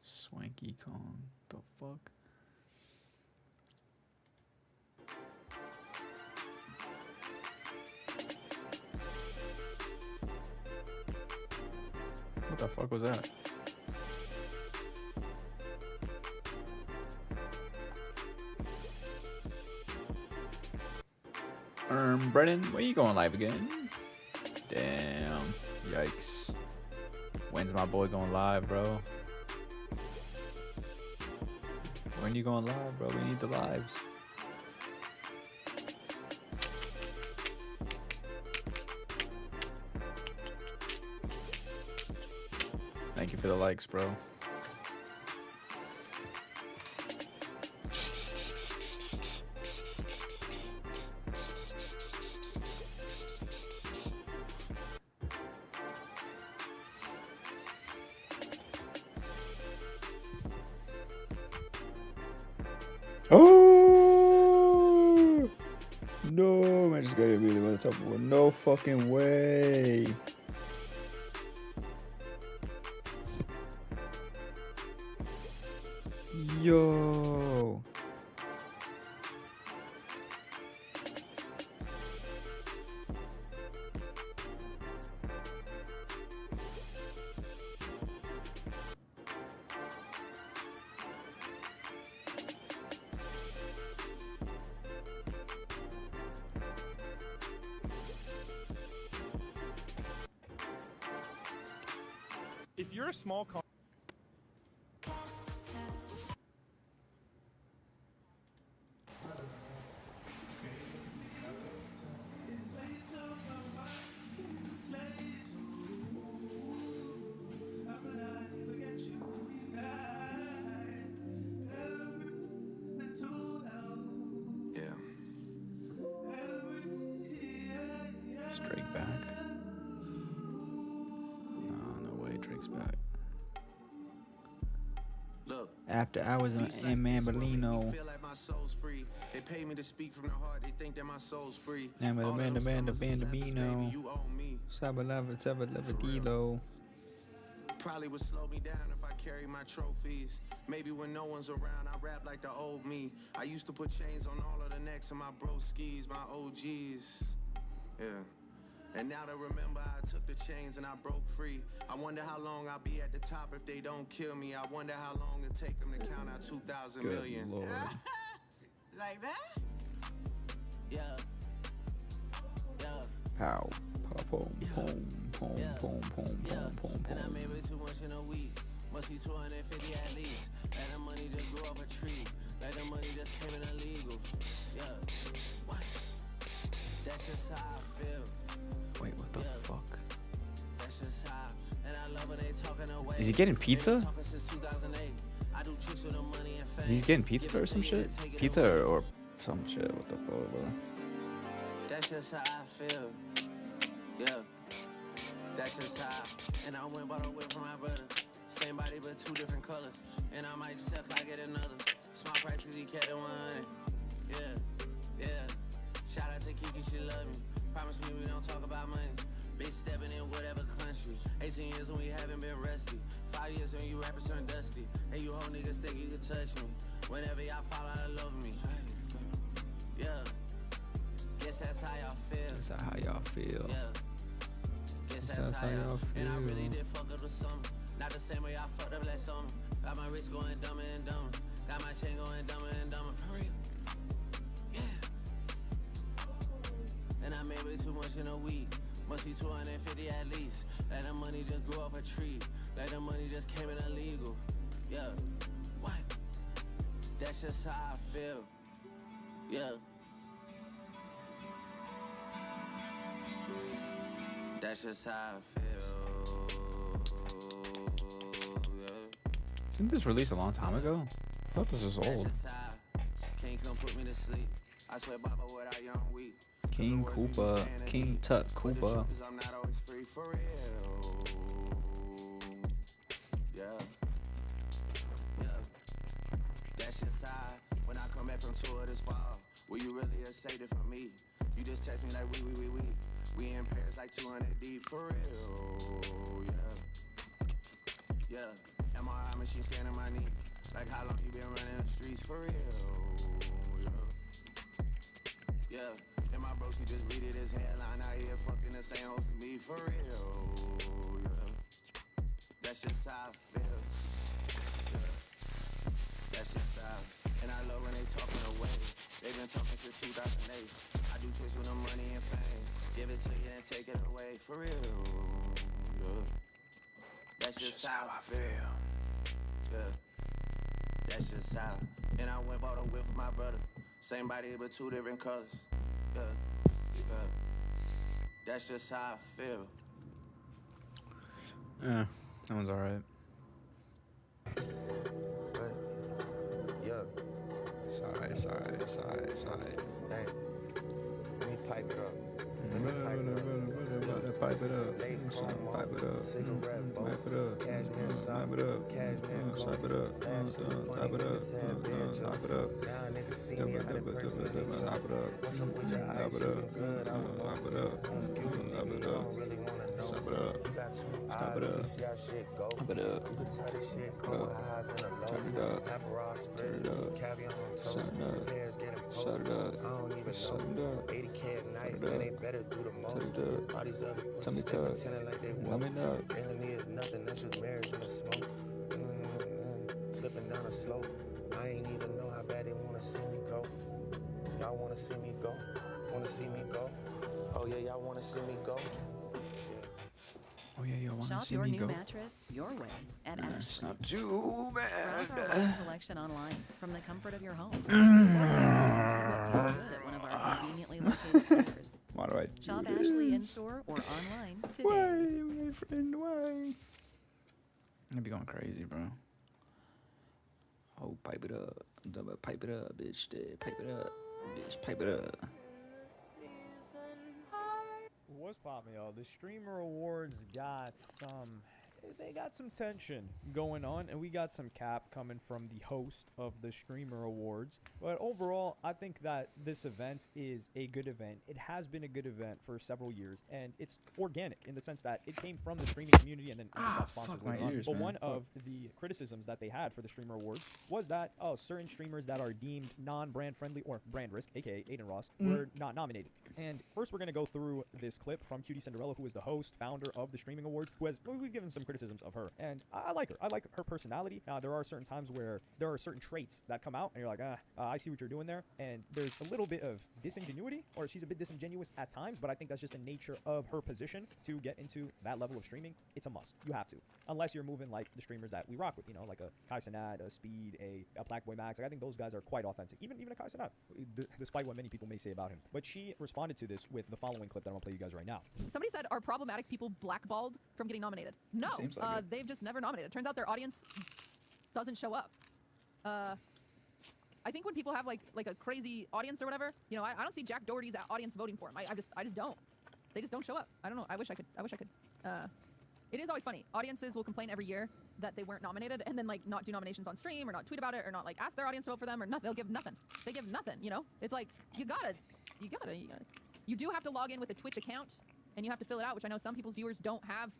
Swanky Kong. The fuck? What the fuck was that? Brennan, where you going live again? Damn. Yikes. When's my boy going live, bro? When you going live, bro? We need the lives. Thank you for the likes, bro. Oh no, man, just got hit really on the top of one. No fucking way. Yo. If you're a small car. Straight back. No way, Drake's back. Look, after hours on Amberlino. They pay me to speak from the heart. They think that my soul's free. And with the Bandabino. Sabalava Dilo. Probably would slow me down if I carry my trophies. Maybe when no one's around, I rap like the old me. I used to put chains on all of the necks of my broskies, my OGs. Yeah. And now to remember, I took the chains and I broke free. I wonder how long I'll be at the top if they don't kill me. I wonder how long it'll take them to count out 2,000 million. Lord. Like that? Yeah. Yeah. Pow. Pom, pom, pom, pom, pom, pom, pom, And I pom. made way too much in a week. Must be 250 at least. Like the money just grew up a tree. Like the money just came in illegal. Yeah. What? That's just how I feel. Wait, what the fuck? That's just how. And I love when they talking away. Is he getting pizza? Talking since 2008. I do tricks with the money and fame. He's getting pizza or some shit? Pizza or some shit. What the fuck, bro? That's just how I feel. Yeah. That's just how. And I went bought a whip for my brother. Same body but two different colors. And I might just sell I get another. Small price cause he kept it 100. Yeah. Yeah. Shout out to Kiki, she love me. Promise me we don't talk about money. Bitch stepping in whatever country. 18 years when we haven't been rusty. 5 years when you rappers turn dusty. And you whole niggas think you can touch me. Whenever y'all fall out of love with me. Yeah. Guess that's how y'all feel. That's how y'all feel. Yeah. Guess that's how y'all feel. And I really did fuck up the summer. Not the same way I fucked up last summer. Got my wrist going dumber and dumber. Got my chain going dumber and dumber. For real. Yeah. And I made way too much in a week. Must be 250 at least. Like the money just grew off a tree. Like the money just came in illegal. Yeah. What? That's just how I feel. Yeah. That's just how I feel. Yeah. Didn't this release a long time ago? I thought this was old. Can't come put me to sleep. I swear Baba without young weak. King Koopa, King Tut Koopa. I'm not always free for real. Yeah. Yeah. That's just how when I come back from tour this fall. Will you really say it for me? You just text me like we. We in Paris like 200 deep for real, yeah. Yeah, MRI machine scanning my knee. Like how long you been running the streets for real, yeah. And my bro, she just read it his headline out here fucking the same host as me for real, yeah. That's just how I feel, yeah. That's just how. And I love when they talking away. They've been talking since 2008. I do tricks with no money and fame. Give it to you and take it away for real, yeah. That's just how I feel, yeah. That's just how. And I went bought a whip with my brother. Same body but two different colors. Yeah, yeah. That's just how I feel. Yeah, that one's alright. Yeah. It's alright. Hey, let me pipe it up. Pipe it up. Pipe it up. Cigarette, Pipe it up. cashmere sock, Pipe it up. cashmere coat. Pipe it up. Pipe it up. Pipe it up. Now niggas see me out in person and they Pipe it up. what's up with your eyes? Pipe it You up. look good, I don't know. Pipe it up. You Pipe it don't up. really wanna know. Pipe it up. You got two Pipe eyes, it you up. see how shit go. Pipe it up. You can tell this shit come with highs and a low. Turn it up. Aperol spritz, Turn it up. caviar on toast. Shut it up. Players getting Shut posed. it up. I don't even Shut it know. up. 80K a night, Shut it man, up. they better do the most. Shut it up. All these other Tell me pussies, they tuck. pretending like they Let me won't. know. Enemy is nothing, that's just marriage in the smoke. Slipping down a slope. I ain't even know how bad they wanna see me go. Y'all wanna see me go? Wanna see me go? Oh yeah, y'all wanna see me go? Oh yeah, you want to Shop see your me new go? mattress your way at It's Ashland. not too Browse our bad. wide selection online from the comfort of your home. Or see what feels good at one of our conveniently located stores. Why do I do Shop this? Ashley in store or online today. Why, my friend? Why? I be going crazy, bro. Oh, pipe it up. Pipe it up, bitch. Pipe it up, bitch. Pipe it up. What's poppin', y'all? The streamer awards got some tension going on, and we got some cap coming from the host of the streamer awards. But overall, I think that this event is a good event. It has been a good event for several years, and it's organic in the sense that it came from the streaming community and then it just got sponsored fuck my later on. ears, But man. one Fuck. of the criticisms that they had for the streamer awards was that certain streamers that are deemed non-brand friendly or brand risk, aka Aiden Ross, were not nominated. And first, we're gonna go through this clip from Cutie Cinderella, who is the host, founder of the streaming awards, we've given some criticisms of her, and I like her. I like her personality. There are certain times where there are certain traits that come out, and you're like, I see what you're doing there, and there's a little bit of disingenuity, or she's a bit disingenuous at times, but I think that's just the nature of her position to get into that level of streaming. It's a must. You have to. Unless you're moving like the streamers that we rock with, you know, like a cenat, a Speed, a Blackboy Max. Like, I think those guys are quite authentic. Even a cenat, despite what many people may say about him. But she responded to this with the following clip that I'm gonna play you guys right now. Somebody said, are problematic people blackballed from getting nominated? No, Seems like it. they've just never nominated. Turns out their audience doesn't show up. I think when people have like a crazy audience or whatever, you know, I don't see Jack Doherty's audience voting for him. I just don't. They just don't show up. I don't know. I wish I could. It is always funny. Audiences will complain every year that they weren't nominated, and then like not do nominations on stream or not tweet about it or not like ask their audience to vote for them or nothing. They'll give nothing. They give nothing. You know, it's like you do have to log in with a Twitch account and you have to fill it out, which I know some people's viewers don't have.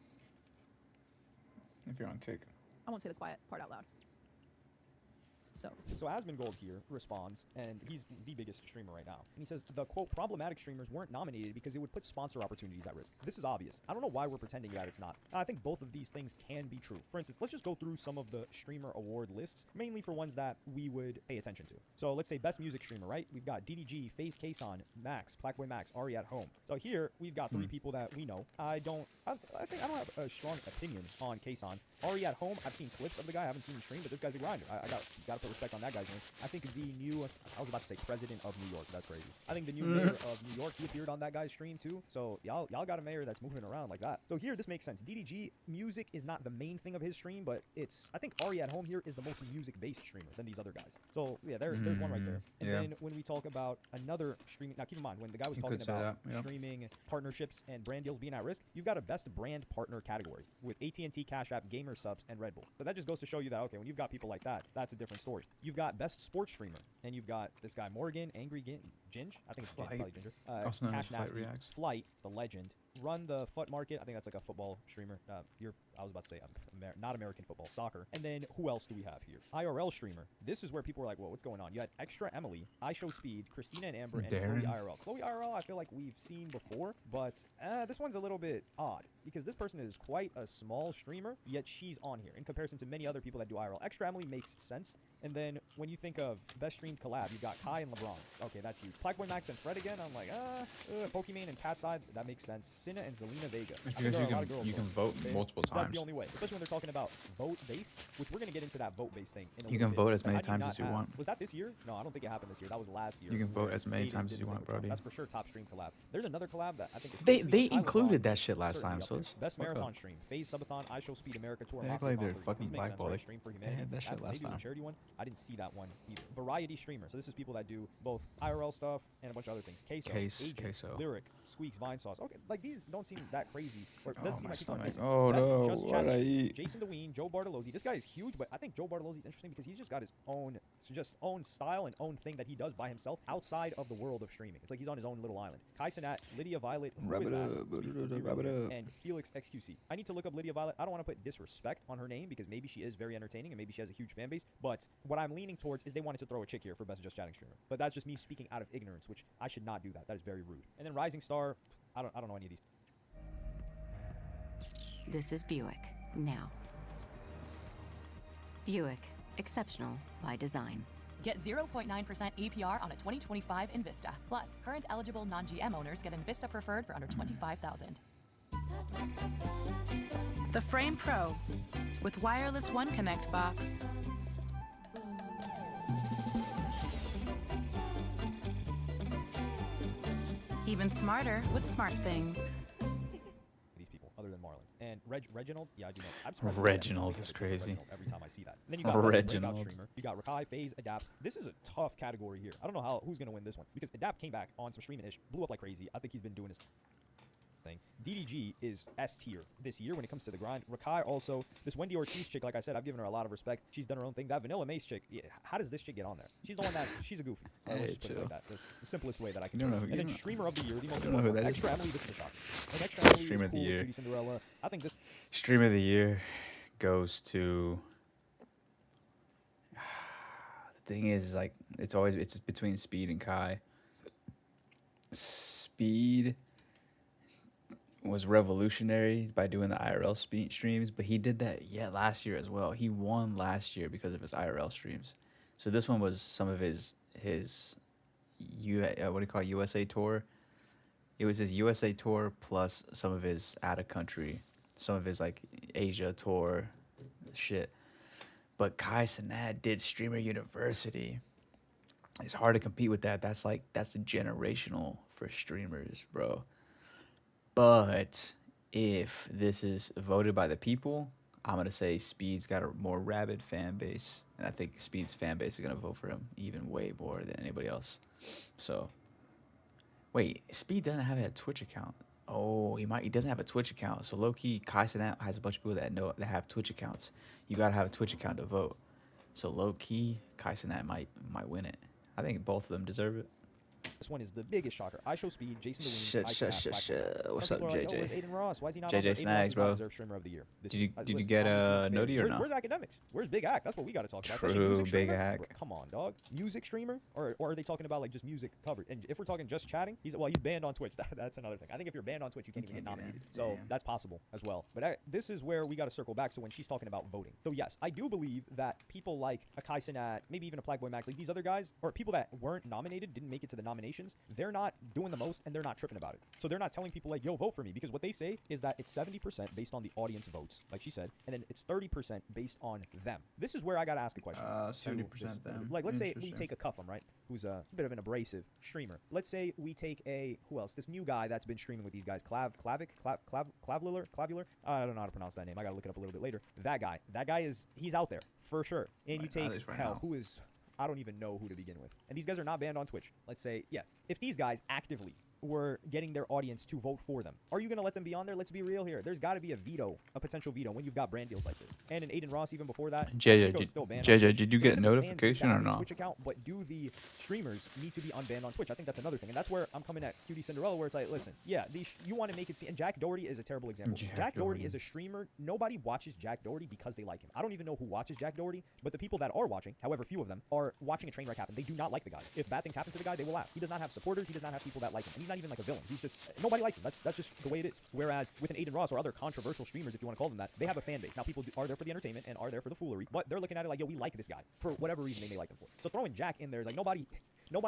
If you're on kick. I won't say the quiet part out loud. So Asmongold here responds, and he's the biggest streamer right now. And he says, the, quote, problematic streamers weren't nominated because it would put sponsor opportunities at risk. This is obvious. I don't know why we're pretending that it's not. I think both of these things can be true. For instance, let's just go through some of the streamer award lists, mainly for ones that we would pay attention to. So let's say best music streamer, right? We've got DDG, FaZe Kason, Max, Blackboy Max, Ari at Home. So here we've got three people that we know. I think I don't have a strong opinion on Kason. Ari at Home, I've seen clips of the guy. I haven't seen him stream, but this guy's a grinder. I gotta put respect on that guy's name. I think the new, I was about to say president of New York. That's crazy. I think the new mayor of New York, he appeared on that guy's stream too. So y'all got a mayor that's moving around like that. So here, this makes sense. DDG, music is not the main thing of his stream, but it's, I think Ari at Home here is the most music-based streamer than these other guys. So yeah, there's one right there. And then when we talk about another streaming, now keep in mind, when the guy was talking about streaming partnerships and brand deals being at risk, you've got a best brand partner category with AT&T, Cash App, Gamer Subs, and Red Bull. So that just goes to show you that, okay, when you've got people like that, that's a different story. stories. You've got best sports streamer, and you've got this guy Morgan, Angry Ginge. I think it's Flight. probably Ginger. Also known as Cash Flight Nasty, Reacts. Flight, the legend. Run the Foot Market. I think that's like a football streamer. I was about to say not American football, soccer. And then who else do we have here? IRL streamer. This is where people were like, "Whoa, what's going on?" You had Extra Emily, IShowSpeed, Christina and Amber, and Darren. Chloe IRL. Chloe IRL, I feel like we've seen before, but this one's a little bit odd because this person is quite a small streamer, yet she's on here in comparison to many other people that do IRL. Extra Emily makes sense. And then when you think of best streamed collab, you've got Kai and LeBron. Okay, that's huge. Blackboy Max and Fred again. I'm like, Pokimane and Cat's Eye. That makes sense. Cinna and Zelina Vega. It's I think because there you are a lot of can girls you can vote. vote multiple That's times. the only way, especially when they're talking about vote based, which we're gonna get into that vote based thing. In a You little can bit. vote as But many I do times not as you have- want. Was that this year? No, I don't think it happened this year. That was last year. You can vote where as many Kaden times did as the you want, vote. Brody. That's for sure. Top stream collab. There's another collab that I think is They supposed to be they Tyler included Vaughn. that shit last Certainly time, up so there. it's Best fuck marathon up. stream. Phase Subathon, iShowSpeed America Tour. They act Mockery like they're Conquer. fucking These make sense, blackballed. right? Stream for They Humanity. had that shit last Maybe the time. charity one. I didn't see that one either. Variety streamer. So this is people that do both IRL stuff and a bunch of other things. Agent, Lyric, Squeaks, Vine Sauce. Okay, like these don't seem that crazy. Or it doesn't seem my like people are stomach. missing. Oh, Best no. Just What Chatting did I streamer. eat? Jason DeWeen, Joe Bartolozzi. This guy is huge, but I think Joe Bartolozzi is interesting because he's just got his own style and own thing that he does by himself outside of the world of streaming. It's like he's on his own little island. Kai Cenat, Lydia Violet, Wrap it up, wrap it up. and Felix XQC. I need to look up Lydia Violet. I don't want to put disrespect on her name because maybe she is very entertaining and maybe she has a huge fan base. But what I'm leaning towards is they wanted to throw a chick here for best just chatting streamer. But that's just me speaking out of ignorance, which I should not do that. That is very rude. And then Rising Star, I don't know any of these. This is Buick, now. Buick, exceptional by design. Get 0.9% APR on a 2025 Invista. Plus, current eligible non-GM owners get Invista Preferred for under $25,000. The Frame Pro with wireless One Connect box. Even smarter with smart things. These people, other than Marlon. And Reginald, yeah, I do know. I'm surprised Reginald I is think crazy. Reginald every time I see that. And then you got Best Reginald. Breakout streamer. You got Rakai, Faze, Adapt. This is a tough category here. I don't know who's gonna win this one because Adapt came back on some streaming ish, blew up like crazy. I think he's been doing his thing. DDG is S tier this year when it comes to the grind. Rakai also, this Wendy Ortiz chick, like I said, I've given her a lot of respect. She's done her own thing. That Vanilla Mace chick, yeah, how does this chick get on there? She's the one that, she's a goofy. Let's just put it like that. That's the simplest way that I can You don't do it. know who- And then you don't- Streamer of the Year, the most you don't know who important. that is? Extra Emily, this is the shocker. And Extra Emily Streamer is of the cool, Year. Cutie Cinderella. I think this Stream of the year goes to. The thing is, like, it's between Speed and Kai. Speed was revolutionary by doing the IRL speed streams, but he did that last year as well. He won last year because of his IRL streams. So this one was some of his USA tour. It was his USA tour plus some of his out of country, some of his like Asia tour shit. But Kai Cenat did Streamer University. It's hard to compete with that. That's generational for streamers, bro. But if this is voted by the people, I'm going to say Speed's got a more rabid fan base. And I think Speed's fan base is going to vote for him even way more than anybody else. So, wait, Speed doesn't have a Twitch account. Oh, he doesn't have a Twitch account. So low-key, Kai Cenat has a bunch of people that have Twitch accounts. You got to have a Twitch account to vote. So low-key, Kai Cenat might win it. I think both of them deserve it. This one is the biggest shocker. iShowSpeed, Jason DeWeen, Shit. What's up, JJ? Where's Aiden Ross? Why is he not JJ on there? Aiden Snags, Ross is bro. not deserved streamer of the year. Did you Listen, get obviously, Noti or no? Where's academics? Where's Big Act? That's what we got to talk about. Especially True, music Big streamer? Act. Bro, come on, dog. Music streamer, or are they talking about like just music covered? And if we're talking just chatting, he's banned on Twitch. That's another thing. I think if you're banned on Twitch, you can't even get nominated. So that's possible as well. But this is where we got to circle back to when she's talking about voting. So yes, I do believe that people like a Kai Cenat, maybe even a Blackboy Max, like these other guys, or people that weren't nominated, didn't make it to the nominations, they're not doing the most and they're not tripping about it. So they're not telling people like, yo, vote for me, because what they say is that it's 70% based on the audience votes, like she said, and then it's 30% based on them. This is where I got to ask a question. 70% them. Like, let's say we Interesting. take a Cuffum, right, who's a bit of an abrasive streamer. Let's say we take who else? This new guy that's been streaming with these guys, Clavular? I don't know how to pronounce that name. I got to look it up a little bit later. That guy he's out there for sure. And you take, who is, I don't even know who to begin with. And these guys are not banned on Twitch. Let's say, if these guys actively were getting their audience to vote for them. Are you going to let them be on there? Let's be real here. There's got to be a veto, a potential veto, when you've got brand deals like this. And in Aiden Ross, even before that, JJ, did you get notification or not? Twitch account, but do the streamers need to be unbanned on Twitch? I think that's another thing, and that's where I'm coming at Cutie Cinderella, where it's like, listen, yeah, you want to make it see, and Jack Doherty is a terrible example. Jack Doherty is a streamer. Nobody watches Jack Doherty because they like him. I don't even know who watches Jack Doherty, but the people that are watching, however few of them, are watching a train wreck happen. They do not like the guy. If bad things happen to the guy, they will laugh. He does not have supporters. He does not have people that like him, and he's not even like a villain. He's just nobody likes him. That's just the way it is. Whereas with an Aiden Ross or other controversial streamers, if you want to call them that, they have a fan base. Now people are there for the entertainment and are there for the foolery, but they're looking at it like, yo, we like this guy for whatever reason they may like him for. So throwing Jack in there is like nobody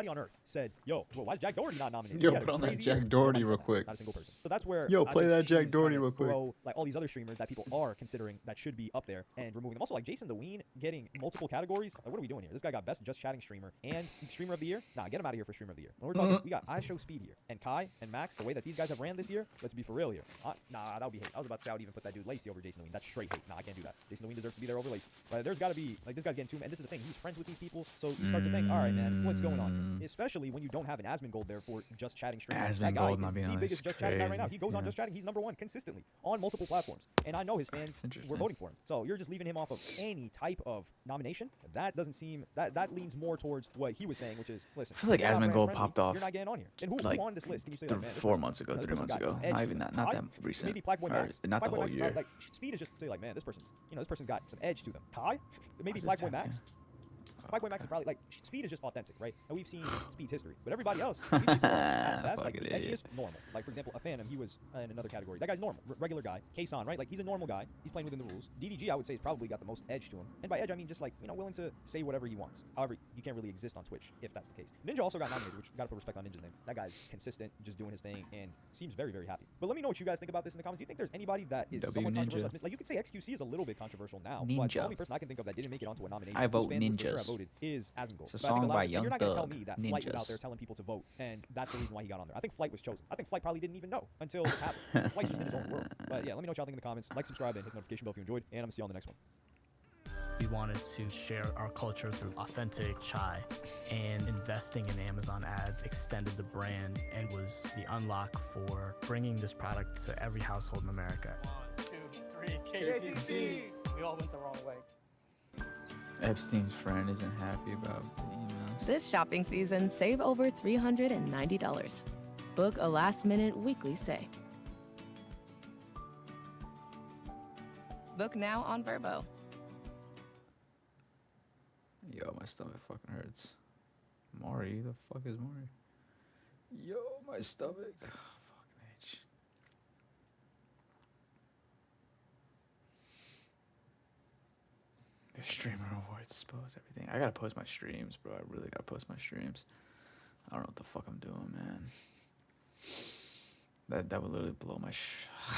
on earth said, yo, well, why is Jack Doherty not nominated? Yo, put on that Jack Doherty real quick. Not a single person. So that's where yo, play that Jack Doherty real quick. Like all these other streamers that people are considering that should be up there and removing them. Also, like Jason the Ween getting multiple categories. Like, what are we doing here? This guy got best just chatting streamer and streamer of the year. Nah, get him out of here for streamer of the year. When we're talking, we got ishowspeed here and Kai and Max. The way that these guys have ran this year, let's be for real here. Nah, that would be hate. I was about to say I would even put that dude Lacey over Jason the Ween. That's straight hate. Nah, I can't do that. Jason the Ween deserves to be there over Lacey. But there's got to be like this guy's getting too. And this is the thing. He's friends with these people, so you start to think, all right, man, what's going on? Especially when you don't have an Asmongold there for just chatting streaming. Asmongold not being the on biggest just chatting guy right now. He goes on just chatting. He's #1 consistently on multiple platforms, and I know his fans were voting for him. So you're just leaving him off of any type of nomination. That doesn't seem that leans more towards what he was saying, which is listen. I feel like Asmongold popped off. You're not getting on here. And who on this list? Can you say that, man? 4 months ago, 3 months ago. Not even that. Not that recent. Maybe Blackboy Max. Not the whole year. Like Speed is just say like, man, this person's got some edge to them. Kai, maybe Blackboy Max. Blackboy Max is probably like Speed is just authentic, right? And we've seen Speed's history, but everybody else, that's like edgiest normal. Like for example, a Phantom, he was in another category. That guy's normal, regular guy. Kason, right? Like he's a normal guy. He's playing within the rules. DDG, I would say, has probably got the most edge to him. And by edge, I mean just like willing to say whatever he wants. However, you can't really exist on Twitch if that's the case. Ninja also got nominated, which gotta put respect on Ninja's name. That guy's consistent, just doing his thing, and seems very, very happy. But let me know what you guys think about this in the comments. Do you think there's anybody that is somewhat controversial? Like you could say XQC is a little bit controversial now, but the only person I can think of that didn't make it onto a nomination, I vote Ninjas. Sure I voted, is Asmongold. It's a song by Young You're not going to tell Thug. me that Ninjas. Flight was out there telling people to vote, and that's the reason why he got on there. I think Flight was chosen. I think Flight probably didn't even know until this happened. Flight's just in his own world. But yeah, let me know what y'all think in the comments. Like, subscribe, and hit the notification bell if you enjoyed, and I'm going to see you on the next one. We wanted to share our culture through authentic chai, and investing in Amazon ads extended the brand and was the unlock for bringing this product to every household in America. 1, 2, 3, KCC! We all went the wrong way. Epstein's friend isn't happy about the emails. This shopping season, save over $390. Book a last-minute weekly stay. Book now on Verbo. Yo, my stomach fucking hurts. Maury, the fuck is Maury? Yo, my stomach. Fucking itch. The streamer awards, post everything. I gotta post my streams, bro. I really gotta post my streams. I don't know what the fuck I'm doing, man. That would literally blow my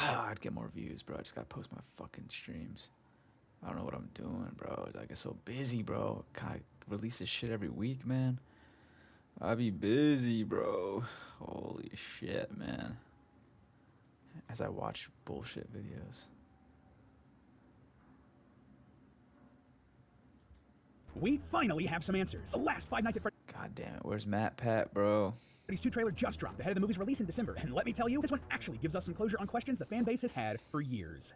I'd get more views, bro. I just gotta post my fucking streams. I don't know what I'm doing, bro. I get so busy, bro. I release this shit every week, man. I be busy, bro. Holy shit, man. As I watch bullshit videos. We finally have some answers. The last Five Nights at Freddy's. God damn it. Where's Matt Pat, bro? Freddy's 2 trailer just dropped ahead of the movie's release in December. And let me tell you, this one actually gives us some closure on questions the fan base has had for years.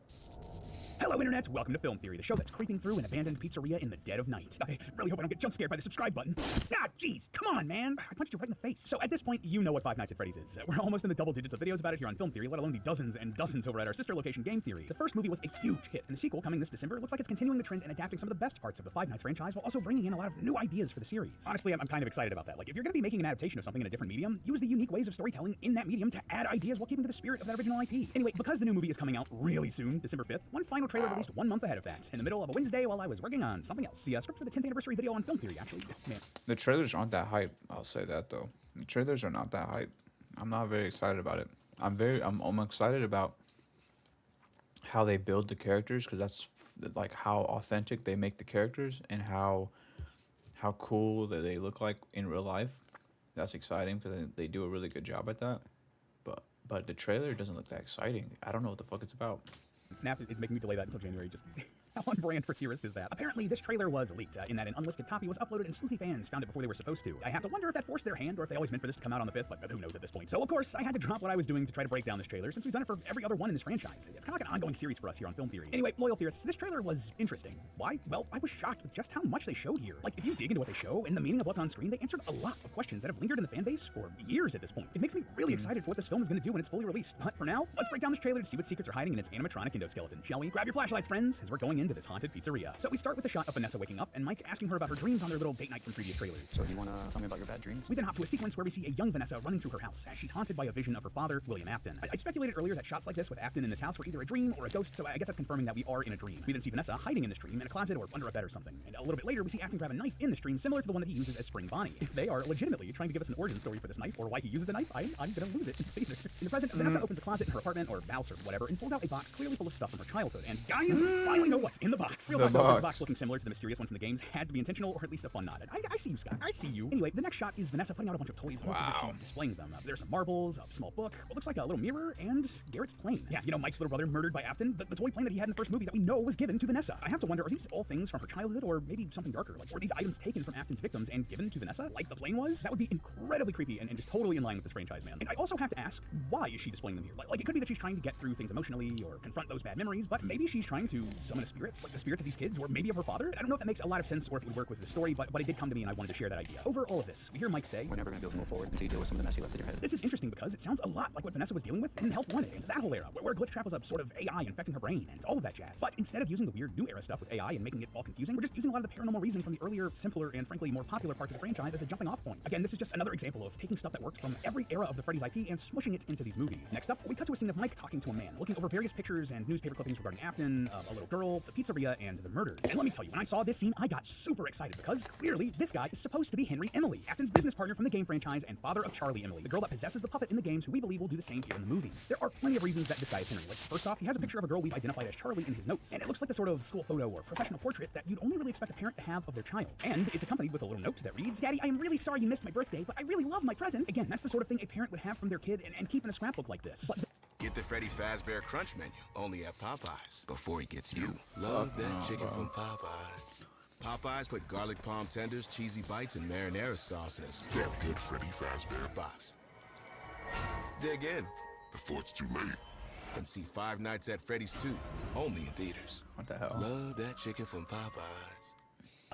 Hello, Internet. Welcome to Film Theory, the show that's creeping through an abandoned pizzeria in the dead of night. I really hope I don't get jump scared by the subscribe button. Ah, jeez, come on, man. I punched you right in the face. So at this point, you know what Five Nights at Freddy's is. We're almost in the double digits of videos about it here on Film Theory, let alone the dozens and dozens over at our sister location, Game Theory. The first movie was a huge hit, and the sequel, coming this December, looks like it's continuing the trend and adapting some of the best parts of the Five Nights franchise while also bringing in a lot of new ideas for the series. Honestly, I'm kind of excited about that. Like, if you're going to be making an adaptation of something in a different medium, use the unique ways of storytelling in that medium to add ideas while keeping to the spirit of that original IP. Anyway, because the new movie is coming out really soon, December 5th, one final trailer released 1 month ahead of that, in the middle of a Wednesday while I was working on something else. The script for the 10th anniversary video on Film Theory, actually. Man. The trailers aren't that hype. I'll say that though. The trailers are not that hype. I'm not very excited about it. I'm excited about how they build the characters, because that's like how authentic they make the characters and how cool that they look like in real life. That's exciting because they do a really good job at that. But the trailer doesn't look that exciting. I don't know what the fuck it's about. FNAF is making me delay that until January. Just How on brand for Theorist is that? Apparently, this trailer was leaked, in that an unlisted copy was uploaded and sleuthy fans found it before they were supposed to. I have to wonder if that forced their hand or if they always meant for this to come out on the 5th, but who knows at this point. So, of course, I had to drop what I was doing to try to break down this trailer, since we've done it for every other one in this franchise. It's kind of like an ongoing series for us here on Film Theory. Anyway, loyal theorists, this trailer was interesting. Why? Well, I was shocked with just how much they showed here. Like, if you dig into what they show and the meaning of what's on screen, they answered a lot of questions that have lingered in the fan base for years at this point. It makes me really excited for what this film is going to do when it's fully released. But for now, let's break down this trailer to see what secrets are hiding in its animatronic endoskeleton, shall we? Grab your flashlights, friends, as we're going into this haunted pizzeria. So we start with the shot of Vanessa waking up and Mike asking her about her dreams on their little date night from previous trailers. So you want to tell me about your bad dreams? We then hop to a sequence where we see a young Vanessa running through her house as she's haunted by a vision of her father, William Afton. I speculated earlier that shots like this with Afton in this house were either a dream or a ghost, so I guess that's confirming that we are in a dream. We then see Vanessa hiding in this dream in a closet or under a bed or something. And a little bit later, we see Afton grab a knife in this dream similar to the one that he uses as Spring Bonnie. If they are legitimately trying to give us an origin story for this knife or why he uses the knife, I'm gonna lose it. In the present, Vanessa opens the closet in her apartment or house or whatever and pulls out a box clearly full of stuff from her childhood. And guys, finally know what's in the box. Real talk though, this box looking similar to the mysterious one from the games had to be intentional or at least a fun nod. I see you, Scott. I see you. Anyway, the next shot is Vanessa putting out a bunch of toys almost as if she's displaying them. There's some marbles, a small book, what looks like a little mirror, and Garrett's plane. Yeah, you know, Mike's little brother murdered by Afton, the toy plane that he had in the first movie that we know was given to Vanessa. I have to wonder, are these all things from her childhood or maybe something darker? Like, were these items taken from Afton's victims and given to Vanessa like the plane was? That would be incredibly creepy and just totally in line with this franchise, man. And I also have to ask, why is she displaying them here? Like it could be that she's trying to get through things emotionally or confront those bad memories, but maybe she's trying to summon a spirit, like the spirits of these kids, or maybe of her father. I don't know if that makes a lot of sense or if it would work with the story, but it did come to me and I wanted to share that idea. Over all of this, we hear Mike say, we're never going to be able to move forward until you deal with some of the mess you left in your head. This is interesting because it sounds a lot like what Vanessa was dealing with in Health 1 and that whole era, where Glitch Trap was a sort of AI infecting her brain and all of that jazz. But instead of using the weird new era stuff with AI and making it all confusing, we're just using a lot of the paranormal reasoning from the earlier, simpler, and frankly more popular parts of the franchise as a jumping off point. Again, this is just another example of taking stuff that worked from every era of the Freddy's IP and smushing it into these movies. Next up, we cut to a scene of Mike talking to a man, looking over various pictures and newspaper clippings regarding Afton, a little girl, the pizzeria, and the murders. And let me tell you, when I saw this scene, I got super excited because clearly this guy is supposed to be Henry Emily, Afton's business partner from the game franchise and father of Charlie Emily, the girl that possesses the puppet in the games who we believe will do the same here in the movies. There are plenty of reasons that this guy is Henry. Like, first off, he has a picture of a girl we've identified as Charlie in his notes, and it looks like the sort of school photo or professional portrait that you'd only really expect a parent to have of their child. And it's accompanied with a little note that reads, "Daddy, I am really sorry you missed my birthday, but I really love my present." Again, that's the sort of thing a parent would have from their kid and keep in a scrapbook like this. But get the Freddy Fazbear Crunch menu, only at Popeyes, before he gets you. Love that chicken from Popeyes. Popeyes put garlic palm tenders, cheesy bites, and marinara sauce in a damn good Freddy Fazbear box. Dig in before it's too late. And see Five Nights at Freddy's 2, only in theaters. What the hell? Love that chicken from Popeyes.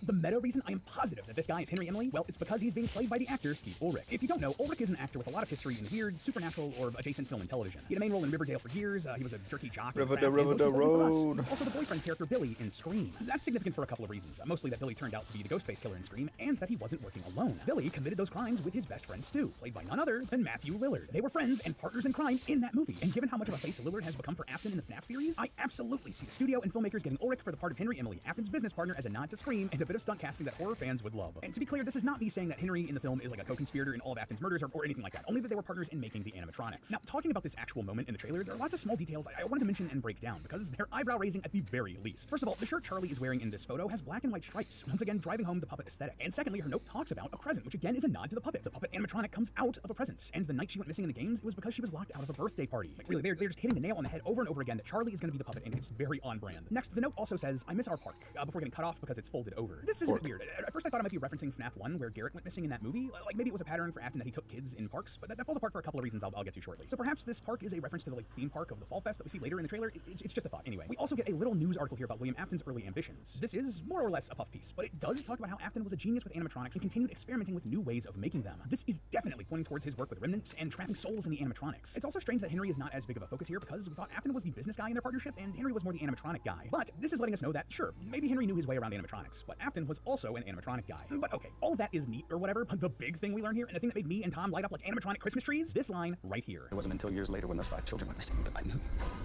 the meta reason I am positive that this guy is Henry Emily, well, it's because he's being played by the actor Steve Ulrich. If you don't know, Ulrich is an actor with a lot of history in weird, supernatural, or adjacent film and television. He had a main role in Riverdale for years. He was a jerky jock. Riverdale Road. Also the boyfriend character Billy in Scream. That's significant for a couple of reasons. Mostly that Billy turned out to be the Ghostface killer in Scream, and that he wasn't working alone. Billy committed those crimes with his best friend Stu, played by none other than Matthew Lillard. They were friends and partners in crime in that movie. And given how much of a face Lillard has become for Afton in the FNAF series, I absolutely see the studio and filmmakers getting Ulrich for the part of Henry Emily, Afton's business partner, as a nod to Scream and a bit of stunt casting that horror fans would love. And to be clear, this is not me saying that Henry in the film is like a co-conspirator in all of Afton's murders or anything like that, only that they were partners in making the animatronics. Now, talking about this actual moment in the trailer, there are lots of small details I wanted to mention and break down because they're eyebrow-raising at the very least. First of all, the shirt Charlie is wearing in this photo has black and white stripes, once again driving home the puppet aesthetic. And secondly, her note talks about a present, which again is a nod to the puppet. The puppet animatronic comes out of a present, and the night she went missing in the games, it was because she was locked out of a birthday party. Like, really, they're just hitting the nail on the head over and over again that Charlie is going to be the puppet, and it's very on brand. Next, the note also says, "I miss our park," before getting cut off because it's folded over. This is a bit weird. At first I thought it might be referencing FNAF 1, where Garrett went missing in that movie. Like maybe it was a pattern for Afton that he took kids in parks, but that falls apart for a couple of reasons I'll get to shortly. So perhaps this park is a reference to the theme park of the Fall Fest that we see later in the trailer. It's just a thought. Anyway, we also get a little news article here about William Afton's early ambitions. This is more or less a puff piece, but it does talk about how Afton was a genius with animatronics and continued experimenting with new ways of making them. This is definitely pointing towards his work with Remnant and trapping souls in the animatronics. It's also strange that Henry is not as big of a focus here because we thought Afton was the business guy in their partnership and Henry was more the animatronic guy. But this is letting us know that, sure, maybe Henry knew his way around animatronics, but Afton was also an animatronic guy. But okay, all of that is neat or whatever, but the big thing we learn here, and the thing that made me and Tom light up like animatronic Christmas trees, this line right here. It wasn't until years later when those 5 children went missing that I knew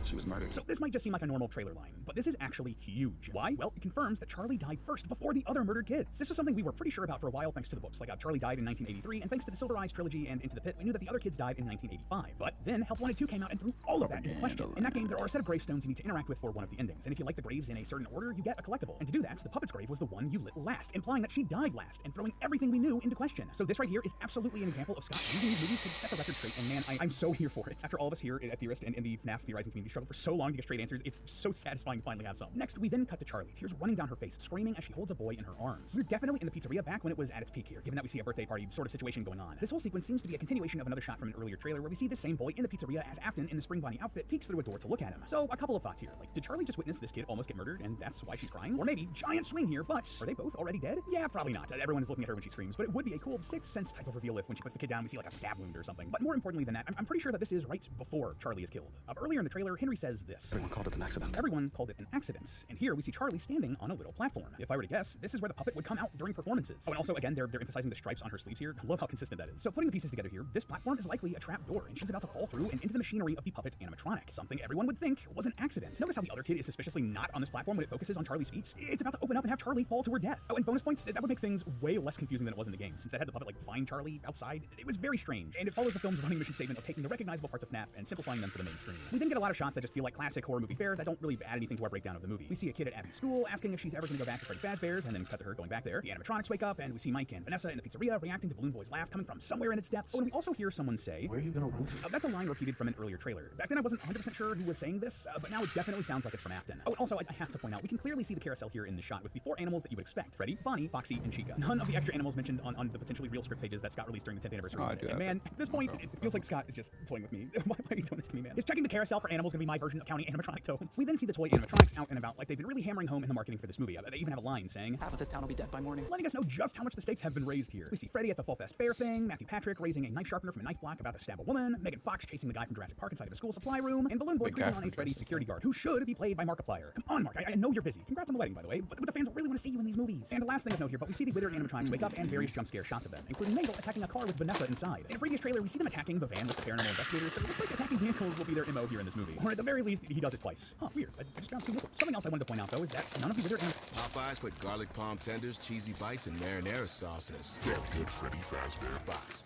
she was murdered. So this might just seem like a normal trailer line, but this is actually huge. Why? Well, it confirms that Charlie died first before the other murdered kids. This was something we were pretty sure about for a while thanks to the books, like Charlie died in 1983, and thanks to the Silver Eyes trilogy and Into the Pit, we knew that the other kids died in 1985. But then Help 1 and 2 came out and threw all of that into question. In that game, there are a set of gravestones you need to interact with for one of the endings, and if you like the graves in a certain order, you get a collectible. And to do that, the puppet's grave was the one you lit last, implying that she died last, and throwing everything we knew into question. So this right here is absolutely an example of Scott using these movies to set the record straight, and man, I'm so here for it. After all of us here at Theorist and in the FNAF theorizing community struggled for so long to get straight answers, it's so satisfying to finally have some. Next, we then cut to Charlie, tears running down her face, screaming as she holds a boy in her arms. We're definitely in the pizzeria back when it was at its peak here, given that we see a birthday party sort of situation going on. This whole sequence seems to be a continuation of another shot from an earlier trailer where we see this same boy in the pizzeria as Afton in the Spring Bonnie outfit peeks through a door to look at him. So a couple of thoughts here. Like, did Charlie just witness this kid almost get murdered and that's why she's crying? Or maybe, giant swing here, but are they both already dead? Yeah, probably not. Everyone is looking at her when she screams, but it would be a cool Sixth Sense type of reveal if when she puts the kid down we see like a stab wound or something. But more importantly than that, I'm pretty sure that this is right before Charlie is killed. Earlier in the trailer, Henry says this. Everyone called it an accident. Everyone called it an accident. And here we see Charlie standing on a little platform. If I were to guess, this is where the puppet would come out during performances. Oh, and also, again, they're emphasizing the stripes on her sleeves here. I love how consistent that is. So putting the pieces together here, this platform is likely a trap door, and she's about to fall through and into the machinery of the puppet animatronic. Something everyone would think was an accident. Notice how the other kid is suspiciously not on this platform when it focuses on Charlie's feet? It's about to open up and have Charlie fall to her death. Oh, and bonus points, that would make things way less confusing than it was in the game, since that had the puppet like find Charlie outside. It was very strange, and it follows the film's running mission statement of taking the recognizable parts of FNAF and simplifying them for the mainstream. We then get a lot of shots that just feel like classic horror movie fare that don't really add anything to our breakdown of the movie. We see a kid at Abby's school asking if she's ever going to go back to Freddy Fazbear's, and then cut to her going back there. The animatronics wake up, and we see Mike and Vanessa in the pizzeria reacting to Balloon Boy's laugh coming from somewhere in its depths. Oh, and we also hear someone say, "Where are you going to run to?" That's a line repeated from an earlier trailer. Back then I wasn't 100% sure who was saying this, but now it definitely sounds like it's from Afton. Oh, and also I have to point out, we can clearly see the carousel here in the shot with the 4 animals that you would expect: Freddy, Bonnie, Foxy, and Chica. None of the extra animals mentioned on the potentially real script pages that Scott released during the 10th anniversary. And man, at this point, it feels like Scott is just toying with me. Why are you doing this to me, man? Is checking the carousel for animals gonna be my version of counting animatronic totems? We then see the toy animatronics out and about like they've been really hammering home in the marketing for this movie. They even have a line saying, "Half of this town will be dead by morning," letting us know just how much the stakes have been raised here. We see Freddy at the Fall Fest Fair thing, Matthew Patrick raising a knife sharpener from a knife block about to stab a woman, Megan Fox chasing the guy from Jurassic Park inside of a school supply room, and Balloon Boy creeping on a Freddy security guard who should be played by Markiplier. Come on, Mark, I know you're busy. Congrats on the wedding, by the way, but the fans really want to see you in these movies. And the last thing of note here, but we see the withered animatronics wake up and various jump scare shots of them, including Mabel attacking a car with Vanessa inside. In a previous trailer, we see them attacking the van with the paranormal investigators, so it looks like attacking vehicles will be their MO here in this movie. Or at the very least, he does it twice. Huh, weird. I just found 2 nipples. Something else I wanted to point out, though, is that none of the withered Popeyes put garlic palm tenders, cheesy bites, and marinara sauce in a good Freddy Fazbear box.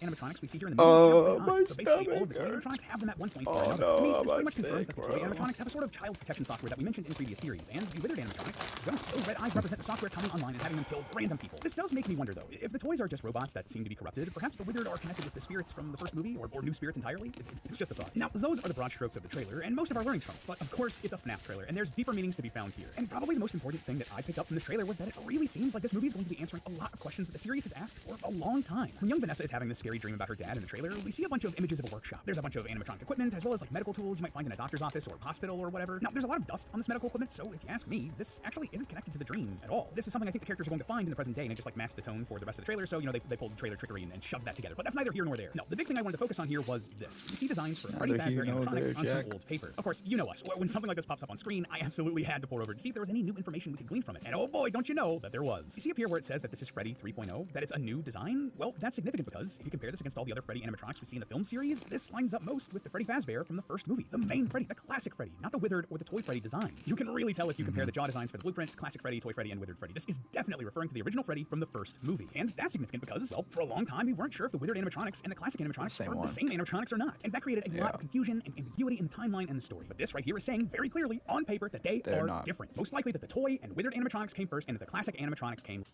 animatronics we see here in the movie. So basically, all of the toy animatronics have them at one point or another. To me, this pretty much confirms that the toy animatronics have a sort of child protection software that we mentioned in previous theories, and the withered animatronics don't. Those red eyes represent the software coming online and having them kill random people. This does make me wonder, though, if the toys are just robots that seem to be corrupted, perhaps the withered are connected with the spirits from the first movie, or new spirits entirely? It's just a thought. Now, those are the broad strokes of the trailer, and most of our learnings from it. But of course, it's a FNAF trailer, and there's deeper meanings to be found here. And probably the most important thing that I picked up from this trailer was that it really seems like this movie is going to be answering a lot of questions that the series has asked for a long time. When young Vanessa is having this scary dream about her dad in the trailer, we see a bunch of images of a workshop. There's a bunch of animatronic equipment, as well as like medical tools you might find in a doctor's office or hospital or whatever. Now, there's a lot of dust on this medical equipment, so if you ask me, this actually isn't connected to the dream at all. This is something I think the characters are going to find in the present day, and it just like matched the tone for the rest of the trailer, so, you know, they pulled trailer trickery and shoved that together. But that's neither here nor there. No, the big thing I wanted to focus on here was this. We see designs for Freddy Fazbear animatronic on some old paper. Of course, you know us. When something like this pops up on screen, I absolutely had to pour over to see if there was any new information we could glean from it. And oh boy, don't you know that there was. You see up here where it says that this is Freddy 3.0, that it's a new design? Well, that's significant because if you compare this against all the other Freddy animatronics we see in the film series, this lines up most with the Freddy Fazbear from the first movie. The main Freddy, the classic Freddy, not the withered or the toy Freddy designs. You can really tell if you compare the jaw designs for the blueprints, classic Freddy, toy Freddy, and withered Freddy. This is definitely referring to the original Freddy from the first movie. And that's significant because, well, for a long time we weren't sure if the withered animatronics and the classic animatronics were the same animatronics or not. And that created a lot of confusion and ambiguity in the timeline and the story. But this right here is saying very clearly on paper that they are different. Most likely that the toy and withered animatronics came first and that the classic animatronics came.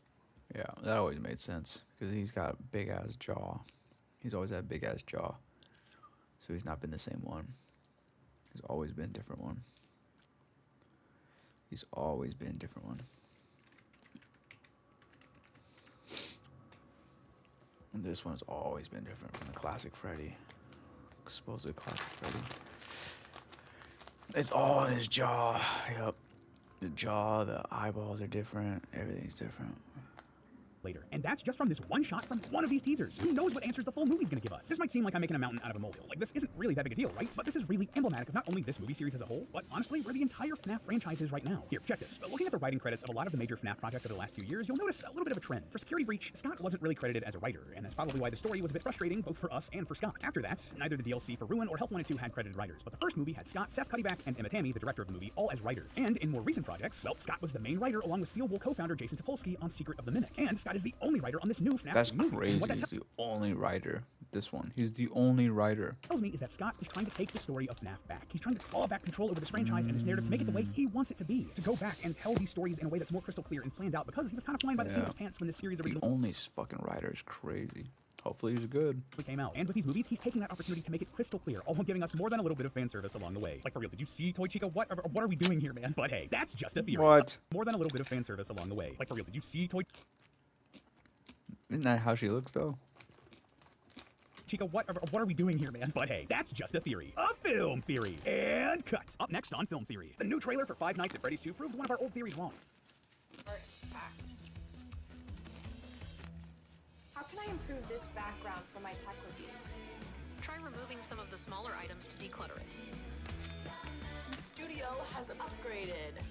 Yeah, that always made sense because he's got a big ass jaw. He's always had a big ass jaw. So he's not been the same one. He's always been a different one. He's always been a different one. And this one's always been different from the classic Freddy. Supposedly classic Freddy. It's all in his jaw. Yep. The jaw, the eyeballs are different. Everything's different. Later. And that's just from this one shot from one of these teasers. Who knows what answers the full movie's gonna give us? This might seem like I'm making a mountain out of a molehill. Like, this isn't really that big a deal, right? But this is really emblematic of not only this movie series as a whole, but honestly, where the entire FNAF franchise is right now. Here, check this. Looking at the writing credits of a lot of the major FNAF projects over the last few years, you'll notice a little bit of a trend. For Security Breach, Scott wasn't really credited as a writer, and that's probably why the story was a bit frustrating both for us and for Scott. After that, neither the DLC for Ruin or Help 1 and 2 had credited writers, but the first movie had Scott, Seth Cuddyback, and Emma Tammy, the director of the movie, all as writers. And in more recent projects, well, Scott was the main writer along with Steel Wool co-founder Jason Topolsky on Secret of the Mimic. And Scott is the only writer on this new FNAF That's movie. crazy. He's the only writer. this one. He's the only writer. Tells me is that Scott is trying to take the story of FNAF back. He's trying to claw back control over this franchise and this narrative to make it the way he wants it to be. To go back and tell these stories in a way that's more crystal clear and planned out, because he was kind of flying by the seat of his pants when this series The originally only fucking writer is crazy. Hopefully he's good. came out. And with these movies, he's taking that opportunity to make it crystal clear, all while giving us more than a little bit of fan service along the way. Like, for real, did you see Toy Chica? What are we doing here, man? But hey, that's just a theory. What? More than a little bit of fan service along the way. Like, for real, did you see Toy Isn't that how she looks though? Chica, what are we doing here, man? But hey, that's just a theory. A film theory. And cut. Up next on Film Theory. The new trailer for Five Nights at Freddy's 2 proved one of our old theories wrong. Artifact. How can I improve this background for my tech reviews? Try removing some of the smaller items to declutter it. The studio has upgraded.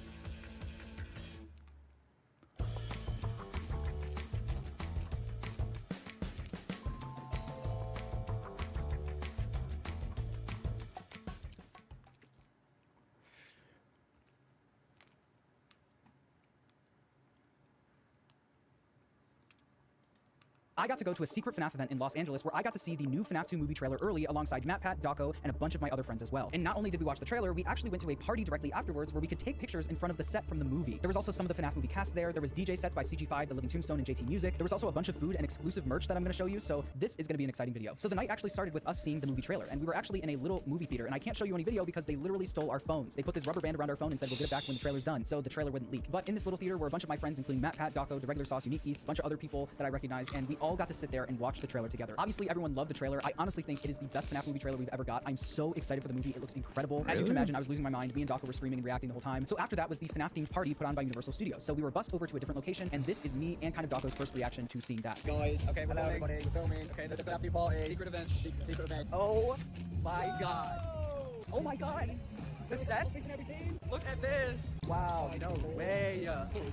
I got to go to a secret FNAF event in Los Angeles where I got to see the new FNAF 2 movie trailer early alongside MR.PRAPAGANDA, Daco, and a bunch of my other friends as well. And not only did we watch the trailer, we actually went to a party directly afterwards where we could take pictures in front of the set from the movie. There was also some of the FNAF movie cast there. There was DJ sets by CG5, The Living Tombstone, and JT Music. There was also a bunch of food and exclusive merch that I'm going to show you, so this is going to be an exciting video. So the night actually started with us seeing the movie trailer, and we were actually in a little movie theater, and I can't show you any video because they literally stole our phones. They put this rubber band around our phone and said we'll get it back when the trailer's done, so the trailer wouldn't leak. But in this little theater were a bunch of my friends, including MR.PRAPAGANDA, Daco, The Regular Sauce, Unique East, a bunch of other people that I recognized, and we all got to sit there and watch the trailer together. Obviously, everyone loved the trailer. I honestly think it is the best FNAF movie trailer we've ever got. I'm so excited for the movie. It looks incredible. As you can imagine, I was losing my mind. Me and Daco were screaming and reacting the whole time. So after that was the FNAF themed party put on by Universal Studios. So we were bussed over to a different location, and this is me and kind of Daco's first reaction to seeing that. Guys, okay, hello everybody, we're filming. Okay, this is FNAF 2 party. Secret event. Secret event. Oh my god. Oh my god. The set? Look at this. Wow, no way.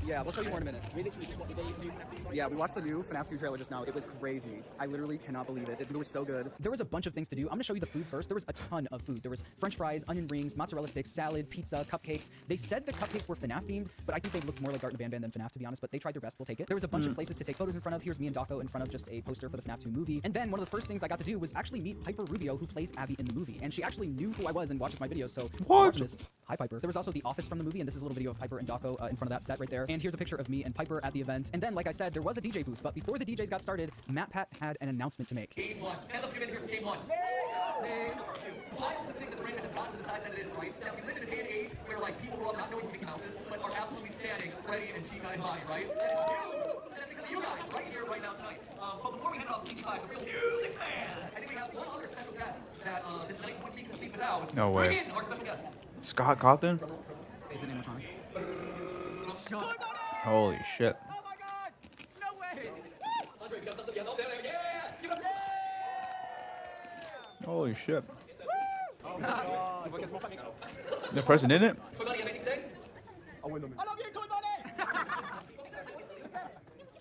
Yeah, we'll show you more in a minute. We literally just watched the new FNAF 2 trailer. Yeah, we watched the new FNAF 2 trailer just now. It was crazy. I literally cannot believe it. It was so good. There was a bunch of things to do. I'm gonna show you the food first. There was a ton of food. There was french fries, onion rings, mozzarella sticks, salad, pizza, cupcakes. They said the cupcakes were FNAF themed, but I think they looked more like Art and Band than FNAF, to be honest, but they tried their best. We'll take it. There was a bunch of places to take photos in front of. Here's me and Daco in front of just a poster for the FNAF 2 movie. And then one of the first things I got to do was actually meet Piper Rubio, who plays Abby in the movie. And she actually knew who I was and watches my videos, so what? This. Hi, Piper. There was also The Office from the movie, and this is a little video of Piper and Daco in front of that set right there. And here's a picture of me and Piper at the event. And then, like I said, there was a DJ booth, but before the DJs got started, MR.PRAPAGANDA had an announcement to make. Game one. Hands up, here's game one. I also think that the franchise has gotten to the size that it is, right? That we live in a day and age where, like, people grow up not knowing who Mickey Mouse is, but are absolutely standing Freddy and Chica in mind, right? And it's because of you guys, right here, right now, tonight. But before we hand off to CG5, the real music fan, I think we have one other special guest that this night would be complete without. No way. Bring in our special guest. Scott Cawthon? Is it animatronic? Holy shit. Oh my god! No way! Andre, you got something? Yeah, yeah! Give it up! Holy shit. Oh my god. The person in it? Toy Bunny, anything to say? I love you, Toy Bunny!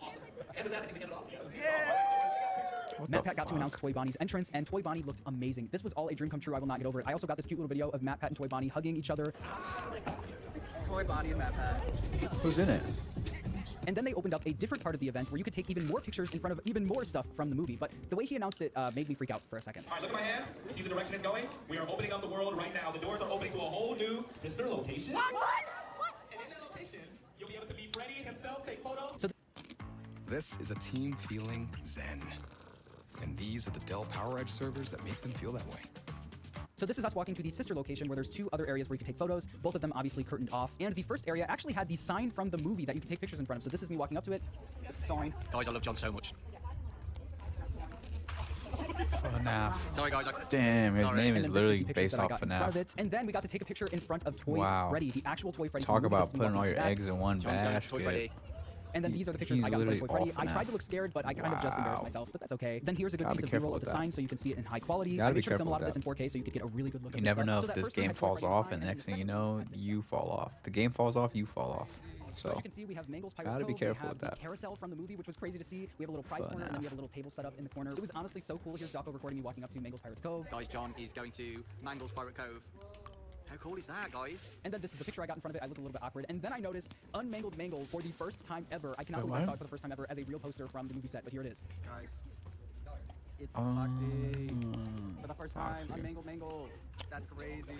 Awesome. And with that, I think we hand it off. MR.PRAPAGANDA got to announce Toy Bonnie's entrance, and Toy Bonnie looked amazing. This was all a dream come true. I will not get over it. I also got this cute little video of MR.PRAPAGANDA and Toy Bonnie hugging each other. Toy Bonnie and MR.PRAPAGANDA. Who's in it? And then they opened up a different part of the event where you could take even more pictures in front of even more stuff from the movie. But the way he announced it made me freak out for a second. All right, look at my hand. See the direction it's going? We are opening up the world right now. The doors are opening to a whole new sister location. What? And in that location, you'll be able to meet Freddy himself, take photos. So this is a team feeling zen. And these are the Dell Power Edge servers that make them feel that way. So this is us walking to the sister location where there's two other areas where you can take photos, both of them obviously curtained off. And the first area actually had the sign from the movie that you can take pictures in front of. So this is me walking up to it. This is the sign. Guys, I love John so much. FNAF. Sorry guys. Damn, his name is literally based off FNAF. And then we got to take a picture in front of Toy Freddy, the actual Toy Freddy. Talk about putting all your eggs in one basket. And then these are the pictures I got from Toy Freddy. I tried to look scared, but I kind of just embarrassed myself, but that's okay. Then here's a good piece of B-roll of the sign so you can see it in high quality. I made sure to film a lot of this in 4K so you could get a really good look at You never know if this game falls off, and next thing you know, you fall off. The game falls off, you fall off. So as you can see, we have Mangle's Pirates gotta be Cove, careful we have with that. the carousel from the movie, which was crazy to see. We have a little prize corner, and then we have a little table set up in the corner. It was honestly so cool. Here's Daco recording me walking up to Mangle's Pirates Cove. Guys, John is going to Mangle's Pirate Cove. How cool is that, guys? And then this is the picture I got in front of it. I look a little bit awkward. And then I noticed Unmangled Mangle for the first time ever. I cannot believe I saw it for the first time ever as a real poster from the movie set, but here it is. Guys. It's Foxy. For the first time, I'm Mangle. That's crazy.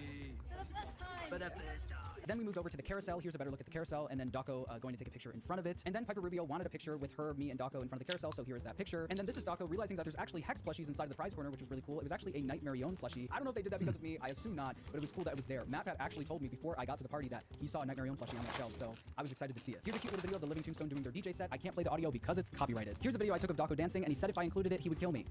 For the first time. Then we moved over to the carousel. Here's a better look at the carousel, and then Daco going to take a picture in front of it. And then Piper Rubio wanted a picture with her, me, and Daco in front of the carousel, so here is that picture. And then this is Daco realizing that there's actually Hex plushies inside of the prize corner, which was really cool. It was actually a Night Marion plushie. I don't know if they did that because of me. I assume not, but it was cool that it was there. MR.PRAPAGANDA actually told me before I got to the party that he saw a Night Marion plushie on that shelf, so I was excited to see it. Here's a cute little video of the Living Tombstone doing their DJ set. I can't play the audio because it's copyrighted. Here's a video I took of Daco dancing, and he said if I included it, he would kill me.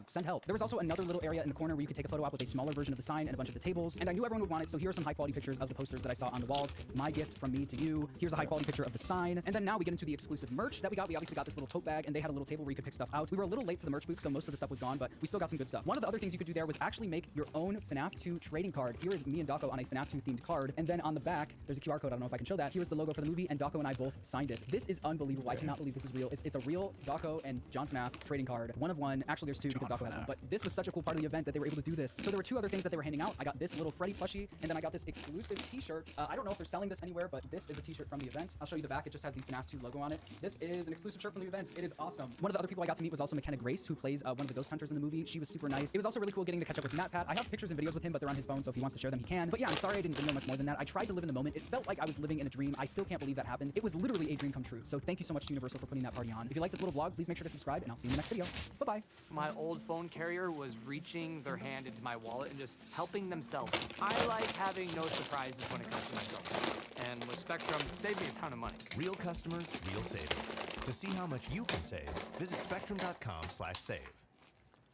Send help. There was also another little area in the corner where you could take a photo out with a smaller version of the sign and a bunch of the tables, and I knew everyone would want it, so here are some high-quality pictures of the posters that I saw on the walls. My gift from me to you. Here's a high-quality picture of the sign, and then now we get into the exclusive merch that we got. We obviously got this little tote bag, and they had a little table where you could pick stuff out. We were a little late to the merch booth, so most of the stuff was gone, but we still got some good stuff. One of the other things you could do there was actually make your own FNAF 2 trading card. Here is me and Daco on a FNAF 2 themed card, and then on the back, there's a QR code. I don't know if I can show that. Here's the logo for the movie, and Daco and I both signed it. This is unbelievable. I cannot believe this is real. It's a real Daco and John FNAF trading card. One of one. Actually, there's two because Daco has one, but this was such a cool part of the event that they were able to do this. So there were two other things that they were handing out. I got this little Freddy plushie, and then I got this exclusive t-shirt. I don't know if they're selling this anywhere, but this is a t-shirt from the event. I'll show you the back. It just has the FNAF 2 logo on it. This is an exclusive shirt from the event. It is awesome. One of the other people I got to meet was also McKenna Grace, who plays one of the ghost hunters in the movie. She was super nice. It was also really cool getting to catch up with MR.PRAPAGANDA. I have pictures and videos with him, but they're on his phone, so if he wants to share them, he can. But yeah, I'm sorry I didn't video much more than that. I tried to live in the moment. It felt like I was living in a dream. I still can't believe that happened. It was literally a dream come true. So thank you so much to Universal for putting that party on. If you like this little vlog, please make sure to subscribe, and I'll see you in the next video. Bye-bye. My old phone carrier was reaching their hand into my wallet and just helping themselves. I like having no surprises when it comes to myself. And with Spectrum, it saved me a ton of money. Real customers, real savings. To see how much you can save, visit spectrum.com/save.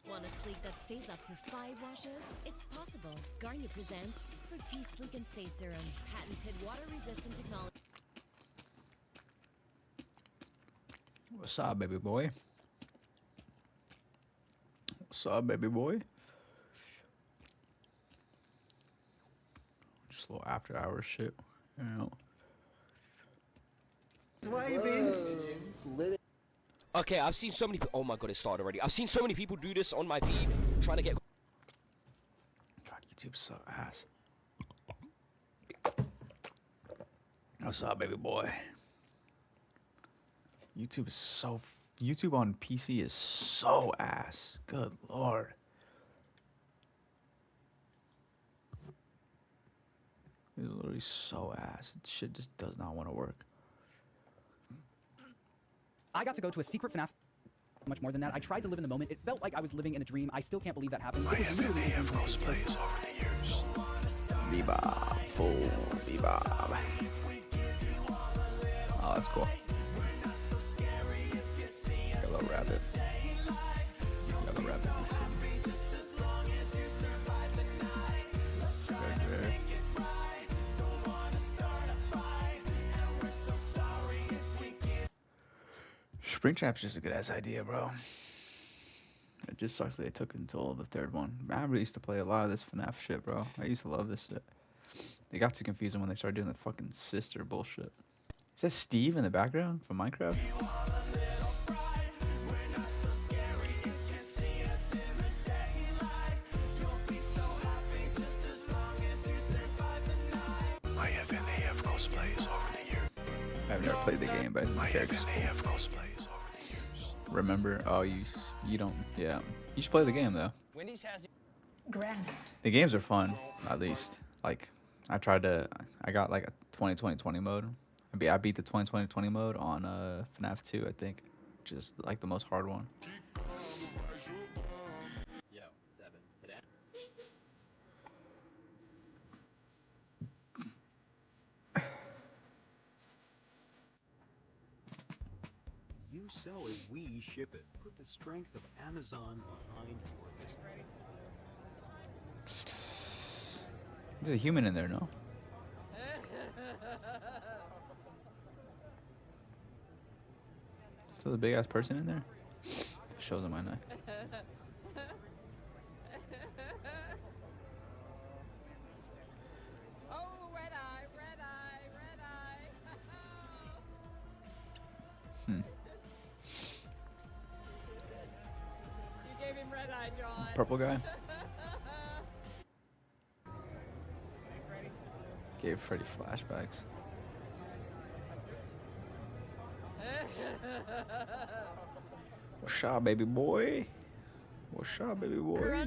Want a sleek that stays up to 5 washes? It's possible. Garnier presents Fructis Sleek and Stay Serum. Patented water-resistant technology. What's up, baby boy? What's up, baby boy? Just a little after hours shit, you know. Okay, I've seen so many. Oh my god, it started already. I've seen so many people do this on my feed, trying to get. God, YouTube's so ass. What's up, baby boy? YouTube is so. YouTube on PC is so ass. Good lord. It's literally so ass. Shit just does not want to work. I got to go to a secret FNAF. Much more than that. I tried to live in the moment. It felt like I was living in a dream. I still can't believe that happened. It was literally a dream. cosplays over the years. Bebop, full bebop. Oh, that's cool. Got a little rabbit. Got a rabbit. Springtrap's just a good ass idea, bro. It just sucks that they took it until the third one. I really used to play a lot of this FNAF shit, bro. I used to love this shit. They got too confusing when they started doing the fucking sister bullshit. Is that Steve in the background from Minecraft? My FNAF cosplays over the years. I've never played the game, but I My think FNAF cosplays over the years. remember. Oh, you don't. Yeah, you should play the game though. Wendy's has The games are fun, at least. Like, I got like a 20-20-20 mode. I beat the 20-20-20 mode on FNAF 2, I think, which is like the most hard one. Yo, 7. Today. You sell it, we ship it. Put the strength of Amazon behind your business. There's a human in there, no? So the big ass person in there? Shows on my neck. Oh, red eye, red eye, red eye. Hmm. You gave him red eye, John. Purple guy? Gave Freddy flashbacks. What's up, baby boy? What's up, baby boy?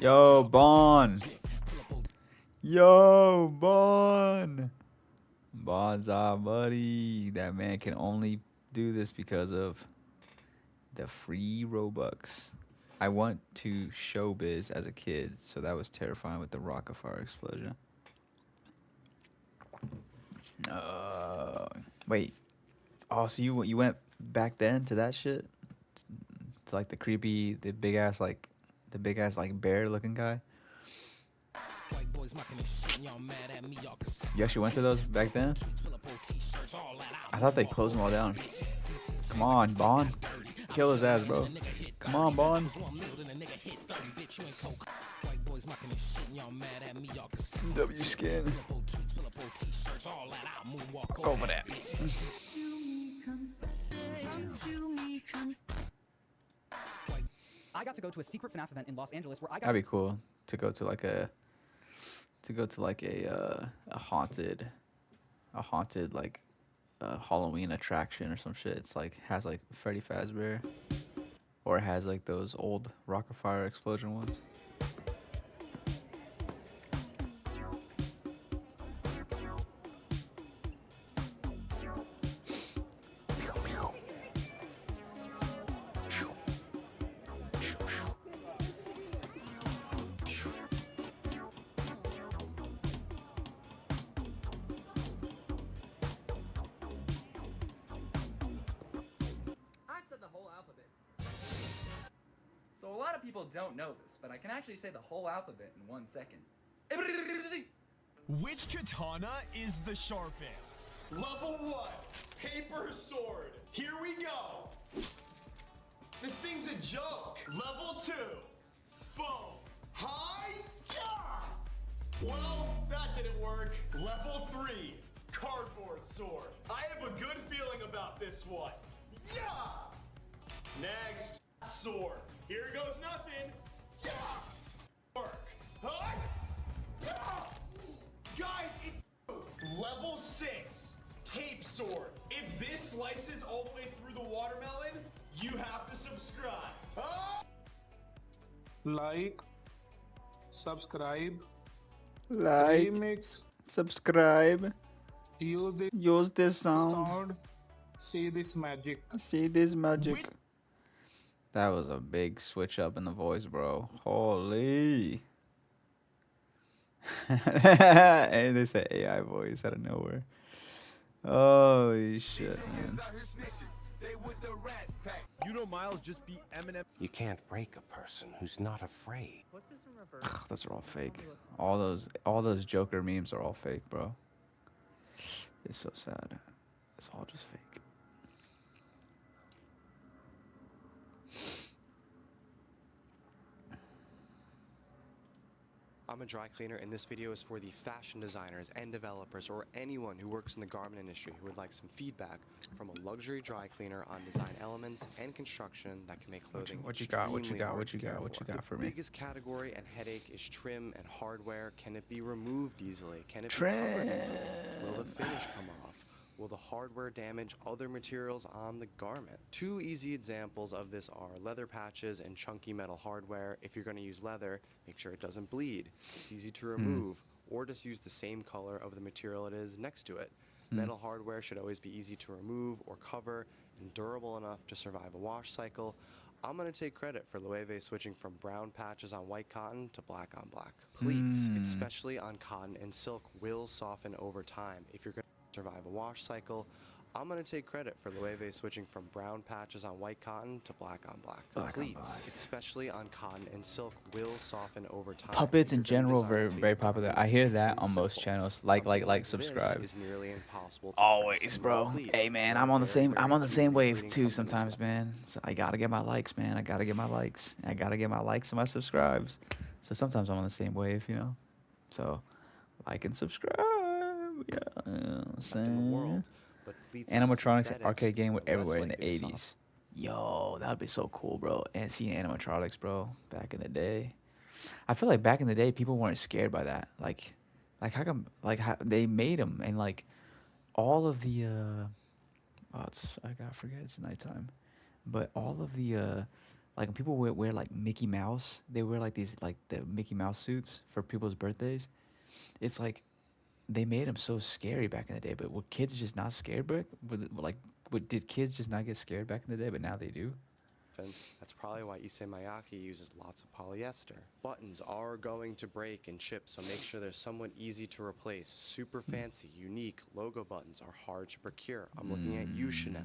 Yo, Bon. Yo, Bon. Bon's our buddy. That man can only do this because of the free Robux. I went to showbiz as a kid, so that was terrifying with the rocket fire explosion. Wait. Oh, so you went back then to that shit? To like the creepy, the big ass like bear looking guy? You actually went to those back then? I thought they closed them all down. Come on, Bon. Kill his ass, bro. Come on, Bon. W skin. Go for that. I got to go to a secret FNAF event in Los Angeles where I got That'd be cool to go to like a haunted like Halloween attraction or some shit. It's like has like Freddy Fazbear, or it has like those old rocket fire explosion ones. So a lot of people don't know this, but I can actually say the whole alphabet in 1 second. Which katana is the sharpest? Level 1, paper sword. Here we go. This thing's a joke. Level 2, boom. Hi-ya! Well, that didn't work. Level 3, cardboard sword. I have a good feeling about this one. Yeah! Next, sword. Here goes nothing. Yeah! Work. Huh? Yeah! Guys, it's level 6, tape sword. If this slices all the way through the watermelon, you have to subscribe. Huh? Like, subscribe, Like, remix, subscribe, use this sound, see this magic. see this magic. That was a big switch up in the voice, bro. Holy. And they said AI voice out of nowhere. Holy shit, man. You know Miles just beat Eminem. You can't break a person who's not afraid. Those are all fake. All those Joker memes are all fake, bro. It's so sad. It's all just fake. I'm a dry cleaner, and this video is for the fashion designers and developers or anyone who works in the garment industry who would like some feedback from a luxury dry cleaner on design elements and construction that can make clothing What you got for The me? biggest category and headache is trim and hardware. Can it be removed easily? Can it be covered easily? Will the finish come off? Will the hardware damage other materials on the garment? Two easy examples of this are leather patches and chunky metal hardware. If you're going to use leather, make sure it doesn't bleed. It's easy to remove, or just use the same color of the material it is next to it. Metal hardware should always be easy to remove or cover and durable enough to survive a wash cycle. I'm going to take credit for Loewe switching from brown patches on white cotton to black on black. Pleats, especially on cotton and silk, will soften over time. If you're going to survive a wash cycle, I'm going to take credit for Loewe switching from brown patches on white cotton to black on black. Pleats, especially on cotton and silk, will soften over time. Puppets in general, very popular. I hear that on most channels. Like, subscribe. Is nearly impossible to Always, bro. Hey, man, I'm on the same wave too sometimes, man. So I gotta get my likes, man. I gotta get my likes. I gotta get my likes and my subscribes. So sometimes I'm on the same wave, you know. So like and subscribe. Yeah, you know what I'm saying. Animatronics arcade game were everywhere in the 80s. Yo, that would be so cool, bro. And seeing animatronics, bro, back in the day. I feel like back in the day, people weren't scared by that. Like how come, how they made them, and like all of the Oh, I gotta forget it's nighttime. But all of the like when people wear like Mickey Mouse, they wear like these like the Mickey Mouse suits for people's birthdays. It's like they made them so scary back in the day, but were kids just not scared back? Did kids just not get scared back in the day, but now they do? That's probably why Issei Miyake uses lots of polyester. Buttons are going to break and chip, so make sure they're somewhat easy to replace. Super fancy, unique logo buttons are hard to procure. I'm looking at you, Chanel.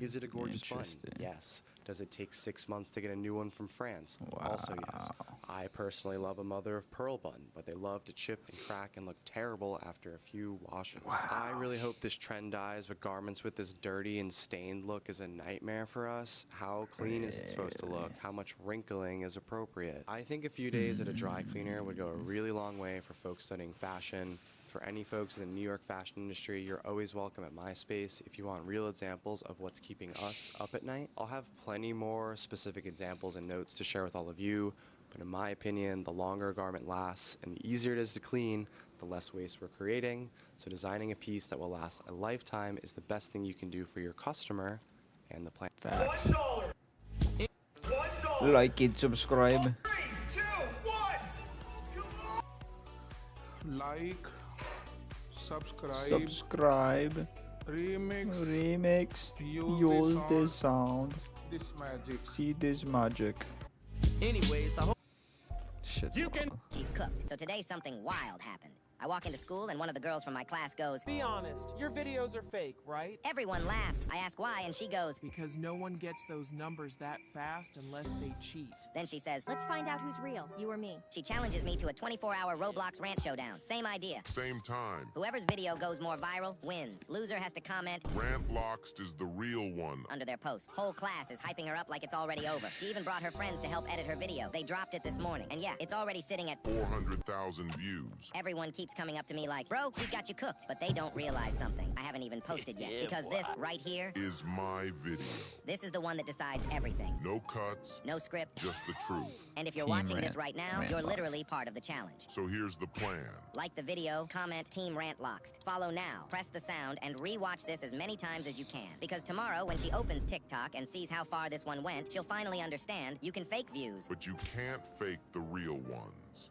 Is it a gorgeous button? Yes. Does it take 6 months to get a new one from France? Also yes. I personally love a mother of pearl button, but they love to chip and crack and look terrible after a few washes. I really hope this trend dies, but garments with this dirty and stained look is a nightmare for us. How clean is it supposed to look? How much wrinkling is appropriate? I think a few days at a dry cleaner would go a really long way for folks studying fashion. For any folks in the New York fashion industry, you're always welcome at my space if you want real examples of what's keeping us up at night. I'll have plenty more specific examples and notes to share with all of you, but in my opinion, the longer a garment lasts and the easier it is to clean, the less waste we're creating. So designing a piece that will last a lifetime is the best thing you can do for your customer and the planet. Facts. Like it, subscribe. 3, 2, 1. Like, subscribe. Subscribe. Remix. Use this sound. This magic. See this magic. Anyways, I hope Shit's you can. She's cooked. So today something wild happened. I walk into school and one of the girls from my class goes, Be honest, your videos are fake, right? Everyone laughs. I ask why and she goes, Because no one gets those numbers that fast unless they cheat. Then she says, Let's find out who's real, you or me. She challenges me to a 24-hour Roblox rant showdown. Same idea. Same time. Whoever's video goes more viral wins. Loser has to comment, Rantloxed is the real one. under their post. Whole class is hyping her up like it's already over. She even brought her friends to help edit her video. They dropped it this morning. And yeah, it's already sitting at 400,000 views. Everyone keeps coming up to me like, bro, she's got you cooked. But they don't realize something I haven't even posted yet. Because this right here is my video. This is the one that decides everything. No cuts. No script. Just the truth. And if you're Team watching Rant. this right now, you're literally part of the challenge. So here's the plan. Like the video, comment Team Rantloxed. Follow now, press the sound, and re-watch this as many times as you can. Because tomorrow, when she opens TikTok and sees how far this one went, she'll finally understand you can fake views. But you can't fake the real ones.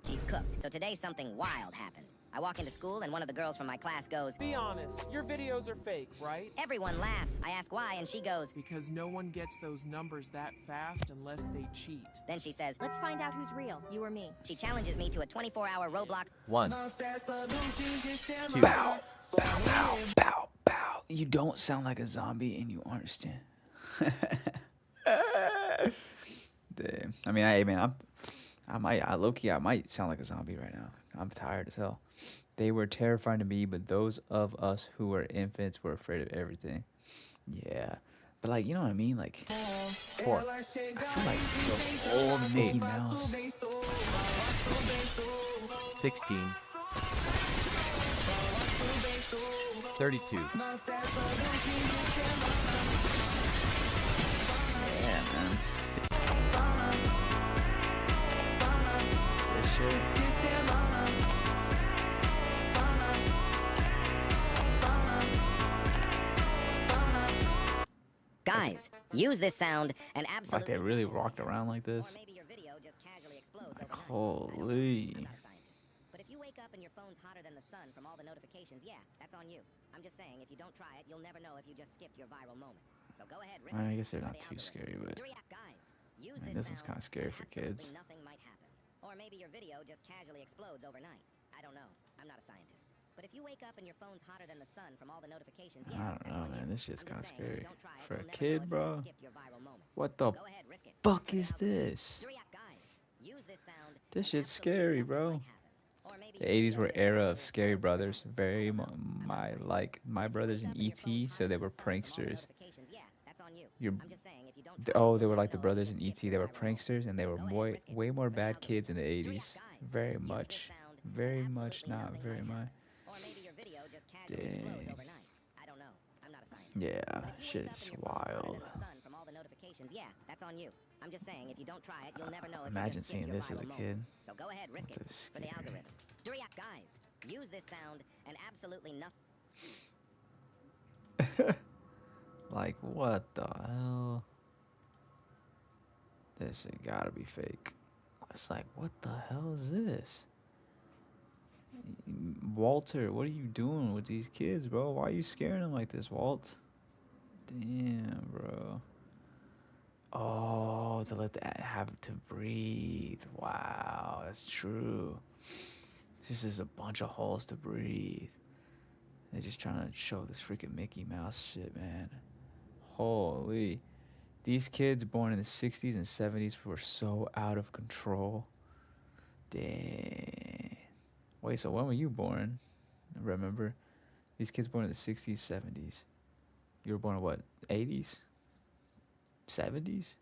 She's cooked. So today something wild happened. I walk into school and one of the girls from my class goes, Be honest, your videos are fake, right? Everyone laughs. I ask why and she goes, Because no one gets those numbers that fast unless they cheat. Then she says, Let's find out who's real, you or me. She challenges me to a 24-hour Roblox. 1, 2, bow, bow, bow, bow, bow. You don't sound like a zombie and you understand. Damn. I mean, I might sound like a zombie right now. I'm tired as hell. They were terrifying to me, but those of us who were infants were afraid of everything. Yeah. But like, you know what I mean? Like, 4. I feel like those old Mickey Mouse. 16. 32. Yeah, man. This shit. Guys, use this sound and Like absolutely... they really walked around like this? Like, holy. But if you wake up and your phone's hotter than the sun from all the notifications, yeah, that's on you. I'm just saying, if you don't try it, you'll never know if you just skipped your viral moment. So go ahead, risk I it. guess they're For not the too algorithm. scary, but Guys, use man, this this one's sound kind of scary and for absolutely kids. Nothing might happen. Or maybe your video just casually explodes overnight. I don't know. I'm not a scientist. But if you wake up and your phone's hotter than the sun from all the notifications, yeah, I don't that's know, on man. you. This shit's I'm kind of just saying, if you scary. don't try it, For a you'll never know kid, if you bro. just skipped your viral moment. What the Go ahead, risk it. fuck is this? Guys, use this sound. This shit's scary, bro. The 80s were era of scary brothers. Very my brothers in ET, so they were pranksters. They were like the brothers in ET. They were pranksters, and they were way more bad kids in the 80s. Very much not very much. Dang. Yeah, shit is wild. Yeah, that's on you. I'm just saying, if you don't try it, you'll never know if you Imagine just skipped seeing your this as a viral kid. moment. So go ahead, risk it for the algorithm. Guys, use this sound and absolutely nothing. Like, what the hell? This ain't gotta be fake. It's like, what the hell is this? Walter, what are you doing with these kids, bro? Why are you scaring them like this, Walt? Damn, bro. Oh, to let that have to breathe. Wow, that's true. This is a bunch of holes to breathe. They're just trying to show this freaking Mickey Mouse shit, man. Holy. These kids born in the 60s and 70s were so out of control. Dang. Wait, so when were you born? Remember? These kids born in the 60s, 70s. You were born in what? 80s? 70s?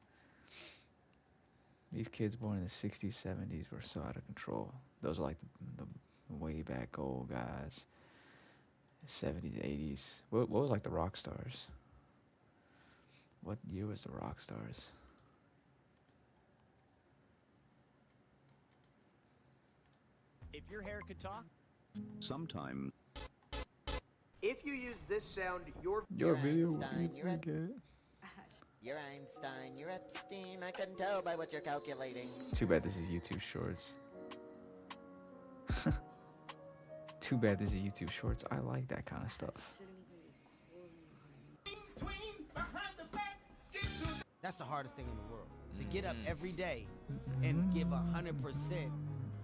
These kids born in the 60s, 70s were so out of control. Those are like the way back old guys. 70s, 80s. What was like the rock stars? What year was the rock stars? If your hair could talk, Sometime. If you use this sound, Your video will be forget. You're Einstein, you're Epstein, I can tell by what you're calculating. Too bad this is YouTube Shorts. Too bad this is YouTube Shorts. I like that kind of stuff. That's the hardest thing in the world. To get up every day and give 100%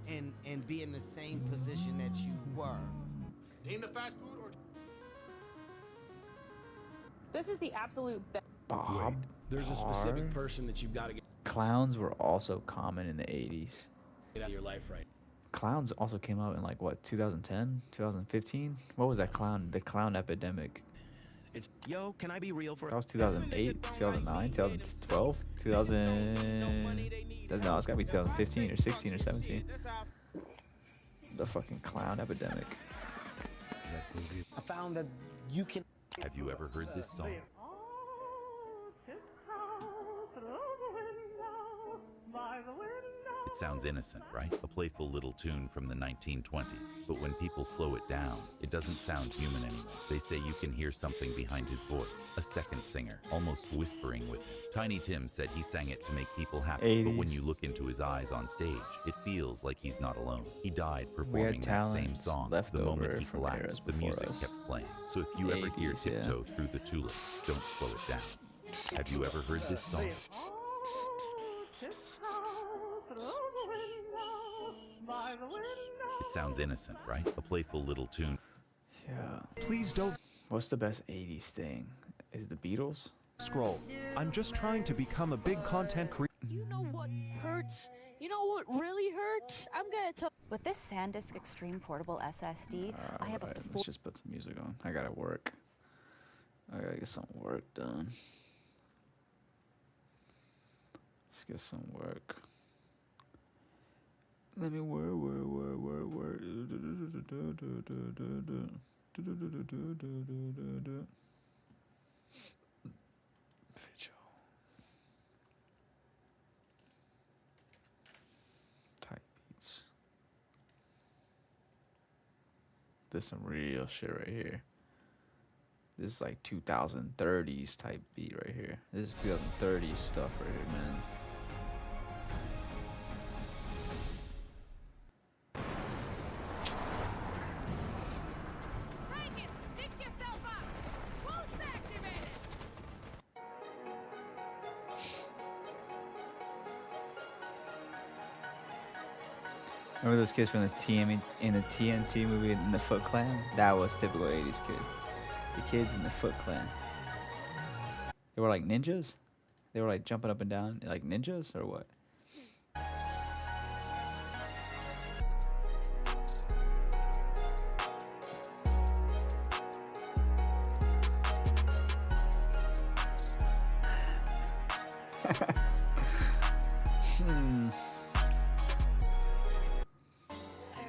and be in the same position that you were. Name the fast food or... This is the absolute best. Bob. There's a specific person that you've got to get Clowns were also common in the 80s. out of your life right. Clowns also came out in like what, 2010, 2015? What was that clown? The clown epidemic. It's, yo, can I be real for... That was 2008, 2009, 2012, 2000... No, it's gotta be 2015 or 16 or 17. The fucking clown epidemic. I found that you can... Have you ever heard this song? It sounds innocent, right? A playful little tune from the 1920s. But when people slow it down, it doesn't sound human anymore. They say you can hear something behind his voice, a second singer, almost whispering with him. Tiny Tim said he sang it to make people happy, but when you look into his eyes on stage, it feels like he's not alone. He died performing that same song. The moment he collapsed, the music kept playing. So if you ever hear Tiptoe Through the Tulips, don't slow it down. Have you ever heard this song? It sounds innocent, right? A playful little tune. Yeah. Please don't What's the best 80s thing? Is it the Beatles? scroll. I'm just trying to become a big content creator. You know what hurts? You know what really hurts? I'm gonna tell. With this SanDisk Extreme Portable SSD, I have up to 4. Let's just put some music on. I gotta work. I gotta get some work done. Let's get some work. Let me work. Video. Type beats. This is some real shit right here. This is like 2030s type beat right here. This is 2030s stuff right here, man. Remember those kids from the TNT movie in the Foot Clan? That was typical 80s kid. The kids in the Foot Clan. They were like ninjas? They were like jumping up and down like ninjas or what?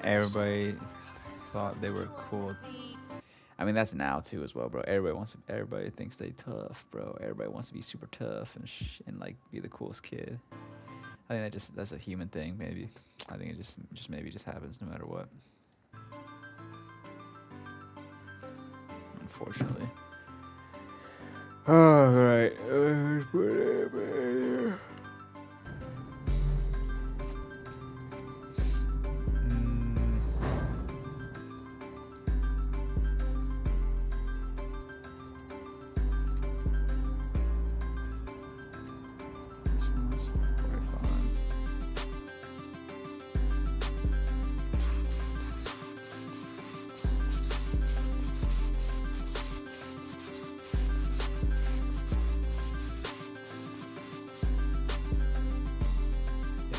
Everybody thought they were cool. I mean, that's now too as well, bro. Everybody thinks they tough, bro. Everybody wants to be super tough and like be the coolest kid. I think that's a human thing, maybe. I think it just maybe just happens no matter what. Unfortunately. All right. Put it here.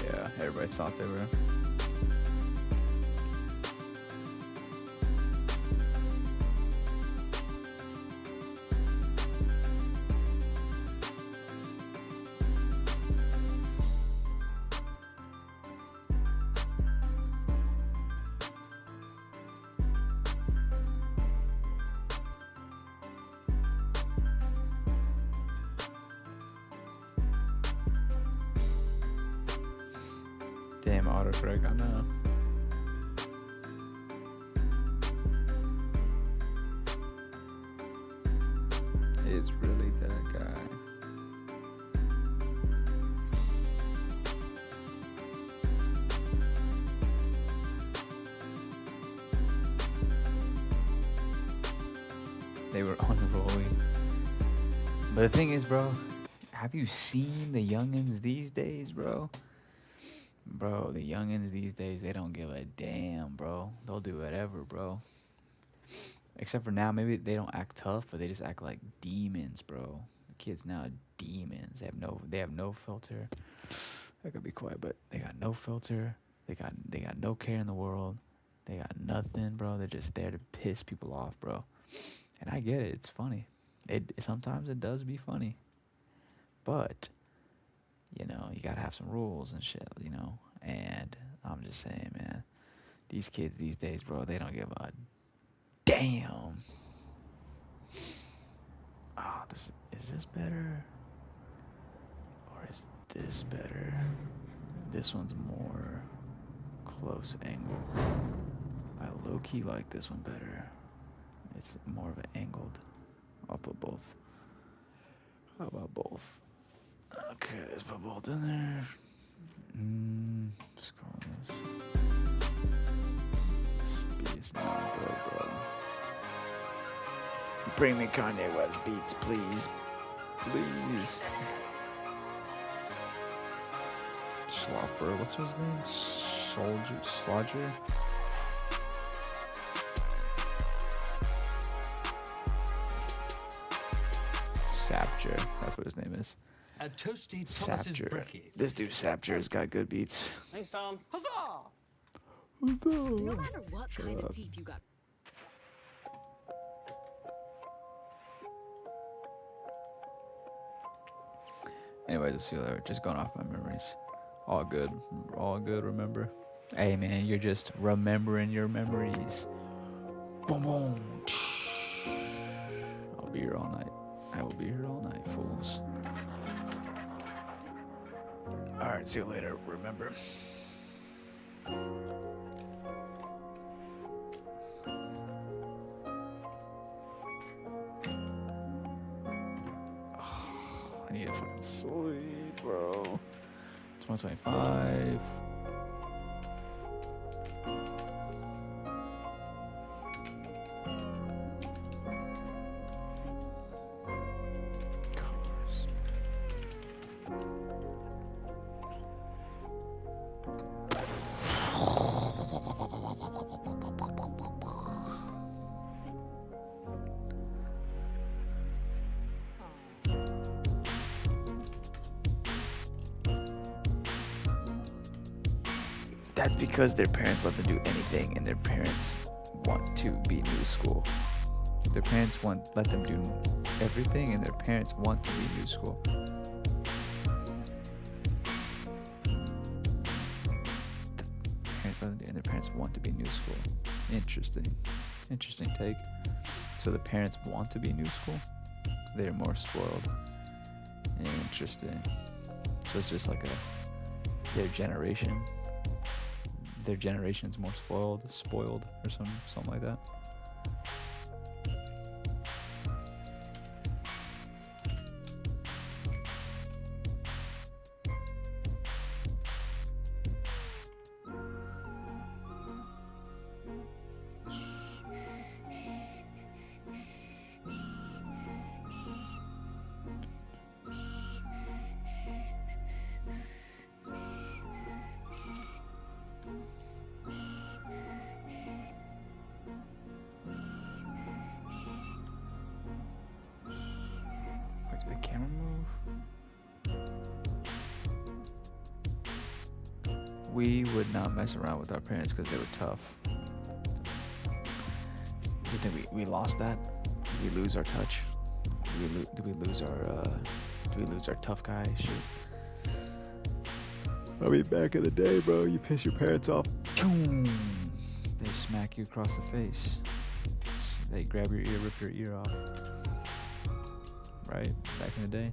Yeah, everybody thought they were. Damn autocorrect, I know. It's really that guy. They were unrolling. But the thing is, bro, have you seen the youngins these days, bro? Bro, the youngins these days, they don't give a damn, bro. They'll do whatever, bro. Except for now, maybe they don't act tough, but they just act like demons, bro. The kids now are demons. They have no filter. I could be quiet, but they got no filter. They got no care in the world. They got nothing, bro. They're just there to piss people off, bro. And I get it. It's funny. Sometimes it does be funny. But you know, you gotta have some rules and shit, you know. And I'm just saying, man, these kids these days, bro, they don't give a damn. Oh, is this better? Or is this better? This one's more close angle. I low-key like this one better. It's more of an angled. I'll put both. How about both? Okay, let's put both in there. Let's call this. Speed is not good, bro. Bring me Kanye West beats, please. Please. Slopper, what's his name? Slodger? Sapture, that's what his name is. A toasty Thomas's Sapture. brekkie. This dude Sapture's got good beats. Thanks, Tom. Huzzah! No matter what kind of teeth you got. Anyways, we'll see you later. Just going off my memories. All good, remember? Hey man, you're just remembering your memories. Boom boom. I'll be here all night. I will be here all night, fools. Alright, see you later, remember. I need to fucking sleep, bro. It's 1:25. That's because their parents let them do anything, and their parents want to be new school. Their parents let them do everything, and their parents want to be new school. Parents let them do, and their parents want to be new school. Interesting take. So the parents want to be new school. They're more spoiled. Interesting. So it's just like their generation. Their generation's more spoiled or something like that. We would not mess around with our parents because they were tough. Do you think we lost that? Did we lose our touch? Did we lose our tough guy shit? I mean, back in the day, bro, you piss your parents off, boom, they smack you across the face. They grab your ear, rip your ear off. Right? Back in the day.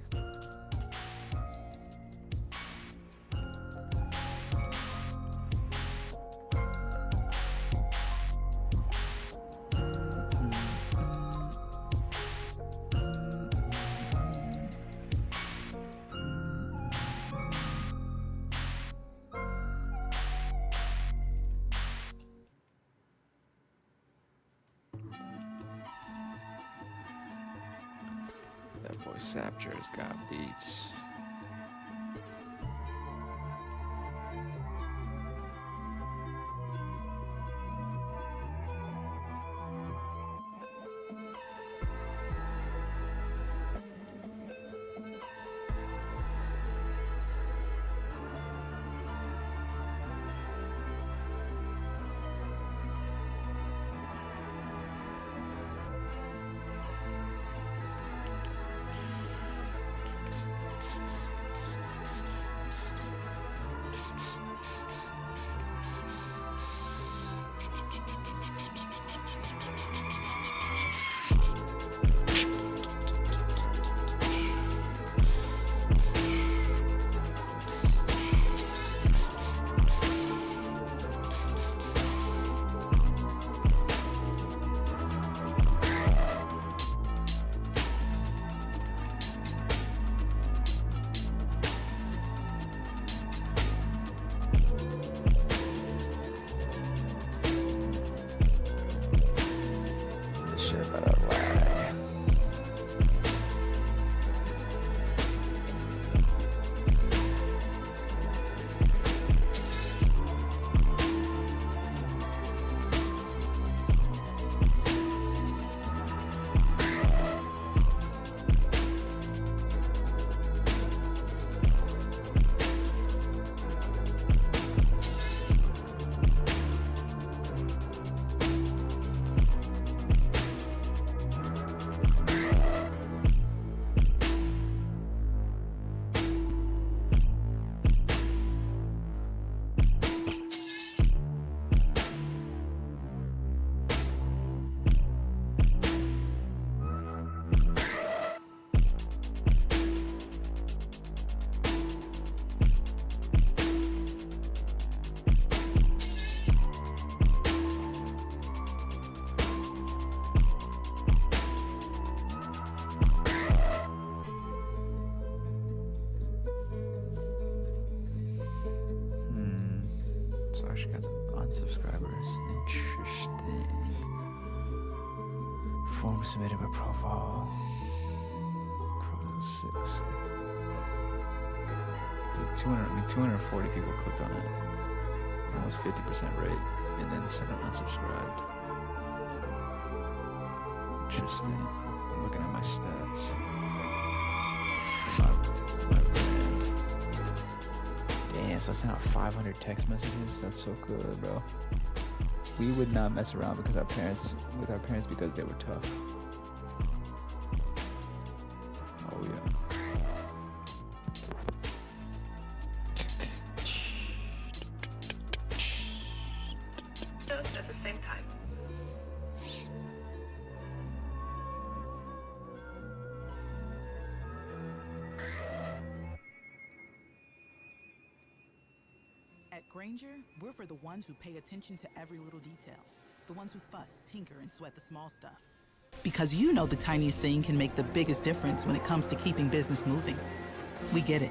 That boy Sapture's got beats. So I actually got some unsubscribers. Interesting. Form submitted by profile. Pro 6. 240 people clicked on it. Almost 50% rate. And then 7 unsubscribed. Interesting. I'm looking at my stats. My brand. Damn, so I sent out 500 text messages. That's so good, bro. We would not mess around because with our parents because they were tough. Oh yeah. At the same time. At Granger, we're for the ones who pay attention to every little detail. The ones who fuss, tinker, and sweat the small stuff. Because you know the tiniest thing can make the biggest difference when it comes to keeping business moving. We get it.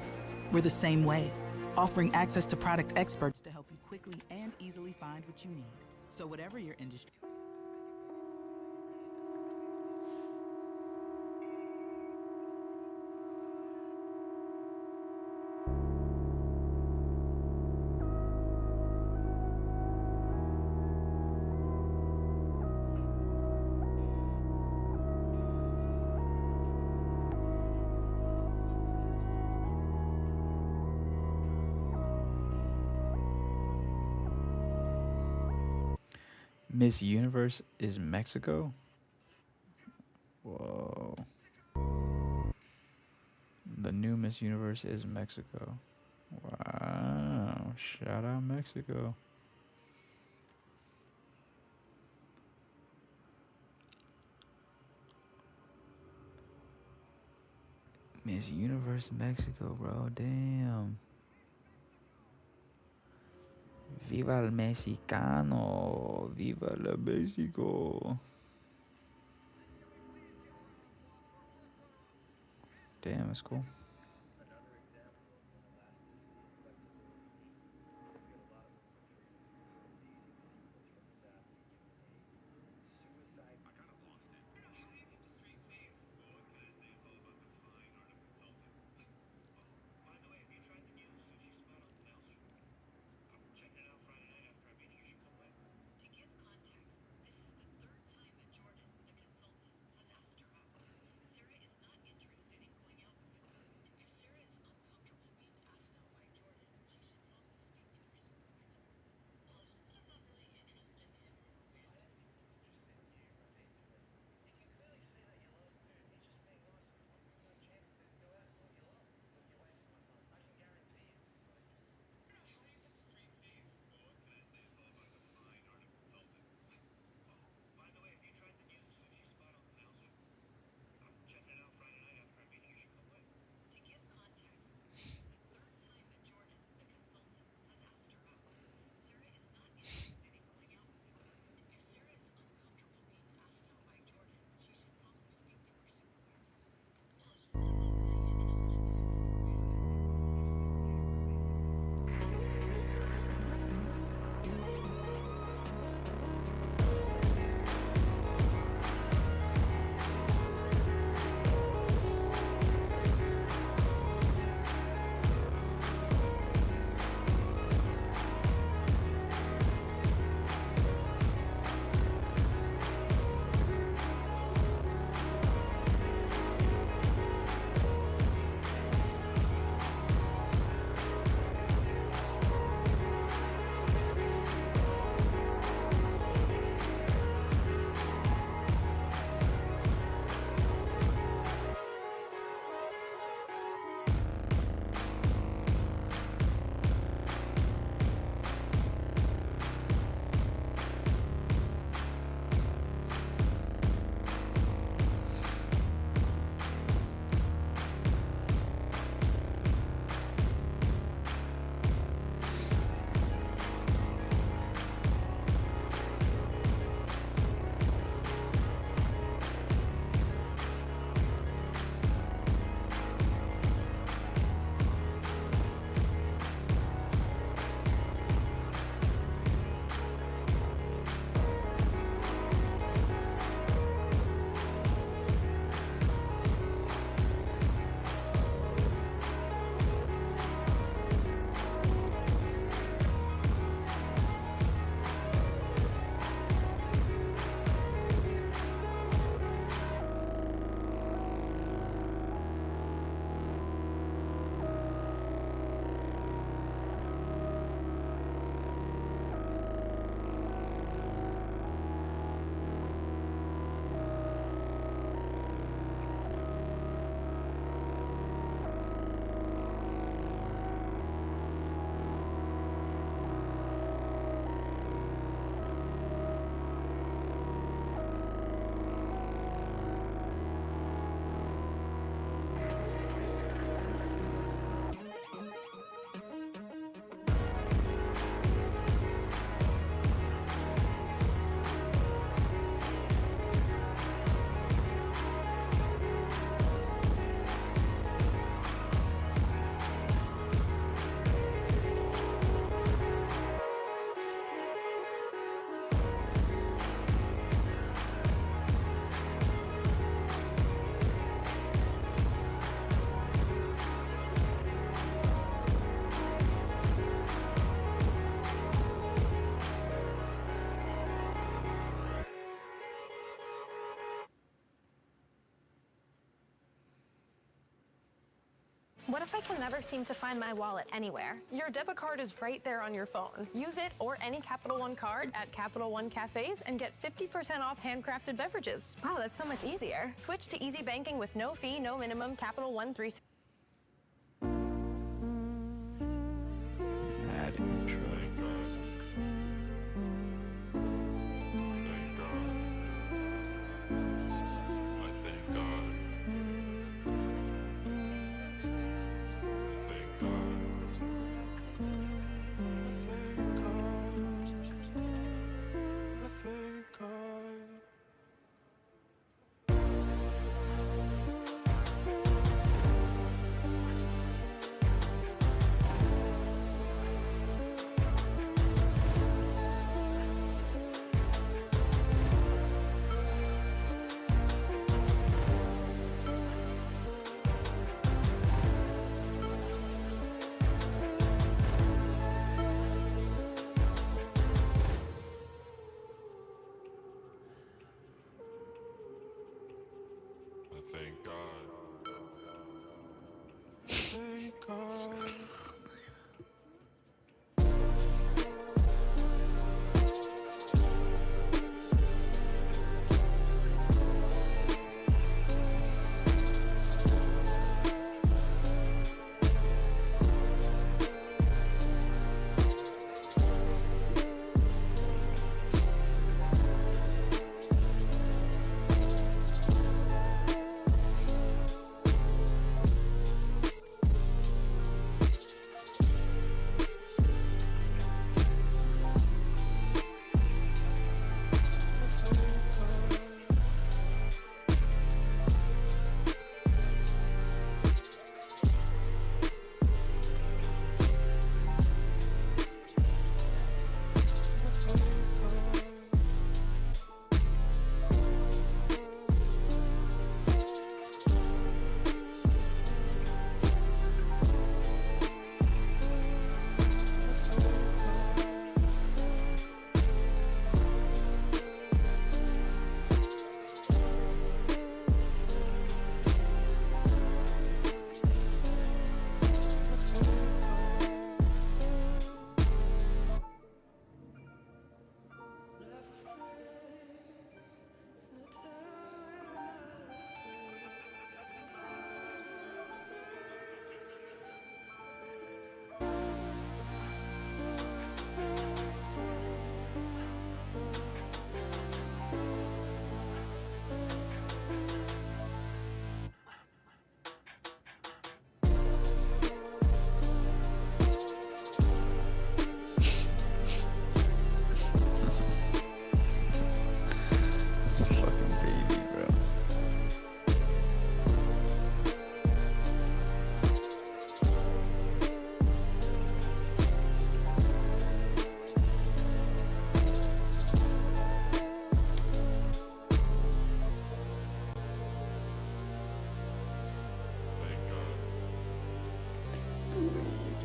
We're the same way, offering access to product experts to help you quickly and easily find what you need. So whatever your industry... Miss Universe is Mexico? Whoa. The new Miss Universe is Mexico. Wow. Shout out Mexico. Miss Universe Mexico, bro. Damn. Viva el Mexicano. Viva el Mexico. Damn, that's cool. if I can never seem to find my wallet anywhere? Your debit card is right there on your phone. Use it or any Capital One card at Capital One cafes and get 50% off handcrafted beverages. Wow, that's so much easier. Switch to easy banking with no fee, no minimum. Capital One 3. Add intro. Thank God. Thank God.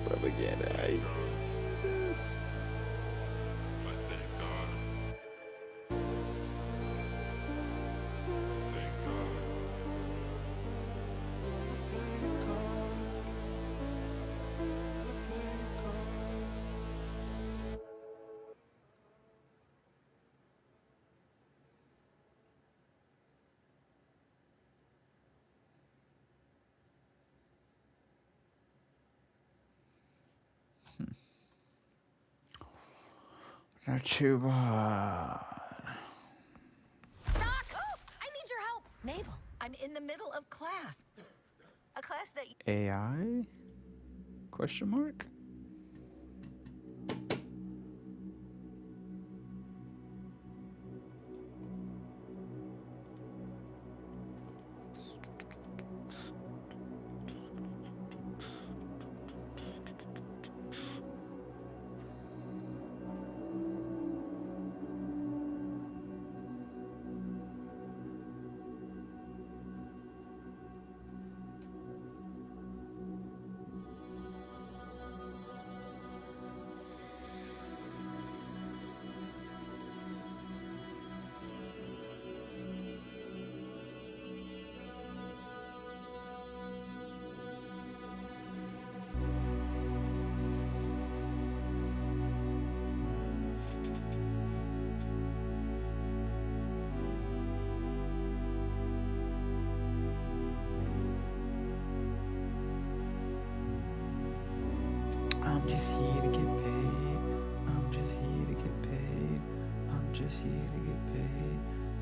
Propaganda. Yes. Not too bad. Doc! Oh, I need your help! Mabel, I'm in the middle of class. A class that... AI? Question mark? I'm just here to get paid. I'm just here to get paid. I'm just here to get paid.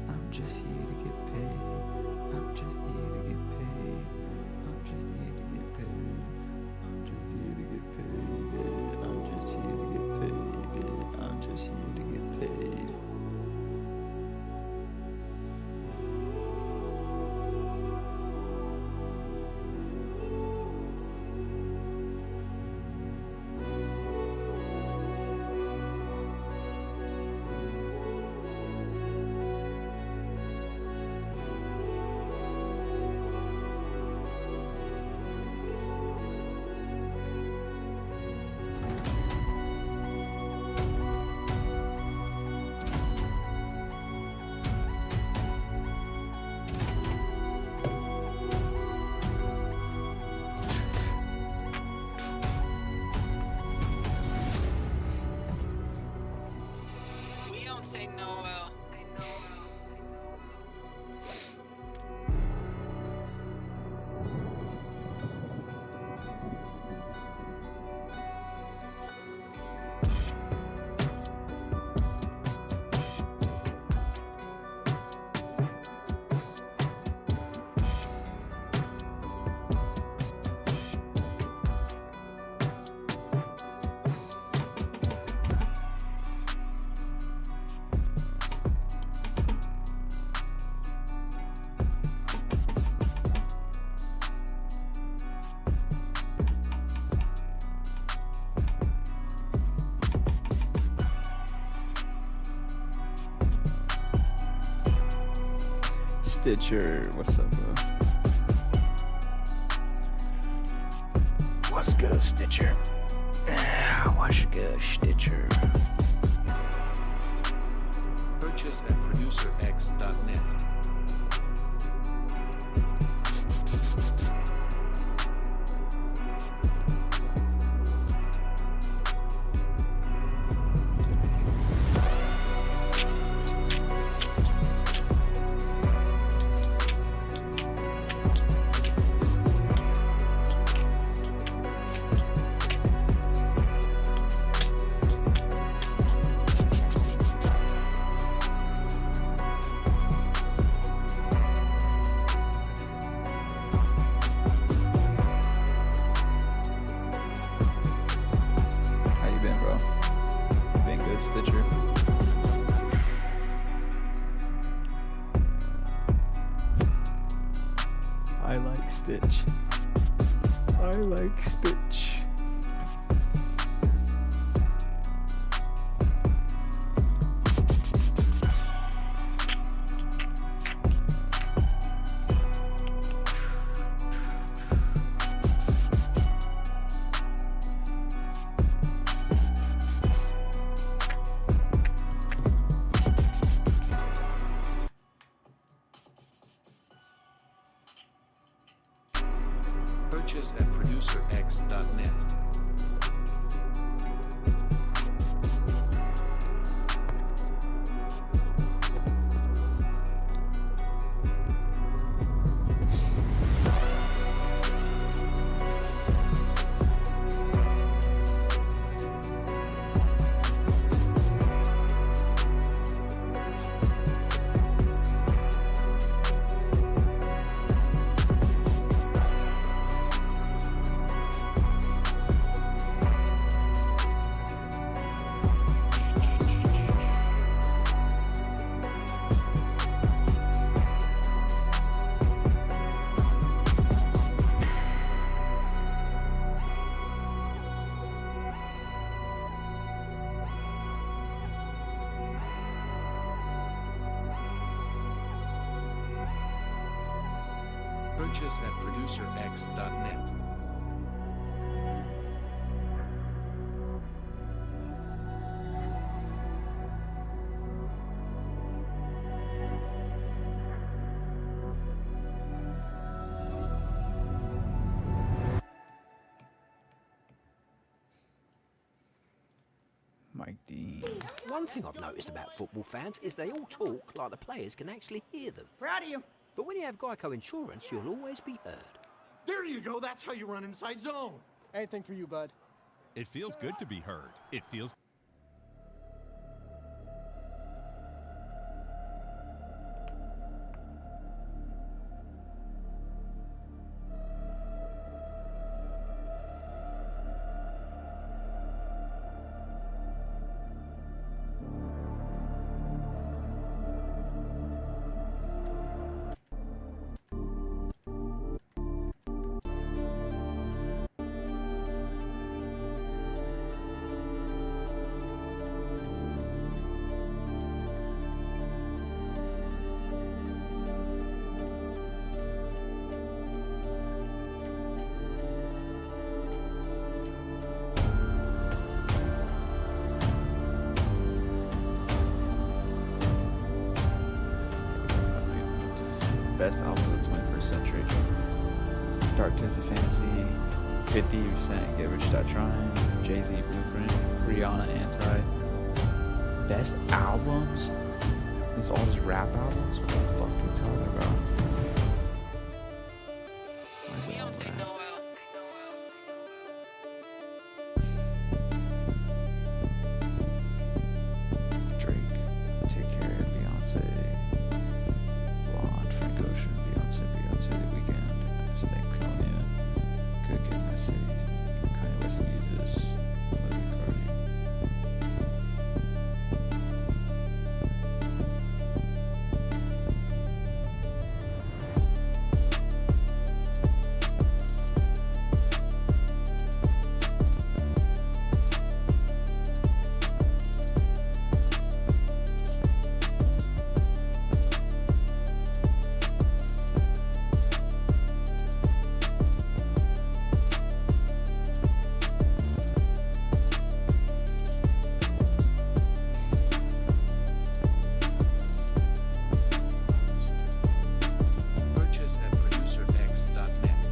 I'm just here to get paid. I'm just here to get paid. I'm just here to get paid. I'm just here to get paid. I'm just here to get paid. I'm just here to get paid. We don't take no L. Stitcher, what's up, bro? What's good, Stitcher? What's good, Stitcher? Purchase at producerx.net. How you been, bro? You been good, Stitcher? I like Stitch. I like Stitch. Purchase at producerx.net. Purchase at producerx.net. Mike Dean. One thing I've noticed about football fans is they all talk like the players can actually hear them. Proud of you. But when you have Geico Insurance, you'll always be heard. There you go. That's how you run inside zone. Anything for you, bud. It feels good to be heard. It feels... Best album of the 21st century. Dark Twisted Fantasy, 50% Get Rich Start Trying, Jay-Z Blueprint, Rihanna Anti. Best albums? It's all just rap albums? What the fuck are you talking about? Why is it all rap? Drake, Take Care, Beyonce, Blonde, Frank Ocean, Beyonce, The Weeknd, Sting, Kanye, Good Kid, Messy, Kanye West, Yeezus, Playboy Cardi. Purchase at producerx.net.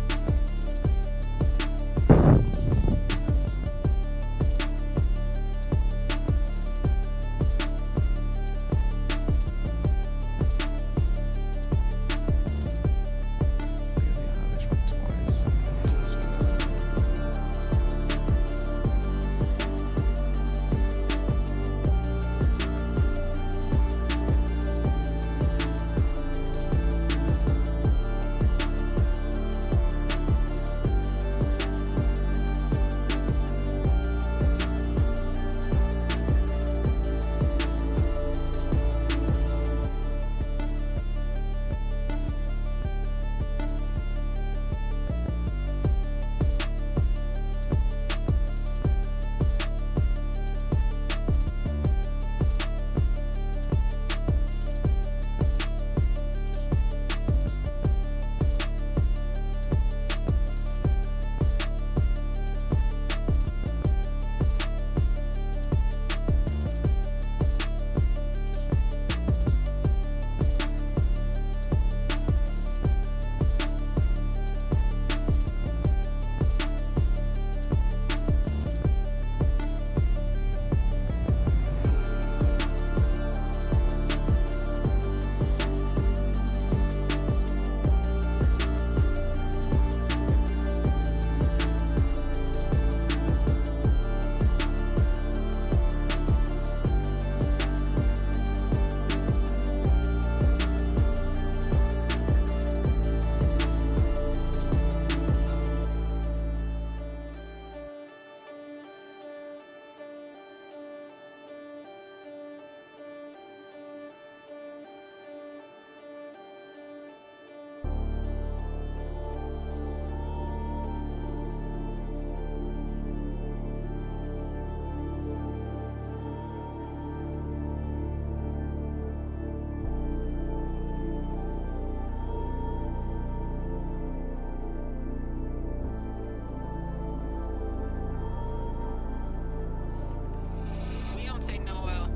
We don't take no L.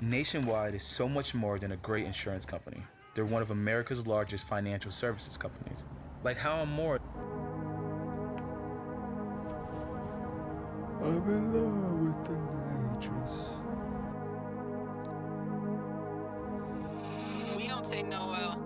Nationwide is so much more than a great insurance company. They're one of America's largest financial services companies. Like how I'm more... I'm in love with the nitrous. We don't take no L.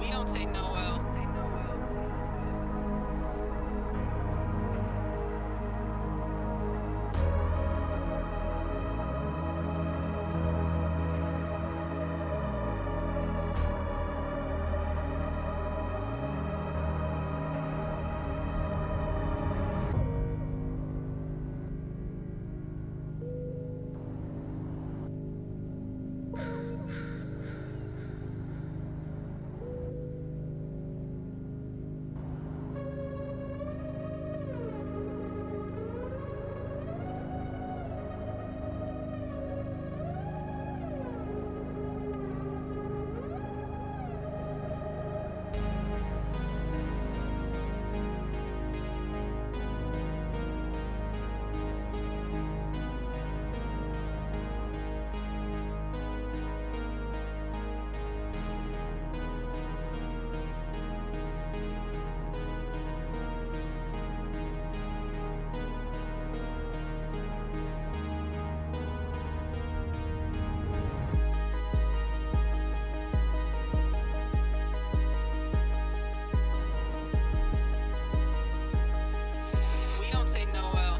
We don't take no L. We don't take no L.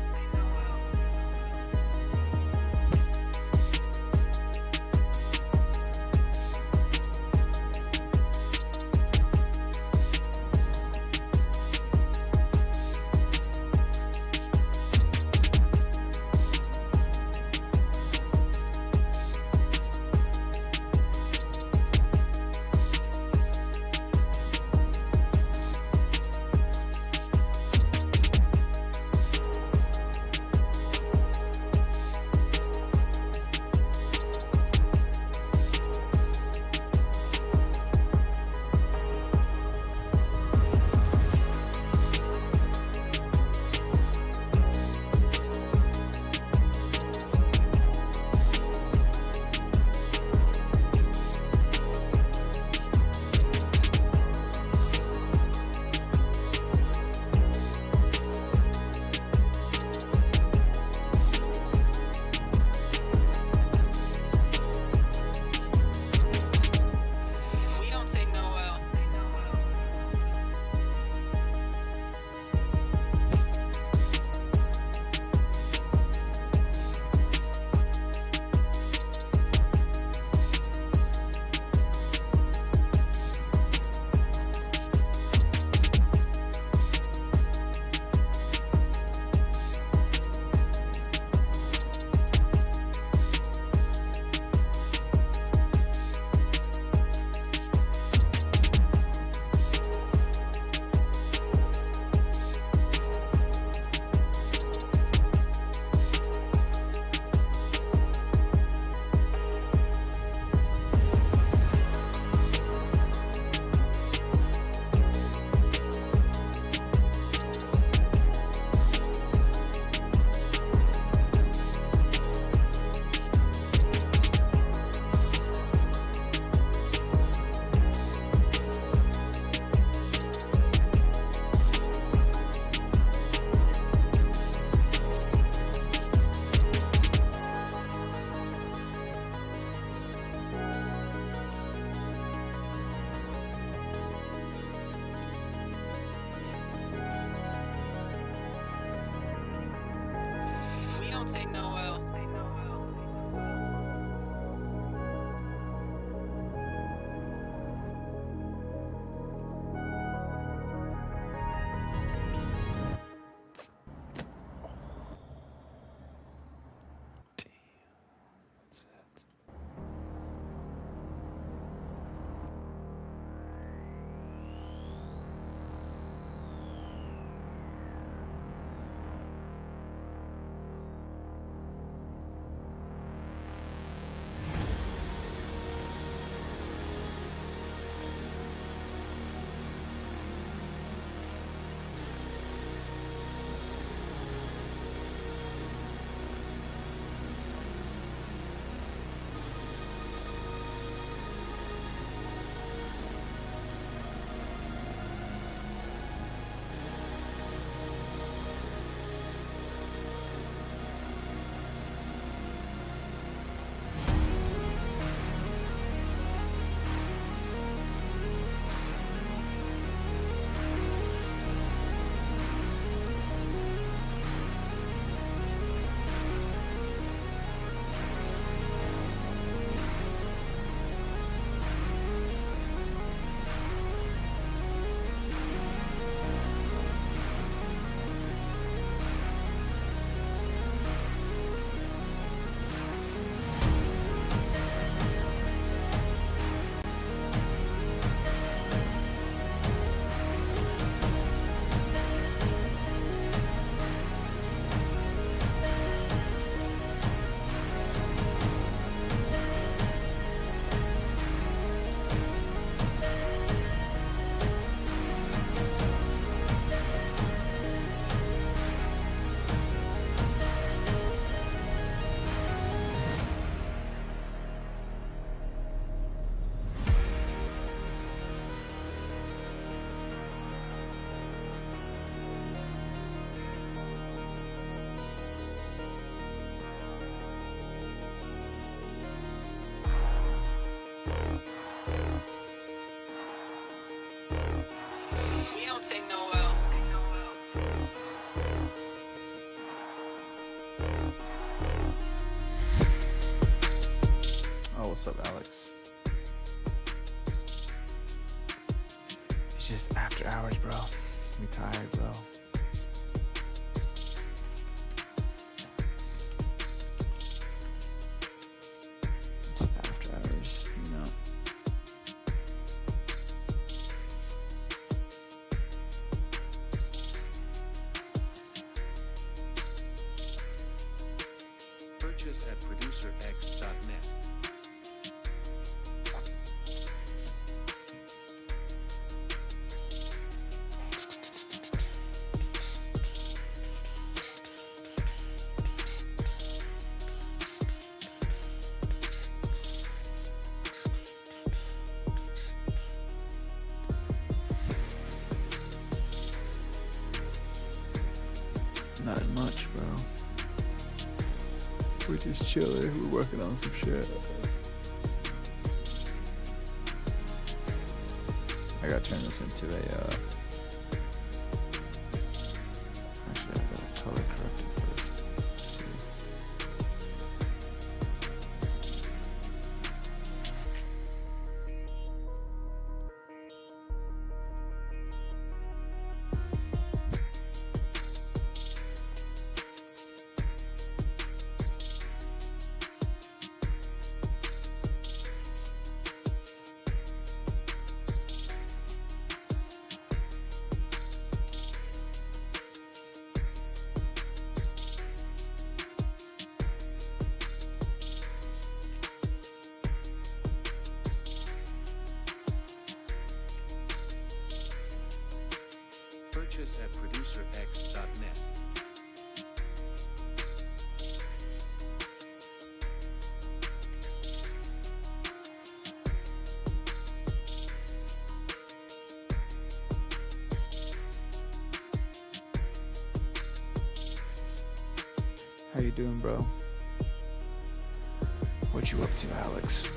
What's up, Alex? It's just after hours, bro. We tired, bro. It's after hours, you know. Purchase at producerx.net. Not much, bro. We're just chilling. We're working on some shit. I gotta turn this into a, actually, I gotta color correct it first. Let's Purchase at producerx.net. How you doing, bro? What you up to, Alex?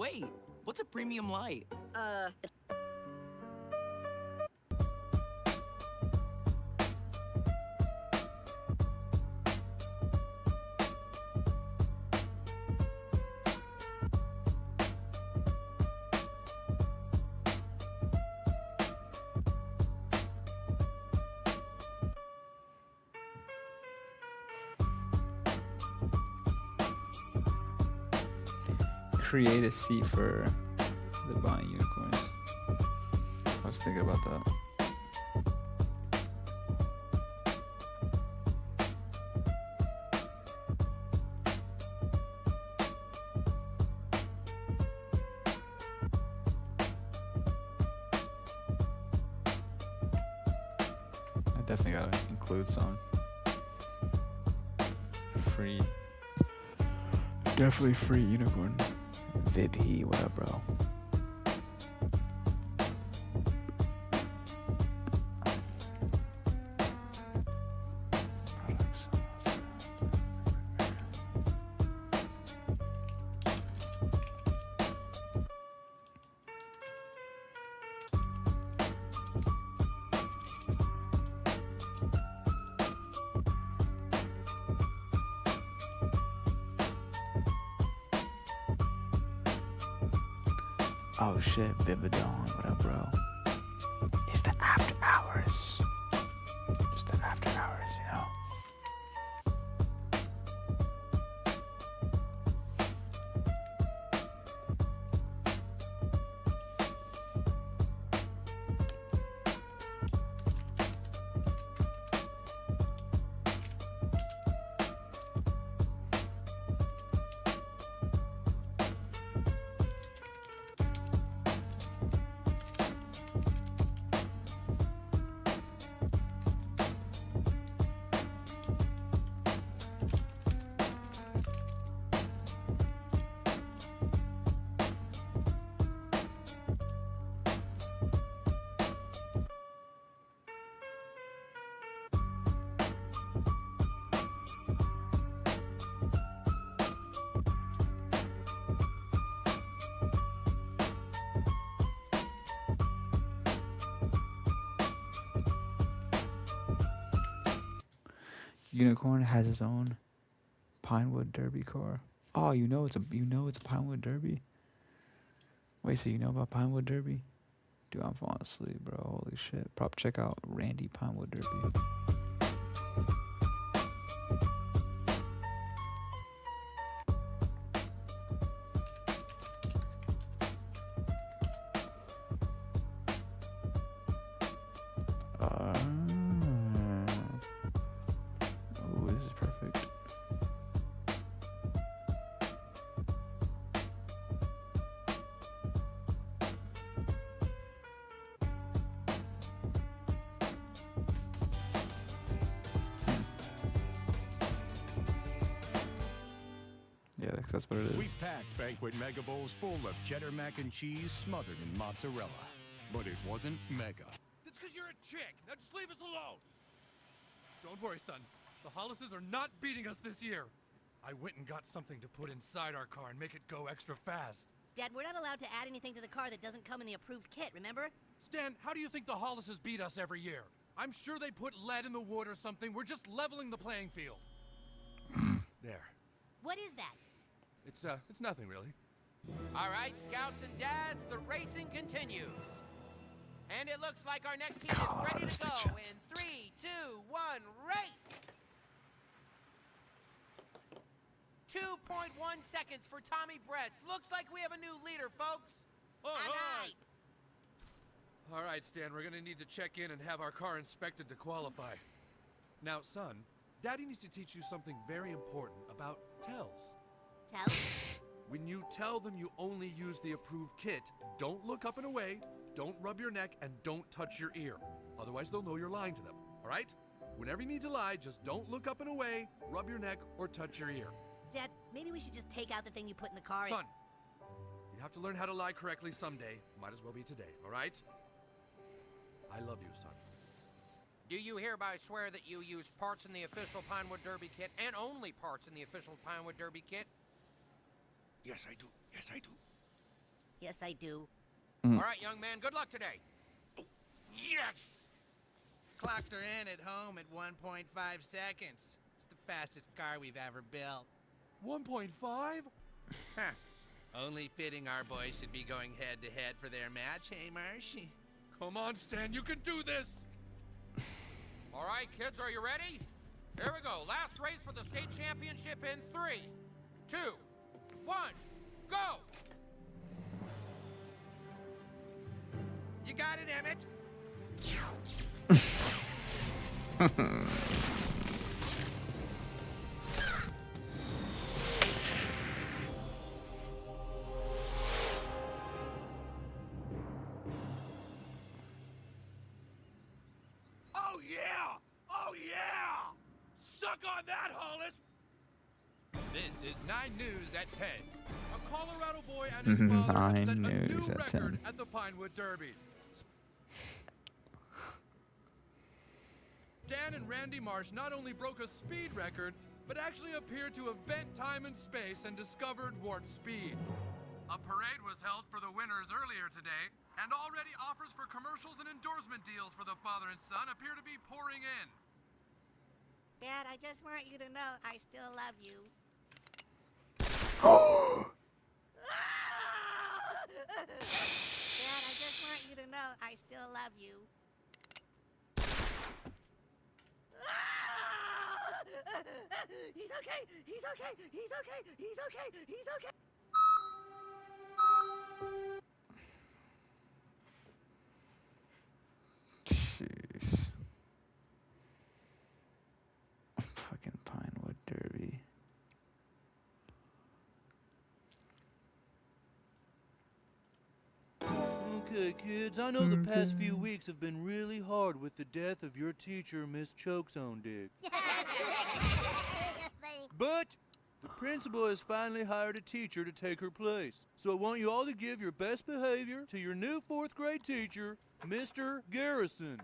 Wait, what's a premium light? Create a seat for the buying unicorns. I was thinking about that. I definitely gotta include some free. Definitely free unicorn. Vibhi, what up, bro? Oh shit, Bibidon, what up, bro? It's the after hours. Just the after hours, you know? Unicorn has his own Pinewood Derby car. Oh, you know it's a Pinewood Derby. Wait, so you know about Pinewood Derby? Dude, I'm falling asleep, bro. Holy shit. Check out Randy Pinewood Derby. Oh, this is perfect. Yeah, that's what it is. We packed banquet mega bowls full of cheddar mac and cheese smothered in mozzarella. But it wasn't mega. That's because you're a chick. Now just leave us alone. Don't worry, son. The Hollises are not beating us this year. I went and got something to put inside our car and make it go extra fast. Dad, we're not allowed to add anything to the car that doesn't come in the approved kit, remember? Stan, how do you think the Hollises beat us every year? I'm sure they put lead in the wood or something. We're just leveling the playing field. There. What is that? It's nothing really. All right, scouts and dads, the racing continues. And it looks like our next team is ready to go in 3, 2, 1, race! 2.1 seconds for Tommy Bretz. Looks like we have a new leader, folks. All right. All right, Stan, we're gonna need to check in and have our car inspected to qualify. Now, son, Daddy needs to teach you something very important about tells. Tells? When you tell them you only use the approved kit, don't look up and away, don't rub your neck, and don't touch your ear. Otherwise, they'll know you're lying to them, all right? Whenever you need to lie, just don't look up and away, rub your neck, or touch your ear. Dad, maybe we should just take out the thing you put in the car. Son, you have to learn how to lie correctly someday. Might as well be today, all right? I love you, son. Do you hereby swear that you use parts in the official Pinewood Derby kit and only parts in the official Pinewood Derby kit? Yes, I do. Yes, I do. Yes, I do. All right, young man, good luck today. Yes! Clocked her in at home at 1.5 seconds. It's the fastest car we've ever built. 1.5? Huh. Only fitting our boys should be going head-to-head for their match, hey, Marsh? Come on, Stan, you can do this! All right, kids, are you ready? Here we go. Last race for the state championship in 3, 2, 1, go! You got it, Emmett? Oh yeah! Oh yeah! Suck on that, Hollis! This is 9 News at 10. A Colorado boy and his father have 9 set a new News at record 10. at the Pinewood Derby. Dan and Randy Marsh not only broke a speed record, but actually appeared to have bent time and space and discovered warp speed. A parade was held for the winners earlier today, and already offers for commercials and endorsement deals for the father and son appear to be pouring in. Dad, I just want you to know I still love you. Dad, I just want you to know I still love you. He's okay. He's okay. He's okay. He's okay. He's okay. Jeez. Fucking Pinewood Derby. Okay, kids, I know the past few weeks have been really hard with the death of your teacher, Miss Chokes on Dick. But the principal has finally hired a teacher to take her place. So I want you all to give your best behavior to your new 4th grade teacher, Mr. Garrison.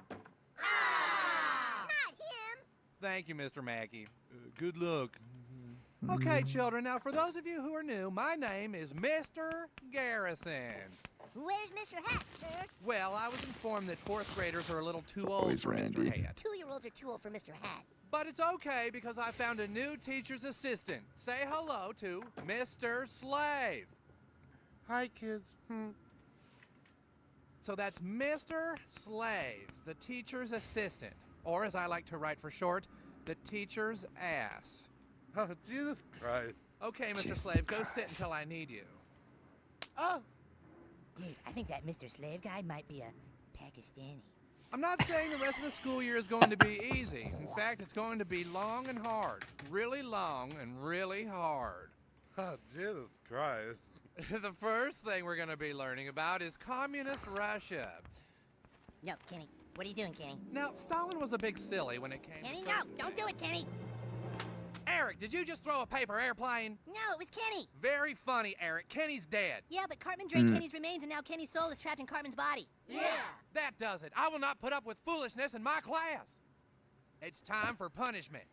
Not him. Thank you, Mr. Mackey. Good luck. Okay, children, now for those of you who are new, my name is Mr. Garrison. Where's Mr. Hat, sir? Well, I was informed that 4th graders are a little too It's old always for Randy. Mr. Hat. 2-year-olds are too old for Mr. Hat. But it's okay because I found a new teacher's assistant. Say hello to Mr. Slave. Hi, kids. So that's Mr. Slave, the teacher's assistant. Or as I like to write for short, the teacher's ass. Oh, Jesus Christ. Okay, Mr. Jesus Slave, go Christ. sit until I need you. Oh, Dude, I think that Mr. Slave guy might be a Pakistani. I'm not saying the rest of the school year is going to be easy. In fact, it's going to be long and hard. Really long and really hard. oh Jesus Christ. The first thing we're going to be learning about is communist Russia. No, Kenny. What are you doing, Kenny? Now, Stalin was a big silly when it came Kenny, to... no! Don't do it, Kenny! Eric, did you just throw a paper airplane? No, it was Kenny! Very funny, Eric. Kenny's dead. Yeah, but Cartman drank Kenny's remains and now Kenny's soul is trapped in Cartman's body. Yeah! That does it. I will not put up with foolishness in my class. It's time for punishment.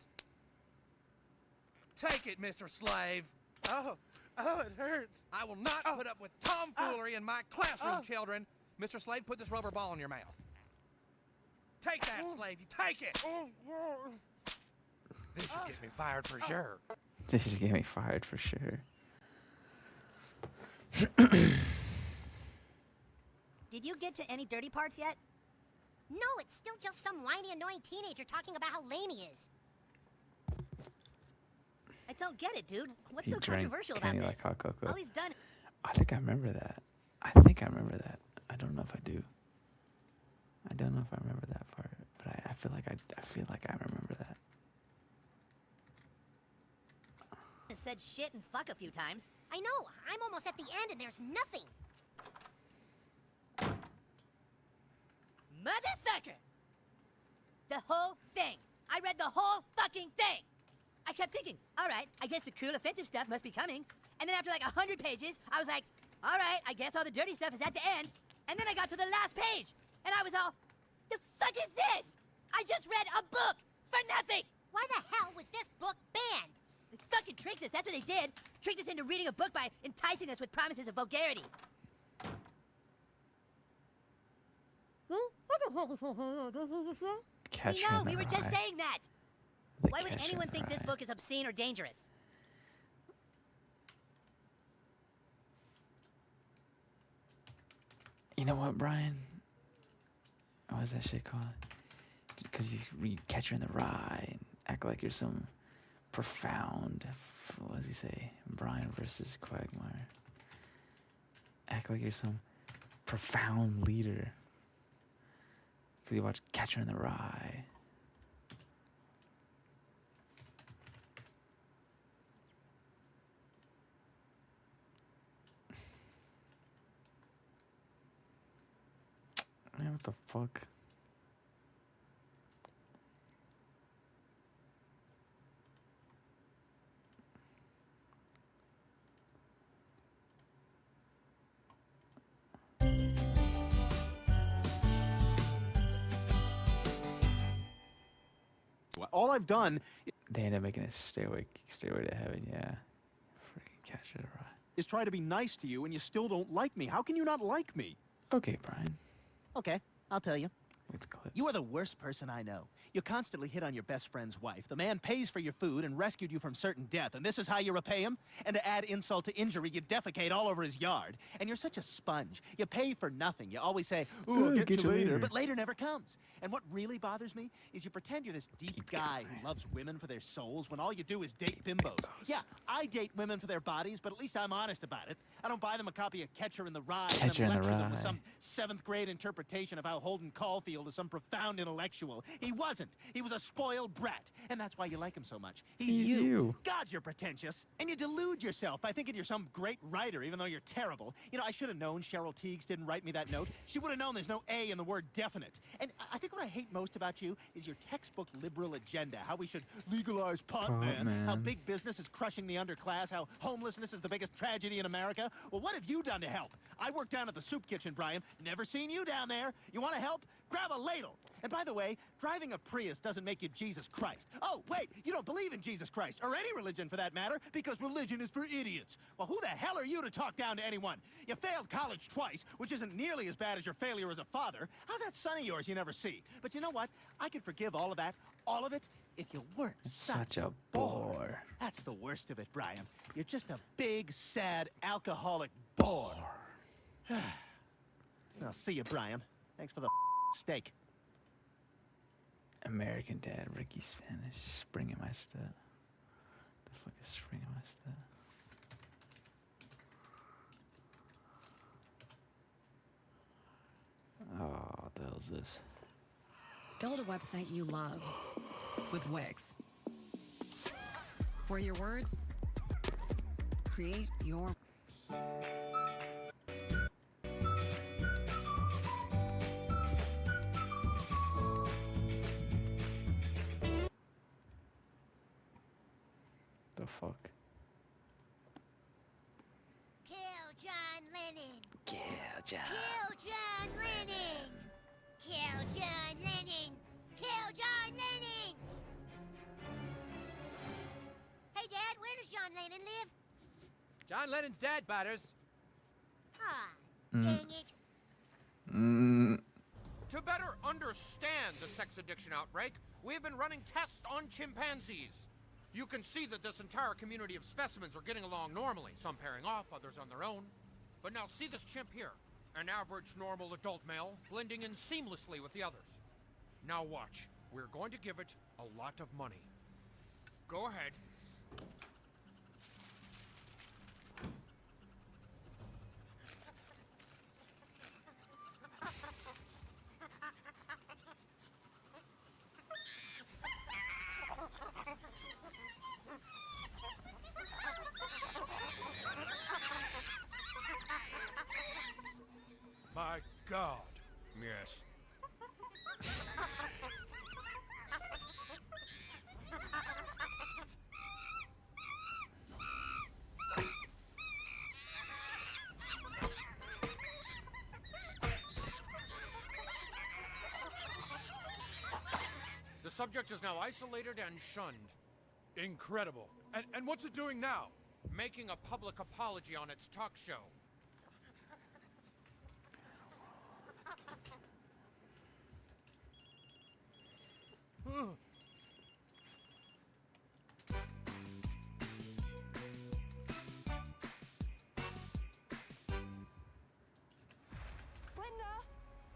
Take it, Mr. Slave. Oh, it hurts. I will not put up with tomfoolery in my classroom, children. Mr. Slave, put this rubber ball in your mouth. Take that, Slave. You take it. This should get me fired for sure. This should get me fired for sure. Did you get to any dirty parts yet? No, it's still just some whiny, annoying teenager talking about how lame he is. I don't get it, dude. What's He so drank controversial about Kenny this? like hot cocoa. All he's done. I think I remember that. I don't know if I do. I don't know if I remember that part, but I feel like I remember that. Has said shit and fuck a few times. I know. I'm almost at the end and there's nothing. Motherfucker! The whole thing. I read the whole fucking thing. I kept thinking, all right, I guess the cool offensive stuff must be coming. And then after like 100 pages, I was like, all right, I guess all the dirty stuff is at the end. And then I got to the last page, and I was all, the fuck is this? I just read a book for nothing. Why the hell was this book banned? They fucking tricked us, that's what they did. Tricked us into reading a book by enticing us with promises of vulgarity. Catcher know, in the we were just Rye. saying that. The Why would Catcher in anyone the think this Rye. book is obscene or dangerous? You know what, Brian? What was that shit called? Because you read Catcher in the Rye and act like you're some profound. What does he say? Brian versus Quagmire. Act like you're some profound leader. Because you watch Catcher in the Rye. Man, what the fuck? All I've done They end up making a stairway to heaven, yeah. Freaking Catcher in the Rye. is try to be nice to you, and you still don't like me. How can you not like me? Okay, Brian. Okay, I'll tell you. With the clips. You are the worst person I know. You constantly hit on your best friend's wife. The man pays for your food and rescued you from certain death, and this is how you repay him? And to add insult to injury, you defecate all over his yard. And you're such a sponge. You pay for nothing. You always say, ooh, I'll get you later, but later never comes. And what really bothers me is you pretend you're this deep guy who loves women for their souls when all you do is date bimbos. Yeah, I date women for their bodies, but at least I'm honest about it. I don't buy them a copy of Catcher in the Rye and Catcher then in the lecture them with Rye. some 7th grade interpretation of how Holden Caulfield is some profound intellectual. He wasn't. He was a spoiled brat. And that's why you like him so much. He's you. God, you're pretentious. And you delude yourself by thinking you're some great writer, even though you're terrible. You know, I should have known Cheryl Teagues didn't write me that note. She would have known there's no A in the word definite. And I think what I hate most about you is your textbook liberal agenda. How we should legalize pot, man. How big business is crushing the underclass. How homelessness is the biggest tragedy in America. Well, what have you done to help? I work down at the soup kitchen, Brian. Never seen you down there. You want to help? Grab a ladle. And by the way, driving a Prius doesn't make you Jesus Christ. Oh, wait, you don't believe in Jesus Christ, or any religion for that matter, because religion is for idiots. Well, who the hell are you to talk down to anyone? You failed college twice, which isn't nearly as bad as your failure as a father. How's that son of yours you never see? But you know what? I could forgive all of that, all of it, if you weren't Such a bore. That's the worst of it, Brian. You're just a big, sad, alcoholic bore. I'll see you, Brian. Thanks for the steak. American Dad, Ricky Spanish, Spring in my step. The fuck is Spring in my step? Oh, what the hell is this? Build a website you love with Wix. For your words, create your... The fuck? Kill John Lennon. Kill John. Kill John Lennon. Kill John Lennon. Kill John Lennon. Hey, Dad, where does John Lennon live? John Lennon's dead, Butters. Ah, dang it. To better understand the sex addiction outbreak, we've been running tests on chimpanzees. You can see that this entire community of specimens are getting along normally, some pairing off, others on their own. But now see this chimp here, an average normal adult male, blending in seamlessly with the others. Now watch, we're going to give it a lot of money. Go ahead. My God. Yes. The subject is now isolated and shunned. Incredible. And what's it doing now? Making a public apology on its talk show.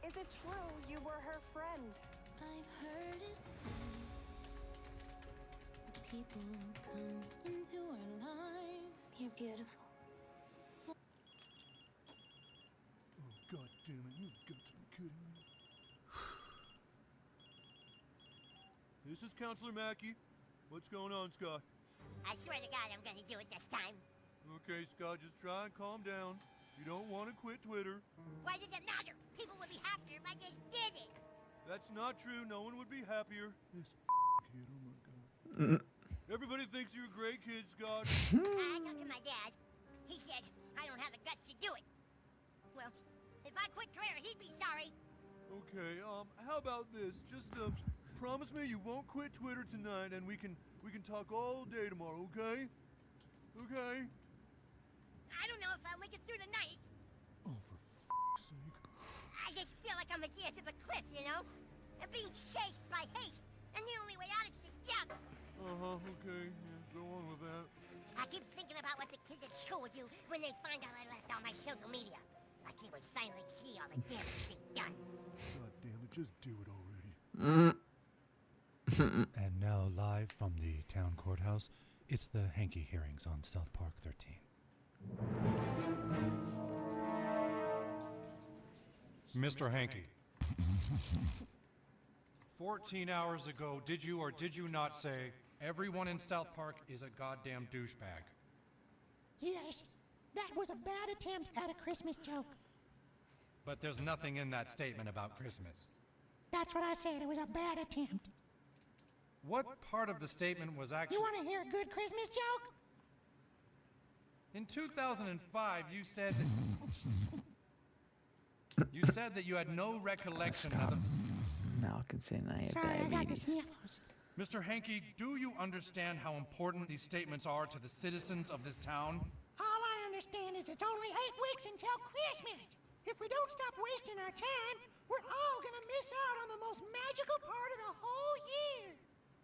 Is it true you were her friend? I've heard it said that people come into our lives. You're beautiful. Oh, God damn it, you've got to be kidding me. This is Counselor Mackey. What's going on, Scott? I swear to God I'm gonna do it this time. Okay, Scott, just try and calm down. You don't want to quit Twitter. Why does it matter? People would be happier if I just did it. That's not true. No one would be happier. This kid, oh my God. Everybody thinks you're a great kid, Scott. I talked to my dad. He said I don't have the guts to do it. Well, if I quit Twitter, he'd be sorry. Okay, how about this? Just, promise me you won't quit Twitter tonight, and we can talk all day tomorrow, okay? Okay? I don't know if I'll make it through the night. Oh, for f***'s sake. I just feel like I'm at the edge of a cliff, you know? And being chased by hate. And the only way out is to jump. Okay. Yeah, go on with that. I keep thinking about what the kids at school would do when they find out I left all my social media. Like they would finally see all the damage they've done. God damn it, just do it already. And now live from the town courthouse, it's the Hanky hearings on South Park 13. Mr. Hanky. 14 hours ago, did you or did you not say, everyone in South Park is a goddamn douchebag? Yes, that was a bad attempt at a Christmas joke. But there's nothing in that statement about Christmas. That's what I said, it was a bad attempt. What part of the statement was actually... You want to hear a good Christmas joke? In 2005, you said that you had no recollection of the... Malcontent, I have Sorry, I got the diabetes. sniffles. Mr. Hanky, do you understand how important these statements are to the citizens of this town? All I understand is it's only 8 weeks until Christmas. If we don't stop wasting our time, we're all gonna miss out on the most magical part of the whole year.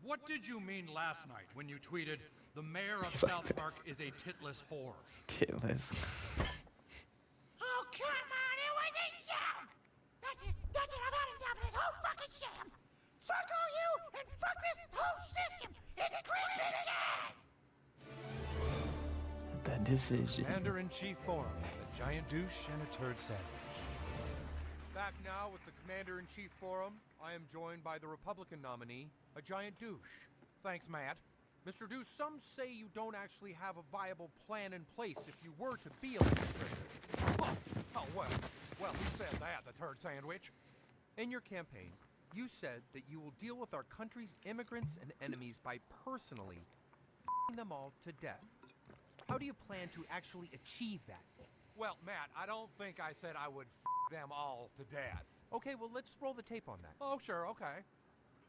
What did you mean last night when you tweeted, the mayor of South Park is a titless whore? Titless. Oh, come on, it was a joke! That's it, I've had enough of this whole fucking sham! Fuck all you, and fuck this whole system! It's Christmas time! The decision. Commander-in-Chief Forum, a giant douche and a turd sandwich. Back now with the Commander-in-Chief Forum, I am joined by the Republican nominee, a giant douche. Thanks, Matt. Mr. Douche, some say you don't actually have a viable plan in place if you were to be elected president. Oh, well, who said that, the turd sandwich? In your campaign, you said that you will deal with our country's immigrants and enemies by personally f***ing them all to death. How do you plan to actually achieve that? Well, Matt, I don't think I said I would them all to death. Okay, well, let's roll the tape on that. Oh, sure, okay.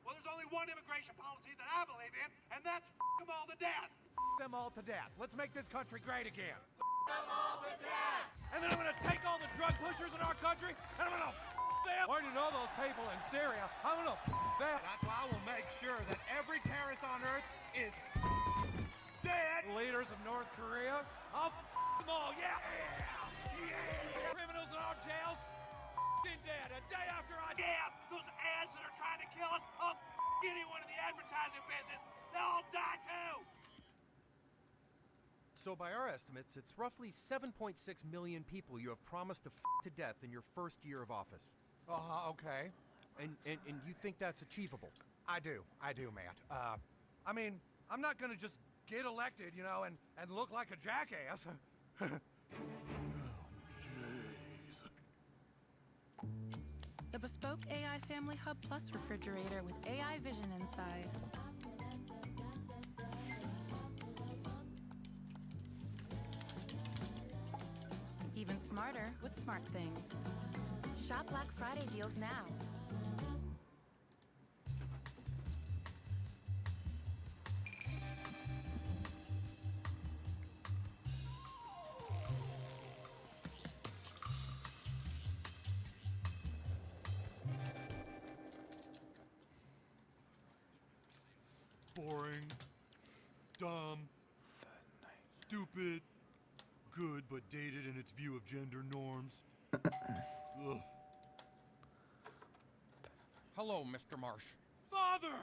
Well, there's only one immigration policy that I believe in, and that's them all to death. Them all to death. Let's make this country great again. Them all to death. And then I'm gonna take all the drug pushers in our country, and I'm gonna them. Or you know those people in Syria, I'm gonna them. That's why I will make sure that every terrorist on Earth is dead. Leaders of North Korea, I'll them all, yeah. Criminals in our jails, dead. A day after I Those ads that are trying to kill us, I'll anyone in the advertising business, they'll all die too. So by our estimates, it's roughly 7.6 million people you have promised to to death in your first year of office. Okay. And you think that's achievable? I do, Matt. I mean, I'm not gonna just get elected, you know, and look like a jackass. The bespoke AI Family Hub Plus refrigerator with AI vision inside. Even smarter with smart things. Shop Black Friday deals now. Boring, dumb, stupid, good but dated in its view of gender norms. Ugh. Hello, Mr. Marsh. Father!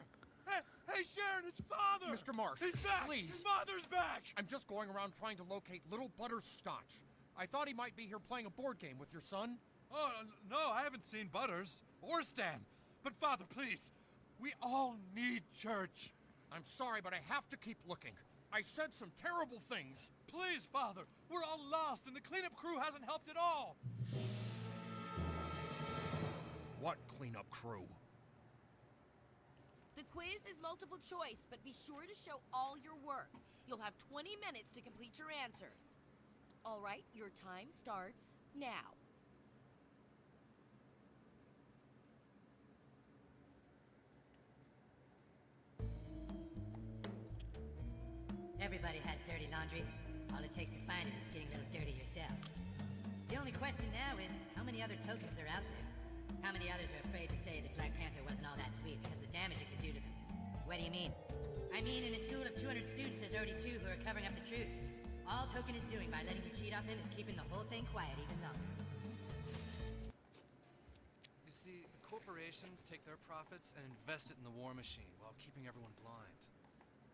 Hey, Sharon, it's Father! Mr. Marsh, He's back! please. His father's back! I'm just going around trying to locate little Butterscotch. I thought he might be here playing a board game with your son. Oh, no, I haven't seen Butters. Or Stan. But Father, please, we all need church. I'm sorry, but I have to keep looking. I said some terrible things. Please, Father, we're all lost and the cleanup crew hasn't helped at all. What cleanup crew? The quiz is multiple choice, but be sure to show all your work. You'll have 20 minutes to complete your answers. All right, your time starts now. Everybody has dirty laundry. All it takes to find it is getting a little dirty yourself. The only question now is, how many other tokens are out there? How many others are afraid to say that Black Panther wasn't all that sweet because of the damage it could do to them? What do you mean? I mean, in a school of 200 students, there's already 2 who are covering up the truth. All Token is doing by letting you cheat off him is keeping the whole thing quiet even longer. You see, corporations take their profits and invest it in the war machine while keeping everyone blind.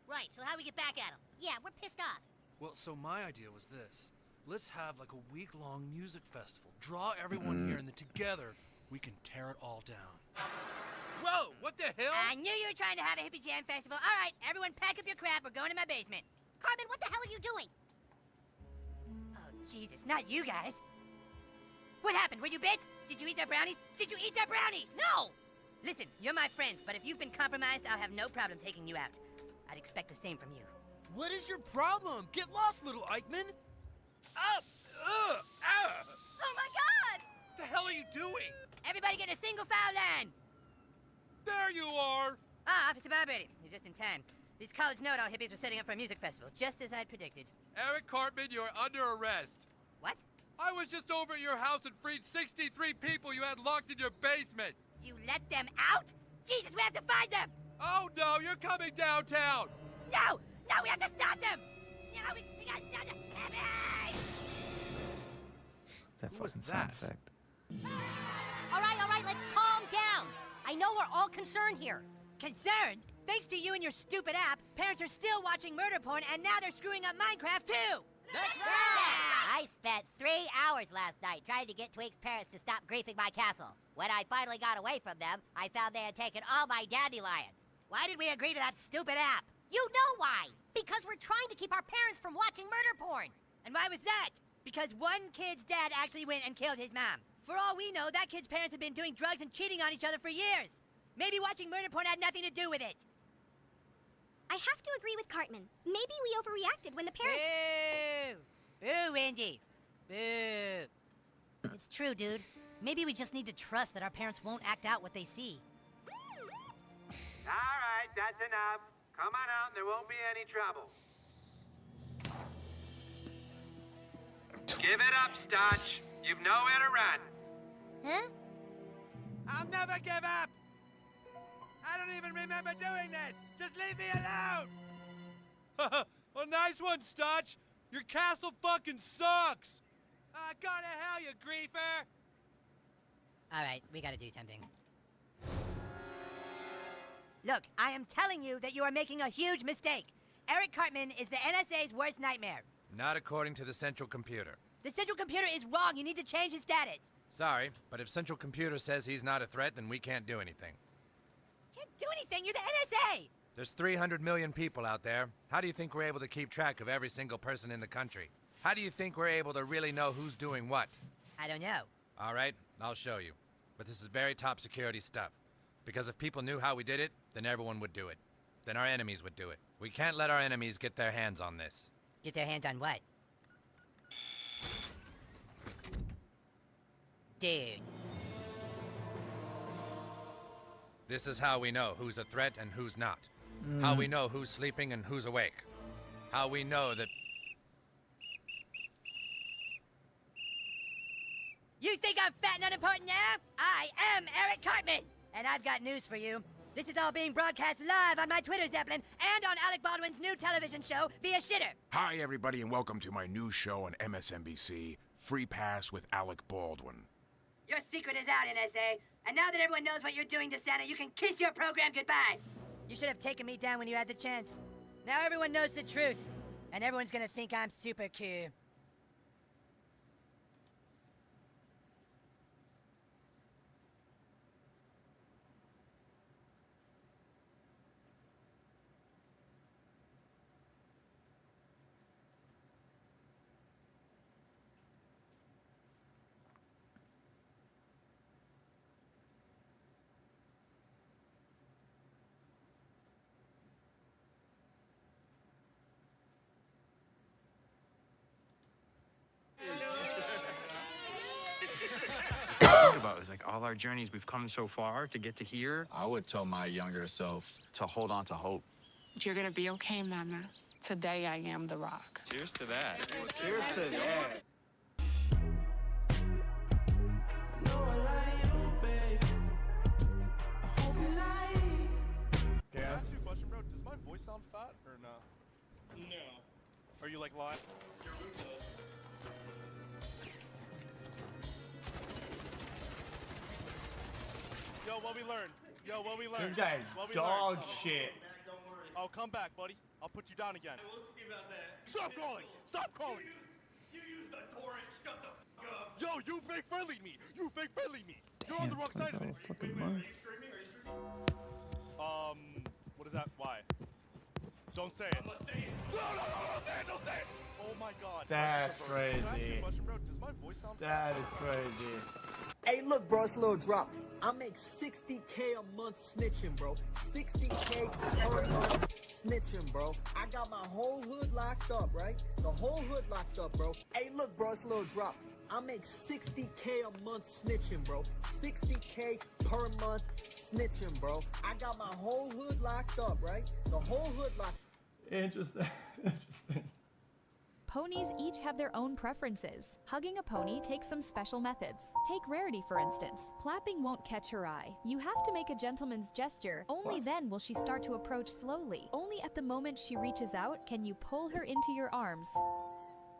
Right, so how do we get back at him? Yeah, we're pissed off. Well, so my idea was this. Let's have like a week-long music festival. Draw everyone here, and then together, we can tear it all down. Whoa, what the hell? I knew you were trying to have a hippie jam festival. All right, everyone pack up your crap. We're going to my basement. Carmen, what the hell are you doing? Oh, Jesus, not you guys. What happened? Were you bit? Did you eat their brownies? Did you eat their brownies? No! Listen, you're my friends, but if you've been compromised, I'll have no problem taking you out. I'd expect the same from you. What is your problem? Get lost, little Eichmann. Up! Oh my God! What the hell are you doing? Everybody get in a single file line! There you are! Ah, Officer Barbrady, you're just in time. These college know-it-all hippies were setting up for a music festival, just as I'd predicted. Eric Cartman, you're under arrest. What? I was just over at your house and freed 63 people you had locked in your basement. You let them out? Jesus, we have to find them! Oh no, you're coming downtown! No! No, we have to stop them! No, we gotta stop them! Hey! That Who was fucking sound that? effect. All right, let's calm down. I know we're all concerned here. Concerned? Thanks to you and your stupid app, parents are still watching murder porn, and now they're screwing up Minecraft too! That's right! I spent 3 hours last night trying to get Tweak's parents to stop griefing my castle. When I finally got away from them, I found they had taken all my dandelions. Why did we agree to that stupid app? You know why! Because we're trying to keep our parents from watching murder porn! And why was that? Because one kid's dad actually went and killed his mom. For all we know, that kid's parents have been doing drugs and cheating on each other for years. Maybe watching murder porn had nothing to do with it. I have to agree with Cartman. Maybe we overreacted when the parents... Boo! Boo, Wendy. Boo. It's true, dude. Maybe we just need to trust that our parents won't act out what they see. All right, that's enough. Come on out and there won't be any trouble. Give it up, Stotch. You've nowhere to run. Huh? I'll never give up! I don't even remember doing this! Just leave me alone! Well, nice one, Stotch! Your castle fucking sucks! Go to hell, you griefer! All right, we gotta do something. Look, I am telling you that you are making a huge mistake. Eric Cartman is the NSA's worst nightmare. Not according to the central computer. The central computer is wrong. You need to change his status. Sorry, but if central computer says he's not a threat, then we can't do anything. Can't do anything. You're the NSA. There's 300 million people out there. How do you think we're able to keep track of every single person in the country? How do you think we're able to really know who's doing what? I don't know. All right, I'll show you. But this is very top security stuff. Because if people knew how we did it, then everyone would do it. Then our enemies would do it. We can't let our enemies get their hands on this. Get their hands on what? Dude. This is how we know who's a threat and who's not. How we know who's sleeping and who's awake. How we know that... You think I'm fat and unimportant now? I am Eric Cartman! And I've got news for you. This is all being broadcast live on my Twitter Zeppelin and on Alec Baldwin's new television show, Via Shitter. Hi, everybody, and welcome to my new show on MSNBC, Free Pass with Alec Baldwin. Your secret is out, NSA. And now that everyone knows what you're doing to Santa, you can kiss your program goodbye. You should have taken me down when you had the chance. Now everyone knows the truth. And everyone's gonna think I'm super cool. About is like all our journeys we've come so far to get to here. I would tell my younger self to hold on to hope. You're gonna be okay, Mama. Today I am the rock. Cheers to that. Cheers to that. Can I ask you a question, bro? Does my voice sound fat or no? No. Are you like live? Yo, what we learned? Yo, what we learned? This guy's What we dog learned? shit. Oh, come back, buddy. I'll put you down again. We'll see about that. Stop calling! Stop calling! You used the torrent. Shut the f up. Yo, you fake friendly me! You fake friendly me! You're on the wrong side of this! Fucking month. What is that? Why? Don't say it. I'm gonna say it. No, don't say it! Don't say it! Oh my god. That's Can I ask you crazy. a question, bro? Does my voice sound That is crazy. Hey, look, bro, it's a little drop. I make 60K a month snitching, bro. 60K per month snitching, bro. I got my whole hood locked up, right? The whole hood locked up, bro. Hey, look, bro, it's a little drop. I make 60K a month snitching, bro. 60K per month snitching, bro. I got my whole hood locked up, right? The whole hood locked. Interesting. Interesting. Ponies each have their own preferences. Hugging a pony takes some special methods. Take Rarity, for instance. Clapping won't catch her eye. You have to make a gentleman's gesture. Only then will she start to approach slowly. Only at the moment she reaches out can you pull her into your arms.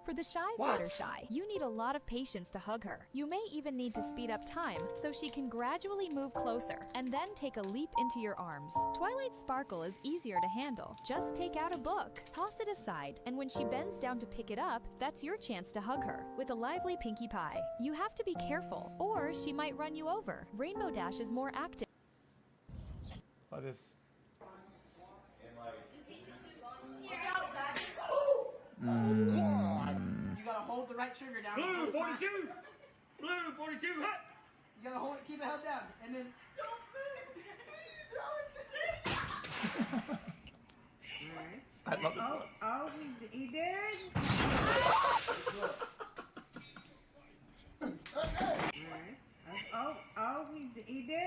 For the shy Fluttershy, you need a lot of patience to hug her. You may even need to speed up time so she can gradually move closer and then take a leap into your arms. Twilight Sparkle is easier to handle. Just take out a book, toss it aside, and when she bends down to pick it up, that's your chance to hug her with a lively Pinkie Pie. You have to be careful, or she might run you over. Rainbow Dash is more active. What is? You gotta hold the right trigger down. Blue 42! Blue 42, hut! You gotta hold it, keep it held down, and then. I love this one. Oh, he did. Oh, he did.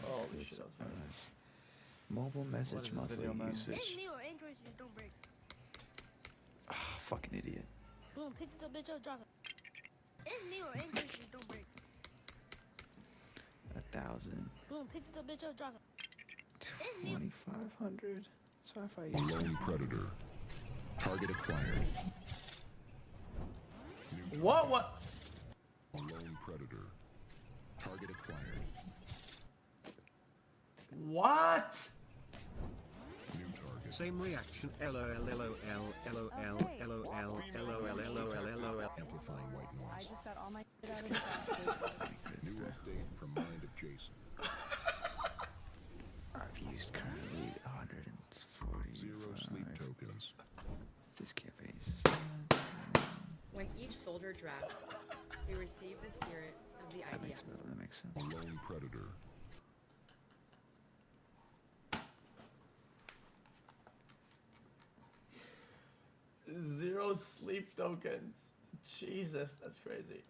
Holy shit. Mobile message monthly usage. It's me or Android, you don't break. Ah, fucking idiot. Boom, pick this up, bitch, up, drop it. It's me or Android, you don't break. 1,000. Boom, pick this up, bitch, up, drop it. 2,500. So if I use Lone predator. Target acquired. What? Lone predator. Target acquired. What? New target. Same reaction. LOL, LOL, LOL, LOL, LOL, LOL. Amplifying white noise. I just got all my shit out of the New update from Mind of Jason. I've used currently 140. Zero sleep tokens. This campaign is When each soldier drafts, they receive the spirit of the idea. that makes sense. Lone predator. Zero sleep tokens. Jesus, that's crazy.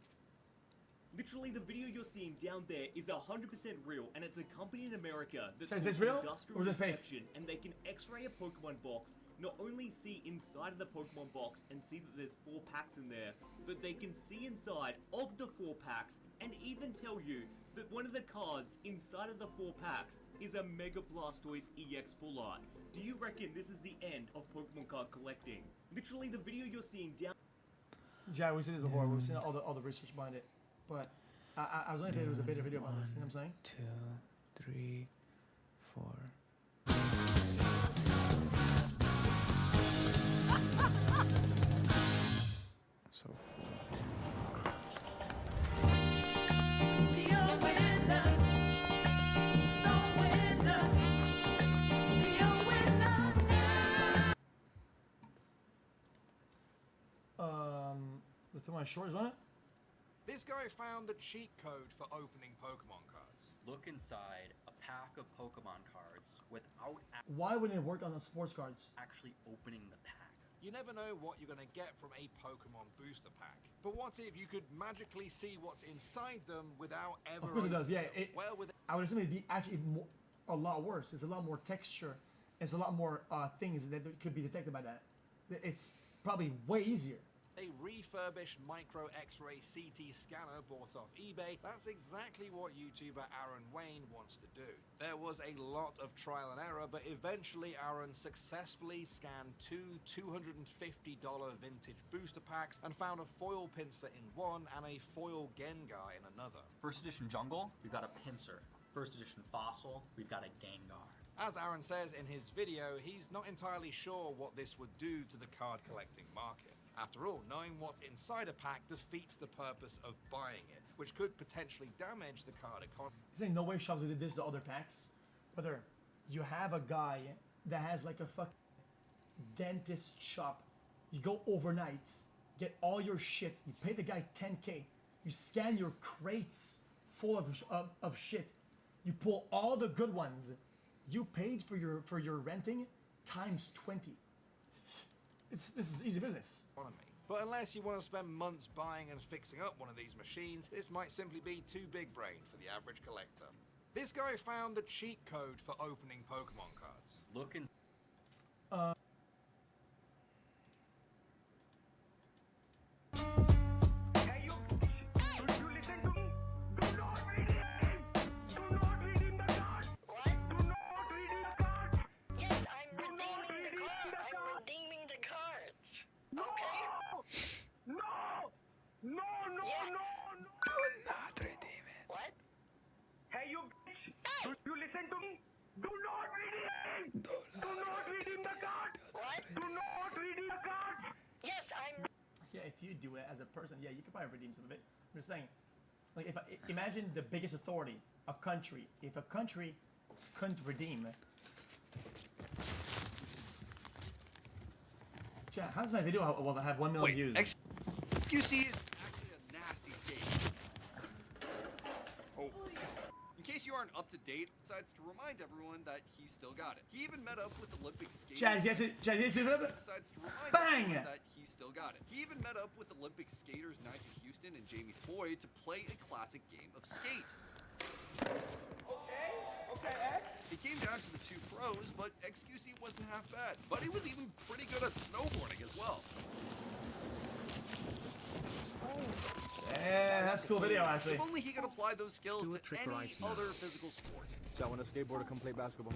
Literally, the video you're seeing down there is 100% real, and it's a company in America that's So is this called real, Industrial or is it fake? Detection, and they can X-ray a Pokemon box, not only see inside of the Pokemon box and see that there's 4 packs in there, but they can see inside of the 4 packs and even tell you that one of the cards inside of the 4 packs is a Mega Blastoise EX Full Art. Do you reckon this is the end of Pokemon card collecting? Literally, the video you're seeing down. Yeah, we've seen this before. We've seen all the research behind it, but I was wondering if it was a better video about this. You know what I'm saying? 2, 3, 4. So full. Let's do my shorts on it. This guy found the cheat code for opening Pokemon cards. Look inside a pack of Pokemon cards without Why wouldn't it work on the sports cards? actually opening the pack. You never know what you're going to get from a Pokemon booster pack. But what if you could magically see what's inside them without ever... Of course it does, yeah. Well, I would assume it'd be actually a lot worse. It's a lot more texture. It's a lot more things that could be detected by that. It's probably way easier. A refurbished micro X-ray CT scanner bought off eBay. That's exactly what YouTuber Aaron Wayne wants to do. There was a lot of trial and error, but eventually Aaron successfully scanned 2 $250 vintage booster packs and found a foil Pinsir in one and a foil Gengar in another. First edition Jungle, we've got a Pinsir. First edition Fossil, we've got a Gengar. As Aaron says in his video, he's not entirely sure what this would do to the card collecting market. After all, knowing what's inside a pack defeats the purpose of buying it, which could potentially damage the card economy. He's saying no way shops did this to other packs. Brother, you have a guy that has like a fucking dentist shop. You go overnight, get all your shit, you pay the guy 10K, you scan your crates full of shit, you pull all the good ones, you paid for your renting times 20. This is easy business. But unless you want to spend months buying and fixing up one of these machines, this might simply be too big brain for the average collector. This guy found the cheat code for opening Pokemon cards. Look in... Hey, you listen to me? Do not redeem! Do not redeem the card! What? Do not redeem the card! Yes, I'm redeeming the card. I'm redeeming the cards. Okay? No! No, no, Yes. no, no! Do not redeem it. What? Hey, you bitch! Do you listen to me? Do not redeem! Do not redeem the card! What? Do not redeem the card! Yes, I'm... Yeah, if you do it as a person, yeah, you could probably redeem some of it. I'm just saying, like, imagine the biggest authority, a country. If a country couldn't redeem, chat, how does my video have 1 million views? XQC is actually a nasty skate. Oh. In case you aren't up to date, decides to remind everyone that he still got it. He even met up with Olympic skaters. Chad, yes, decides to remind Bang! That he still got it. He even met up with Olympic skaters Nigel Houston and Jamie Floyd to play a classic game of skate. Okay. It came down to the 2 pros, but XQC wasn't half bad. But he was even pretty good at snowboarding as well. Yeah, that's a cool video, actually. If only he could apply those skills Do a to trick any right now. other physical sport. So I want a skateboarder come play basketball.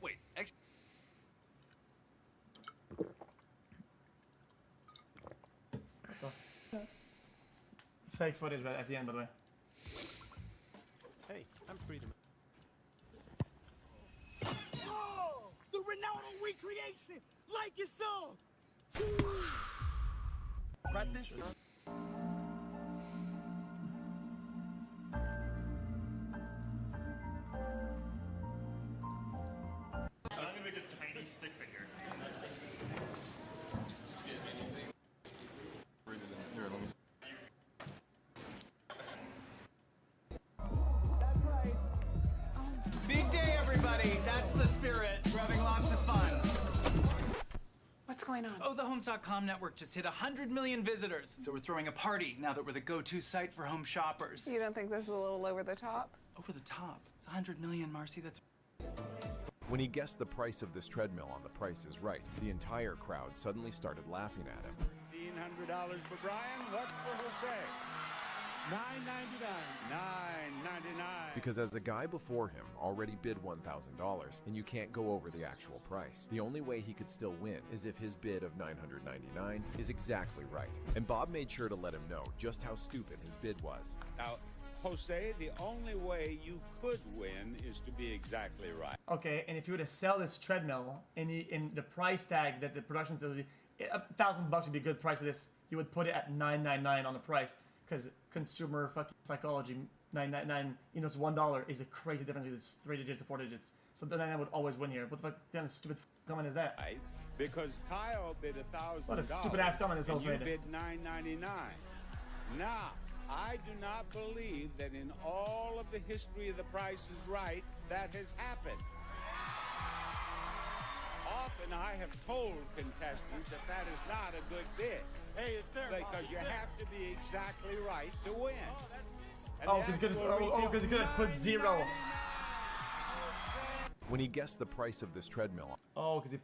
Wait, Fake footage right at the end, by the way. Hey, I'm freedom. Oh! The Ronaldo recreation! Like it so! Practice? I'm gonna make a tiny stick figure. Big day, everybody. That's the spirit. We're having lots of fun. What's going on? Oh, the Homes.com network just hit 100 million visitors. So we're throwing a party now that we're the go-to site for home shoppers. You don't think this is a little over the top? Over the top. It's 100 million, Marcy. That's... When he guessed the price of this treadmill on The Price is Right, the entire crowd suddenly started laughing at him. $1,500 for Brian, what for Jose? $9.99. Because as a guy before him already bid $1,000, and you can't go over the actual price, the only way he could still win is if his bid of $999 is exactly right. And Bob made sure to let him know just how stupid his bid was. Now, Jose, the only way you could win is to be exactly right. Okay, and if you were to sell this treadmill in the price tag that the production tells you, $1,000 would be a good price for this. You would put it at $9.99 on the price because consumer fucking psychology. $9.99, you know, it's $1 is a crazy difference between 3 digits or 4 digits. So the 99 would always win here. What the fuck kind of stupid comment is that? Right, because Kyle bid $1,000. What a stupid ass comment this and host you made. bid $9.99. Now, I do not believe that in all of the history of The Price is Right that has happened. Often I have told contestants that that is not a good bid. Hey, it's there, because you have to be exactly right to win. Because he could have put 0. When he guessed the price of this treadmill. Oh, because it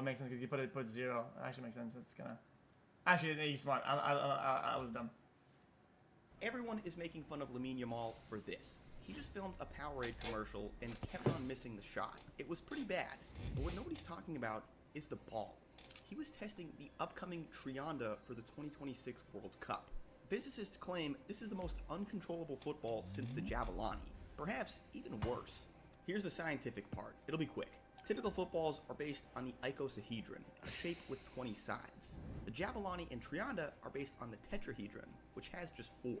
makes sense because he put 0. Actually makes sense. That's gonna. Actually, he's smart. I was dumb. Everyone is making fun of Lamine Yamal for this. He just filmed a Powerade commercial and kept on missing the shot. It was pretty bad. But what nobody's talking about is the ball. He was testing the upcoming Trianda for the 2026 World Cup. Physicists claim this is the most uncontrollable football since the Javelani. Perhaps even worse. Here's the scientific part. It'll be quick. Typical footballs are based on the icosahedron, a shape with 20 sides. The Javelani and Trianda are based on the tetrahedron, which has just 4.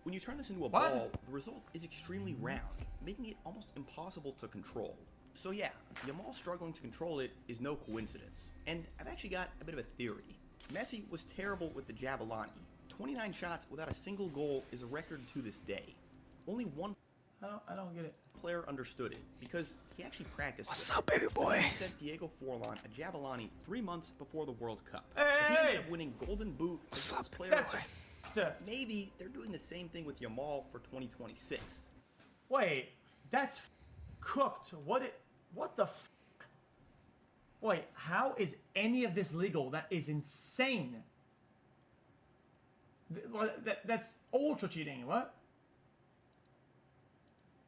When you turn this into a ball, the result is extremely round, making it almost impossible to control. So yeah, Yamal struggling to control it is no coincidence. And I've actually got a bit of a theory. Messi was terrible with the Javelani. 29 shots without a single goal is a record to this day. Only one I don't get it. Player understood it because he actually practiced. What's up, baby boy? He sent Diego Forlan a Javelani 3 months before the World Cup. Hey! He ended up winning Golden Boot as best player. Maybe they're doing the same thing with Yamal for 2026. Wait, that's cooked. What the Wait, how is any of this legal? That is insane. That's ultra cheating. What?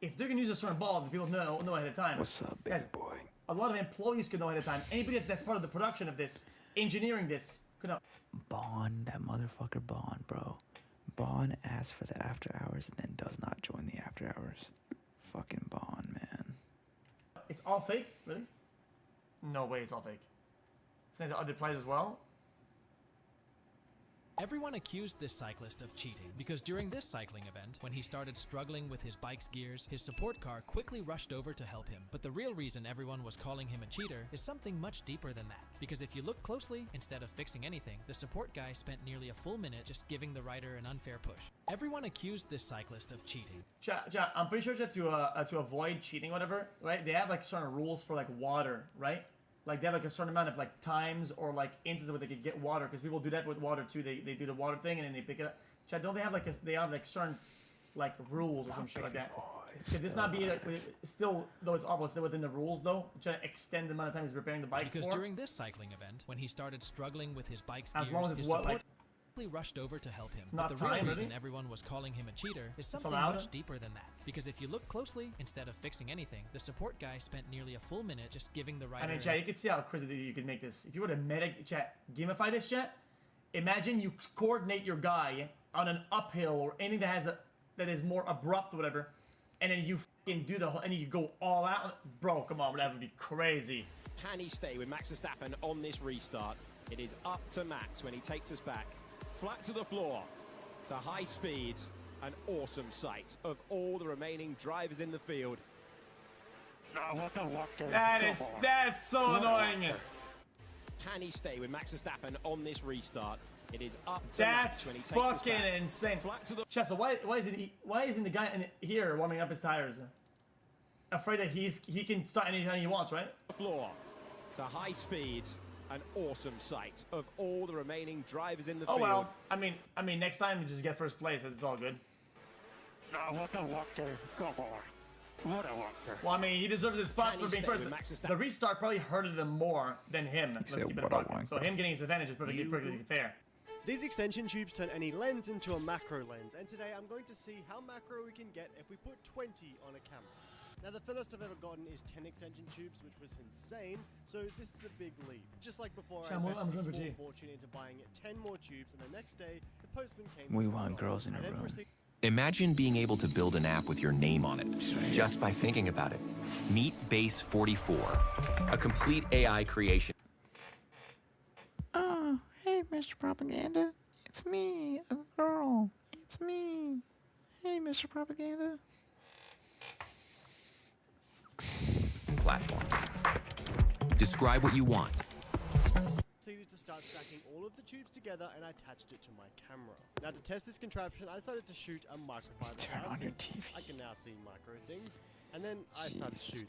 If they're gonna use a certain ball, people know ahead of time. What's up, baby boy? A lot of employees could know ahead of time. Anybody that's part of the production of this, engineering this, could know. Bond, that motherfucker Bond, bro. Bond asks for the after hours and then does not join the after hours. Fucking Bond, man. It's all fake? Really? No way it's all fake. Saying the other players as well? Everyone accused this cyclist of cheating because during this cycling event, when he started struggling with his bike's gears, his support car quickly rushed over to help him. But the real reason everyone was calling him a cheater is something much deeper than that. Because if you look closely, instead of fixing anything, the support guy spent nearly a full minute just giving the rider an unfair push. Everyone accused this cyclist of cheating. Chat, I'm pretty sure to avoid cheating, whatever, right? They have like certain rules for like water, right? Like they have like a certain amount of like times or like instances where they could get water, because people do that with water too. They do the water thing and then they pick it up. Chat, don't they have like certain like rules or some shit like that? Could this not be like, still, though it's awful, still within the rules though? Trying to extend the amount of time he's repairing the bike Because for? during this cycling event, when he started struggling with his bike's As gears, long as it's his what, support like- quickly rushed over to help him. Not But the real time, reason really? everyone was calling him a cheater is something allowed? much deeper than that. Because if you look closely, instead of fixing anything, the support guy spent nearly a full minute just giving the rider. I mean, chat, you can see how crazy you could make this. If you were to gamify this, chat, imagine you coordinate your guy on an uphill or anything that is more abrupt or whatever, and then you fucking do the whole, and you go all out. Bro, come on, that would be crazy. Can he stay with Max Verstappen on this restart? It is up to Max when he takes us back. Flat to the floor, to high speed, an awesome sight of all the remaining drivers in the field. That's so annoying. Can he stay with Max Verstappen on this restart? It is up to That's Max when he takes us fucking back. insane. Flat to the Chef, so why isn't the guy in here warming up his tires? Afraid that he can start anytime he wants, right? floor, to high speed, an awesome sight of all the remaining drivers in the Oh field. well, I mean, next time you just get first place. It's all good. Well, I mean, he deserves his spot Can for he being stay first. with Max Verstappen? The restart probably hurted him more than him. Let's said, keep it "What a a buck. So wanker." him getting his advantage is perfectly fair. These extension tubes turn any lens into a macro lens, and today I'm going to see how macro we can get if we put 20 on a camera. Now the furthest I've ever gotten is 10 extension tubes, which was insane, so this is a big leap. Just like before, I invested a small fortune into buying 10 more tubes, and the next day, the postman came. We want girls in a room. Imagine being able to build an app with your name on it, just by thinking about it. Meet Base 44, a complete AI creation. Oh, hey, Mr. Propaganda. It's me, a girl. It's me. Hey, Mr. Propaganda. Platform. Describe what you want. Proceeded to start stacking all of the tubes together, and I attached it to my camera. Now to test this contraption, I decided to shoot a microfiber house, since I can now see micro things. And then I started shooting.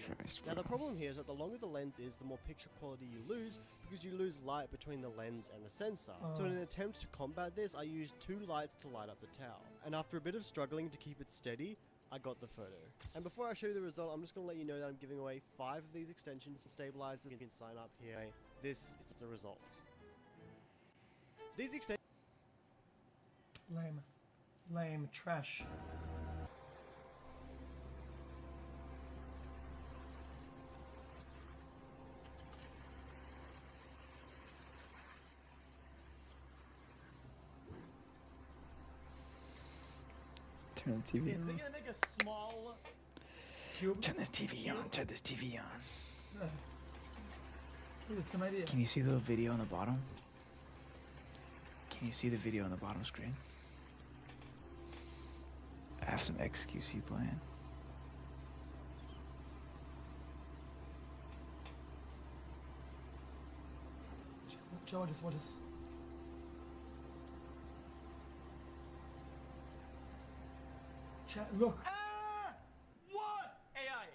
Now the problem here is that the longer the lens is, the more picture quality you lose, because you lose light between the lens and the sensor. So in an attempt to combat this, I used 2 lights to light up the tower. And after a bit of struggling to keep it steady, I got the photo. And before I show you the result, I'm just going to let you know that I'm giving away 5 of these extensions and stabilizers. You can sign up here. This is the results. These extensions... Lame. Trash. Turn the TV Is on. they gonna make a small cube? Turn this TV on. Turn this TV on. That's some idea. Can you see the video on the bottom? Can you see the video on the bottom screen? I have some XQC playing. Watch this. Chat, look. Ah! What? AI.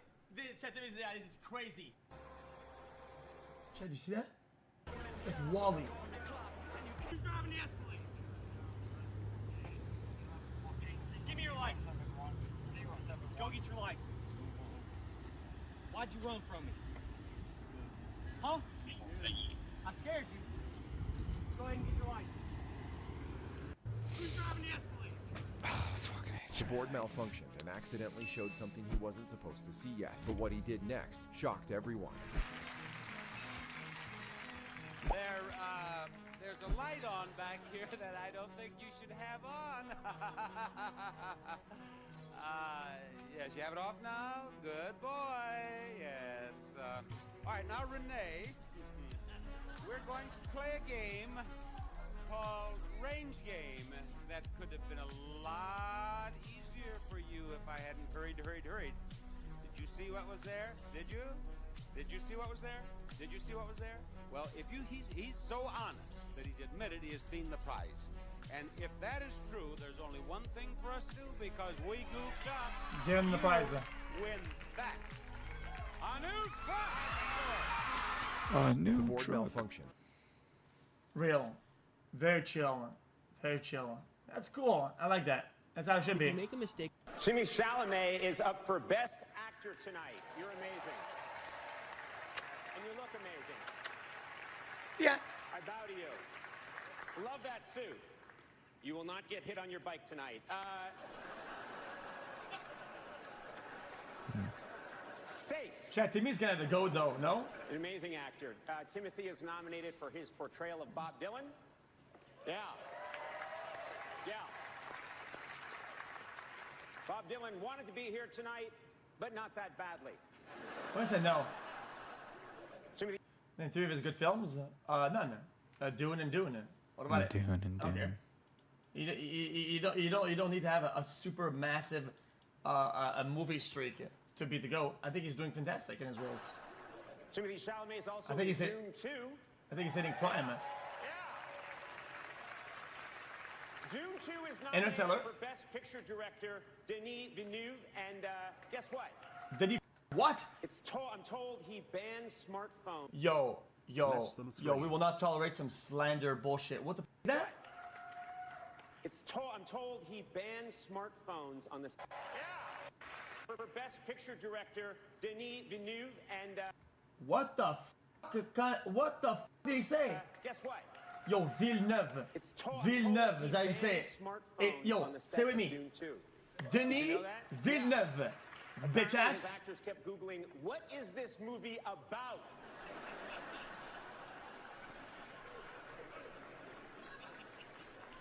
Chat, this is crazy. Chat, you see that? It's Wally. Who's driving the Escalade? Give me your license. Go get your license. Why'd you run from me? Huh? I scared you. Go ahead and get your license. Who's driving the Escalade? The board malfunctioned and accidentally showed something he wasn't supposed to see yet. But what he did next shocked everyone. There's a light on back here that I don't think you should have on. Yes, you have it off now? Good boy. Yes. All right, now Renee, we're going to play a game called Range Game that could have been a lot easier for you if I hadn't hurried. Did you see what was there? Did you? Did you see what was there? Did you see what was there? Well, he's so honest that he's admitted he has seen the prize. And if that is true, there's only one thing for us to do because we goofed up. Give him the prize. Win that. A new truck! A new The board truck. malfunctioned. Real. Very chill. Very chill. That's cool. I like that. That's how it should be. Make a mistake. Timothée Chalamet is up for Best Actor tonight. You're amazing. And you look amazing. Yeah. I bow to you. Love that suit. You will not get hit on your bike tonight. Safe. Chat, Timmy's gonna have to go though, no? An amazing actor. Timothy is nominated for his portrayal of Bob Dylan. Yeah. Bob Dylan wanted to be here tonight, but not that badly. I said no. Timothy. And 3 of his good films? None. Doing and Doing It. What about it? Doing and Okay. doing. You don't need to have a super massive a movie streak to be the GOAT. I think he's doing fantastic in his roles. Timothée Chalamet is also I think in he's Dune 2. I think he's hitting prime. Dune 2 is nominated Interstellar. for Best Picture Director Denis Villeneuve, and guess what? Did he? What? I'm told he banned smartphones. Yo, Less than 3. we will not tolerate some slander bullshit. What the f is that? I'm told he banned smartphones on this. Yeah. For Best Picture Director Denis Villeneuve, and What the f? What the f did he say? guess what? Yo, Villeneuve. Villeneuve, is how you say it. Hey, yo, say with me. Denis Villeneuve. Bitch ass. Actors kept Googling, what is this movie about?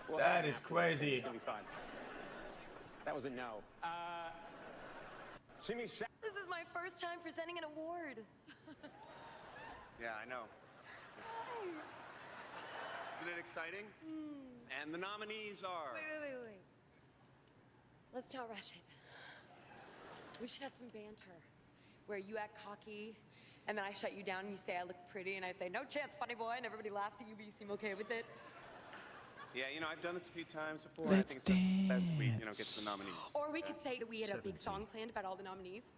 Well, That is crazy. It's gonna be fun. That was a no. Jimmy Sha- This is my first time presenting an award. Yeah, I know. Isn't it exciting? And the nominees are... Wait. Let's not rush it. We should have some banter where you act cocky and then I shut you down and you say I look pretty and I say, no chance, funny boy, and everybody laughs at you, but you seem okay with it. Yeah, you know, I've done this a few times before. I think it's just best we, you know, get to the nominees. Or we could say that we had a big song planned about all the nominees,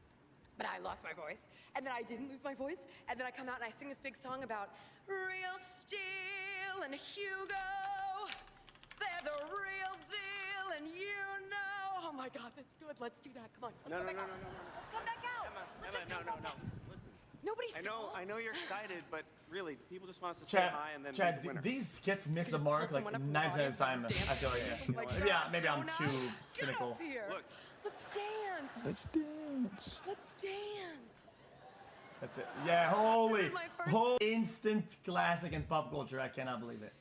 but I lost my voice, and then I didn't lose my voice, and then I come out and I sing this big song about Real Steel and Hugo. They're the real deal, and you know. Oh my God, that's good. Let's do that. Come on. No. Let's come back out. Let's just no. come back out. Listen. Nobody's. I know you're excited, but really, people just want us to say hi and then Chad, the winner. these skits miss the mark like 9% of the time. I feel like maybe I'm too cynical. Look, let's dance. Let's dance. Let's dance. That's it. Yeah, holy, This is my first- whole instant classic in pop culture. I cannot believe it.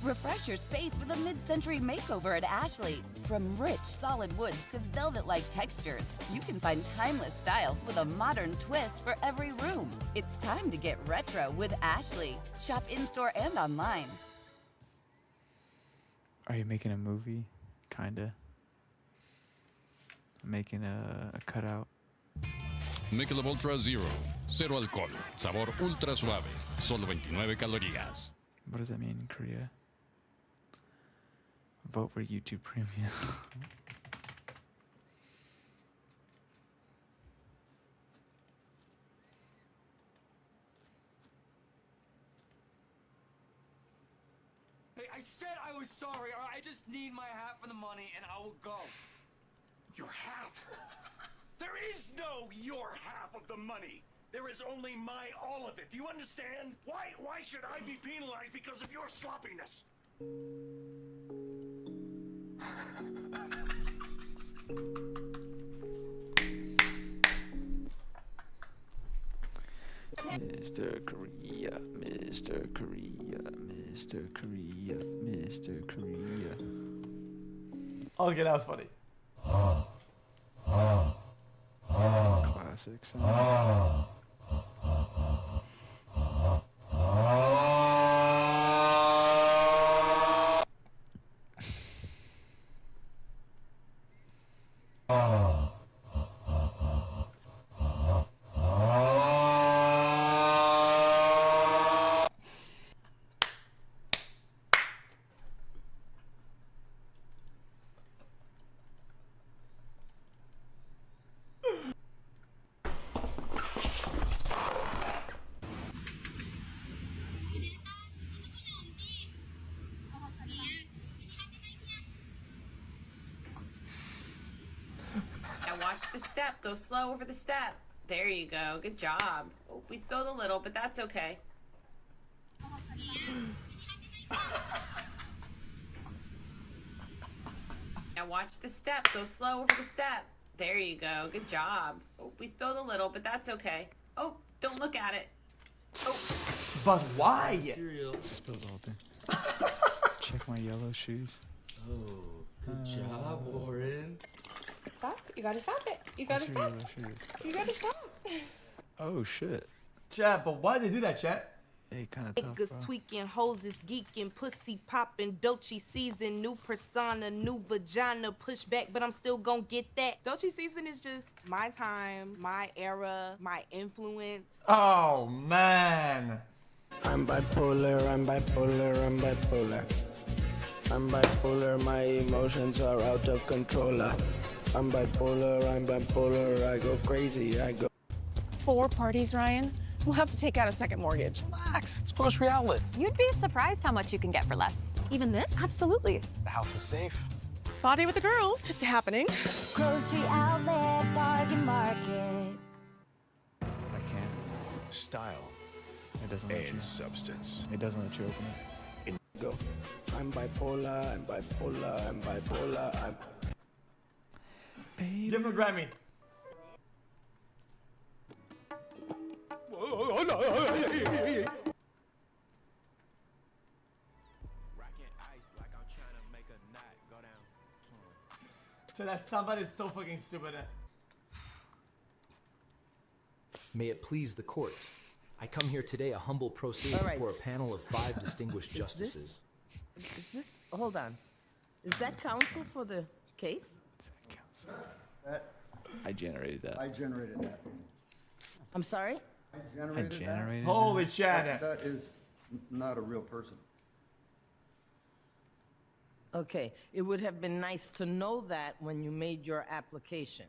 Refresh your space with a mid-century makeover at Ashley. From rich, solid woods to velvet-like textures, you can find timeless styles with a modern twist for every room. It's time to get retro with Ashley. Shop in-store and online. Are you making a movie? Kinda. Making a cutout. Michelob Ultra Zero. Cero alcohol. Sabor ultra suave. Solo 29 calorías. What does that mean in Korea? Vote for YouTube Premium. Hey, I said I was sorry. All right? I just need my half of the money and I will go. Your half? There is no your half of the money. There is only my all of it. Do you understand? Why should I be penalized because of your sloppiness? Mr. Korea, Mr. Korea, Mr. Korea, Mr. Korea. Okay, that was funny. Classic sound. Now watch the step. Go slow over the step. There you go. Good job. Oh, we spilled a little, but that's okay. Now watch the step. Go slow over the step. There you go. Good job. Oh, we spilled a little, but that's okay. Oh, don't look at it. Oh. But why? Spilled all day. Check my yellow shoes. Oh, good job, Warren. Stop. You gotta stop it. You gotta What's your stop. yellow shoes? You gotta stop. Oh shit. Chat, but why they do that, chat? Hey, kind of tough, Niggas bro. tweaking, hoes is geeking, pussy popping, Dolce season, new persona, new vagina, push back, but I'm still gonna get that. Dolce season is just my time, my era, my influence. Oh man. I'm bipolar, I'm bipolar, I'm bipolar. I'm bipolar, my emotions are out of control. I'm bipolar, I go crazy, I go. 4 parties, Ryan. We'll have to take out a second mortgage. Relax, it's grocery outlet. You'd be surprised how much you can get for less. Even this? Absolutely. The house is safe. Spotty with the girls. It's happening. Grocery outlet, bargain market. I can't. Style, It doesn't let you. substance. It doesn't let you open it. Go. I'm bipolar, I'm bipolar, I'm bipolar, I'm... Give him a Grammy. So that soundbite is so fucking stupid. May it please the court. I come here today a humble proceeding All right. before a panel of 5 distinguished Is justices. Is this? Hold on. Is that counsel for the case? I generated that. I generated that. I'm sorry? I generated generated that. Holy shit. That is not a real person. Okay, it would have been nice to know that when you made your application.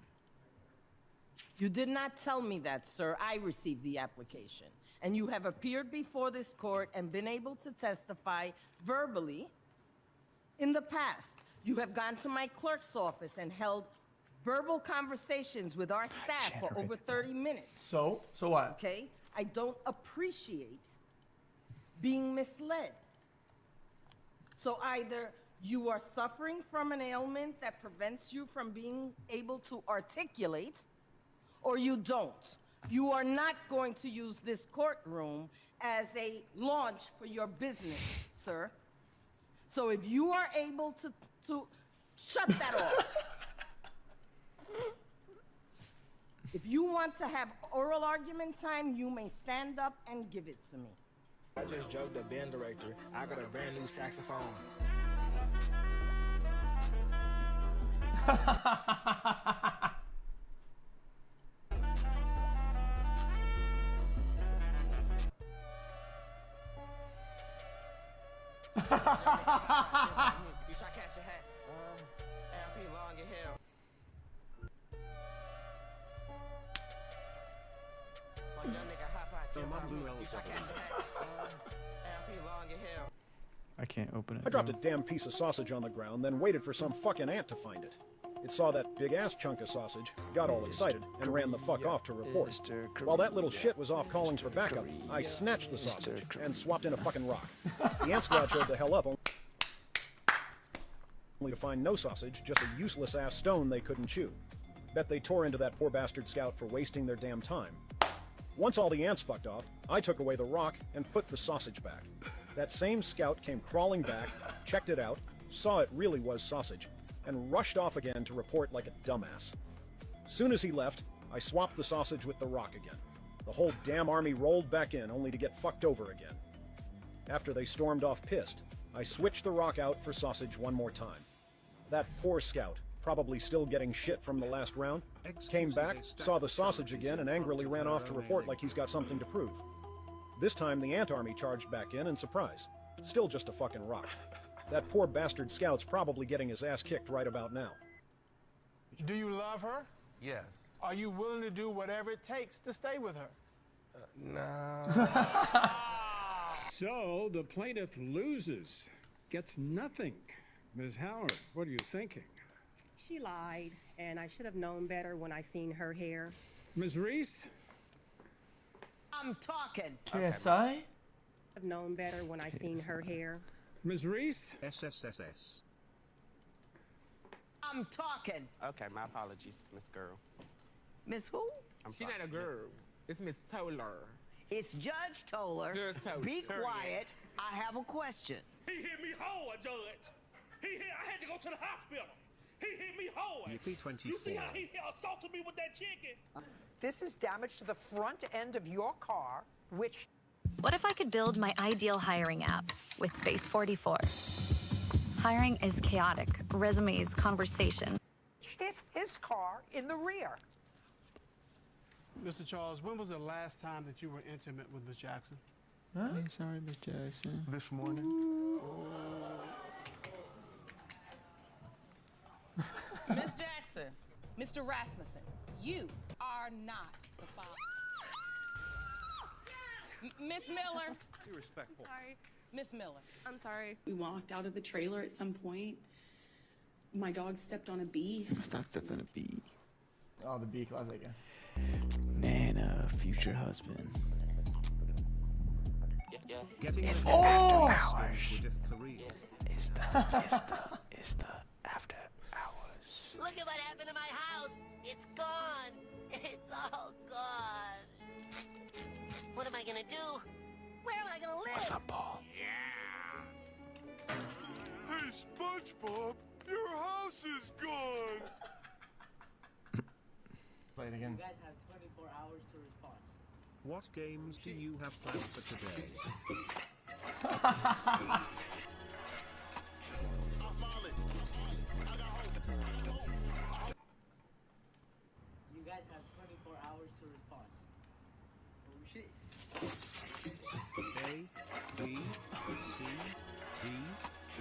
You did not tell me that, sir. I received the application. And you have appeared before this court and been able to testify verbally in the past. You have gone to my clerk's office and held verbal conversations with our staff for over 30 minutes. So what? Okay? I don't appreciate being misled. So either you are suffering from an ailment that prevents you from being able to articulate, or you don't. You are not going to use this courtroom as a launch for your business, sir. So if you are able to shut that off. If you want to have oral argument time, you may stand up and give it to me. I just joked the band director. I got a brand new saxophone. I can't open it. I dropped a damn piece of sausage on the ground, then waited for some fucking ant to find it. It saw that big-ass chunk of sausage, got all excited, and ran the fuck off to report. While that little shit was off calling for backup, I snatched the sausage and swapped in a fucking rock. The ant squad showed the hell up, only to find no sausage, just a useless-ass stone they couldn't chew. Bet they tore into that poor bastard scout for wasting their damn time. Once all the ants fucked off, I took away the rock and put the sausage back. That same scout came crawling back, checked it out, saw it really was sausage, and rushed off again to report like a dumbass. Soon as he left, I swapped the sausage with the rock again. The whole damn army rolled back in, only to get fucked over again. After they stormed off pissed, I switched the rock out for sausage one more time. That poor scout, probably still getting shit from the last round, came back, saw the sausage again, and angrily ran off to report like he's got something to prove. This time the ant army charged back in, and surprise, still just a fucking rock. That poor bastard scout's probably getting his ass kicked right about now. Do you love her? Yes. Are you willing to do whatever it takes to stay with her? No. So the plaintiff loses, gets nothing. Ms. Howard, what are you thinking? She lied, and I should have known better when I seen her hair. Ms. Reese? I'm talking. KSI? I've known better when I seen her hair. Ms. Reese? SSSS. I'm talking. Okay, my apologies, Miss Girl. Miss who? She's not a girl. It's Miss Toller. It's Judge Toller. Be quiet. I have a question. He hit me hard, Judge. I had to go to the hospital. He hit me hard. EP24. You see how he assaulted me with that chicken? This is damage to the front end of your car, which... What if I could build my ideal hiring app with Base 44? Hiring is chaotic. Resumes, conversation. hit his car in the rear. Mr. Charles, when was the last time that you were intimate with Miss Jackson? Huh? Hey, sorry, Miss Jackson. This morning. Miss Jackson, Mr. Rasmussen, you are not the father. Miss Miller. Be respectful. Sorry. Miss Miller. I'm sorry. We walked out of the trailer at some point. My dog stepped on a bee. My dog stepped on a bee. Oh, the bee classic. Nana, future husband. Getting It's the ready after to hours. with a three. It's the after hours. Look at what happened to my house. It's gone. It's all gone. What am I gonna do? Where am I gonna live? What's up, Paul? Hey, SpongeBob, your house is gone. Play it again. You guys have 24 hours to respond. What games do you have planned for today? You guys have 24 hours to respond. Oh shit. A, B, C, D,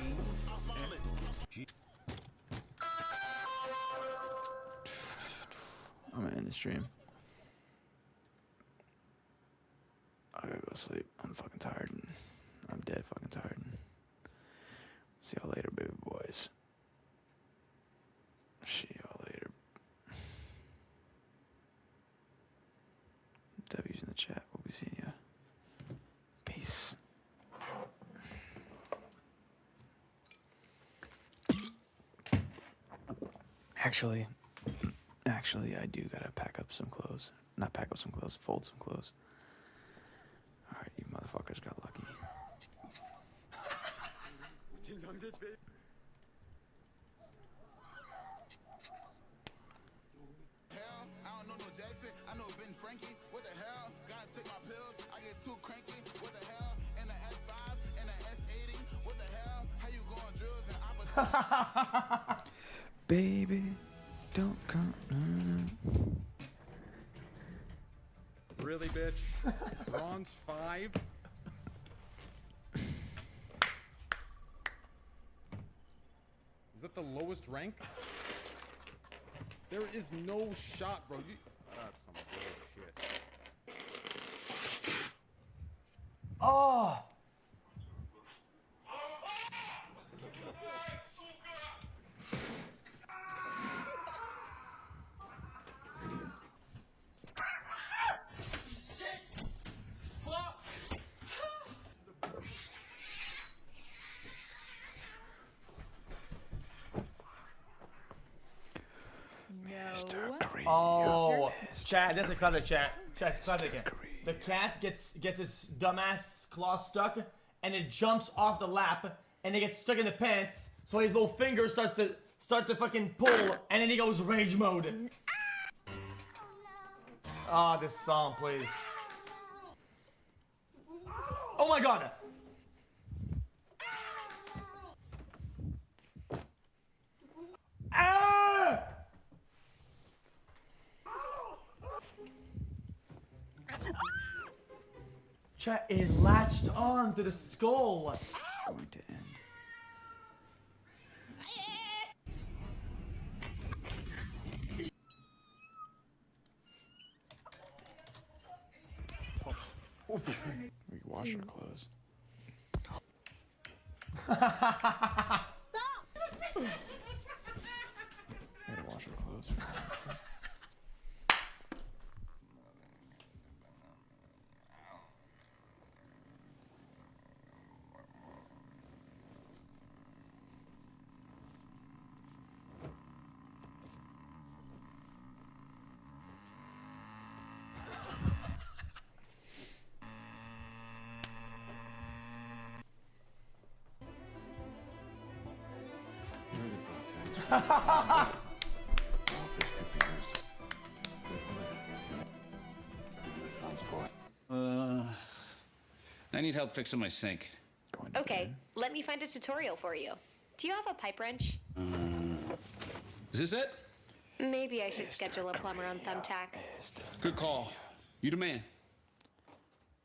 E, F, G. I'm gonna end the stream. I gotta go sleep. I'm fucking tired. I'm dead fucking tired. See y'all later, baby boys. See y'all later. W's in the chat. We'll be seeing ya. Peace. Actually, I do gotta pack up some clothes. Not pack up some clothes, fold some clothes. Alright, you motherfuckers got lucky. Hell, I don't know no Jackson. I know Ben Frankie. What the hell? Gotta take my pills. I get too cranky. What the hell? In the S5, in the S80. What the hell? How you going drills and opposite? Baby, don't come. Really, bitch? Bronze 5? Is that the lowest rank? There is no shot, bro. That's some bullshit. Oh! Oh, chat, that's a classic chat. Chat's classic. The cat gets its dumbass claw stuck, and it jumps off the lap, and it gets stuck in the pants. So his little finger starts to fucking pull, and then he goes rage mode. Ah, this song, please. Oh my god. Ah! Chat, it latched on to the skull. Going to end. We can wash our clothes. I gotta wash our clothes. I need help fixing my sink. Okay, let me find a tutorial for you. Do you have a pipe wrench? Is this it? Maybe I should schedule a plumber on Thumbtack. Good call. You the man.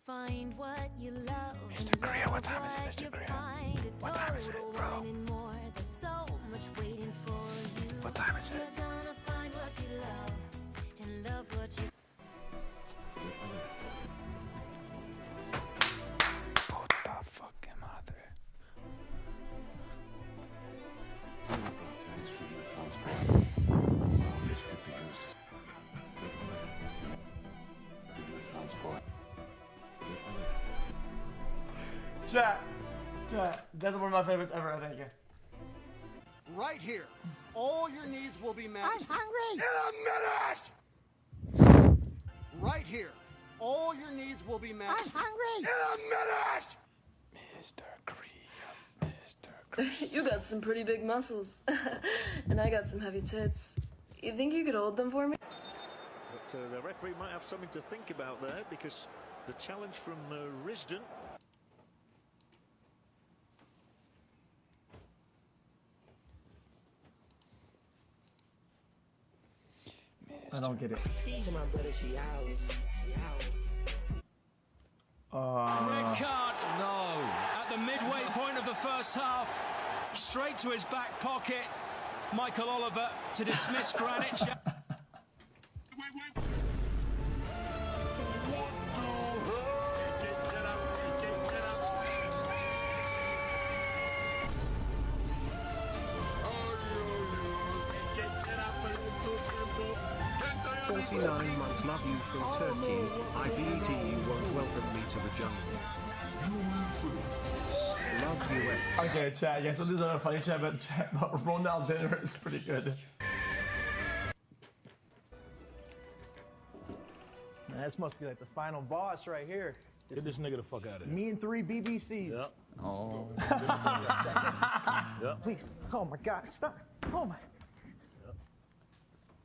Find what you love. Mr. Korea, what time is it, Mr. Korea? What time is it, bro? What time is it? You're gonna find what you love and love what you Puta fucking madre. Chat. That's one of my favorites ever, I think. Right here. All your needs will be met. I'm hungry. In a minute! Right here. All your needs will be met. I'm hungry. In a minute! Mr. Cream, Mr. Cream. You got some pretty big muscles. And I got some heavy tits. You think you could hold them for me? But the referee might have something to think about there, because the challenge from Risden. I don't get it. Red card. No. At the midway point of the first half, straight to his back pocket, Michael Oliver to dismiss Granit. $49 love you from Turkey. IBET you won't welcome me to the jungle. Love you. Okay, chat. Yeah, so these are funny chat, but Ronald dinner is pretty good. Man, this must be like the final boss right here. Get this nigga the fuck out of here. Me and 3 BBCs. Yep. Oh. Yep. Please. Oh my God! Stop. Oh my.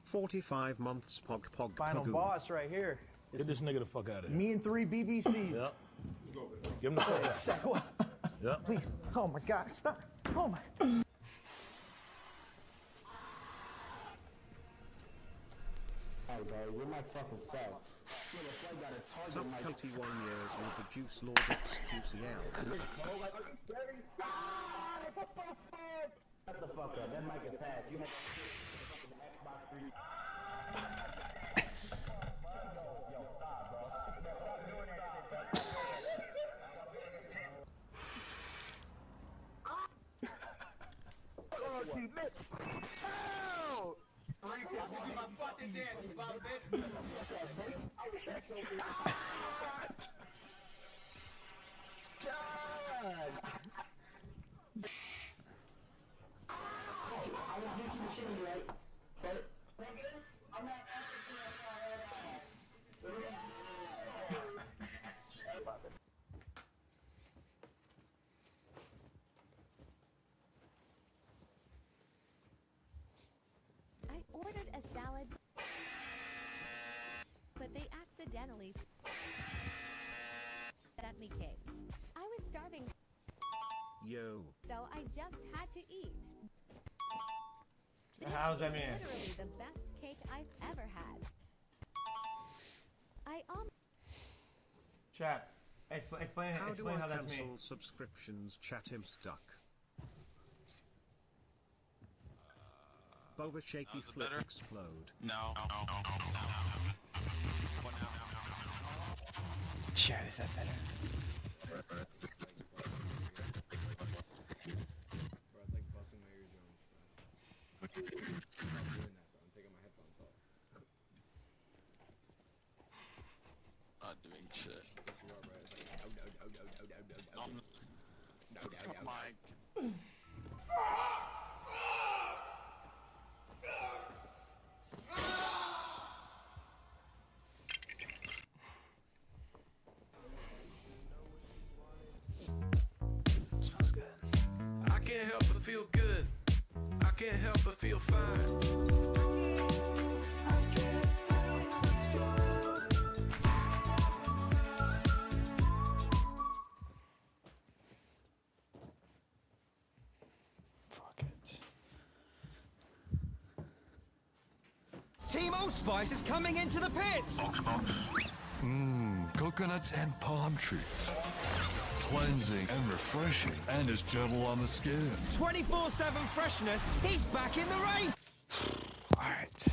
45 months pog. Final boss right here. Get this nigga the fuck out of here. Me and 3 BBCs. Yep. Give him the fuck out. Yep. Please. Oh my God! Stop. Oh my. You're my fucking self. Tough Coty 1 years will produce Lord XQCL. Shut the fuck up. That might get fast. You had Xbox 3. I ordered a salad, but they accidentally sent me cake. I was starving, Yo. so I just had to eat. How's that mean? Literally the best cake I've ever had. Chat. Explain How that's me. cancel subscriptions? Chat him stuck. Bova shaky flip explode. No. Chat, is that better? Not doing shit. Mike. Smells good. I can't help but feel good. I can't help but feel fine. Team Old Spice is coming into the pits! Coconuts and palm trees. Cleansing and refreshing, and is gentle on the skin. 24/7 freshness, he's back in the race! Alright.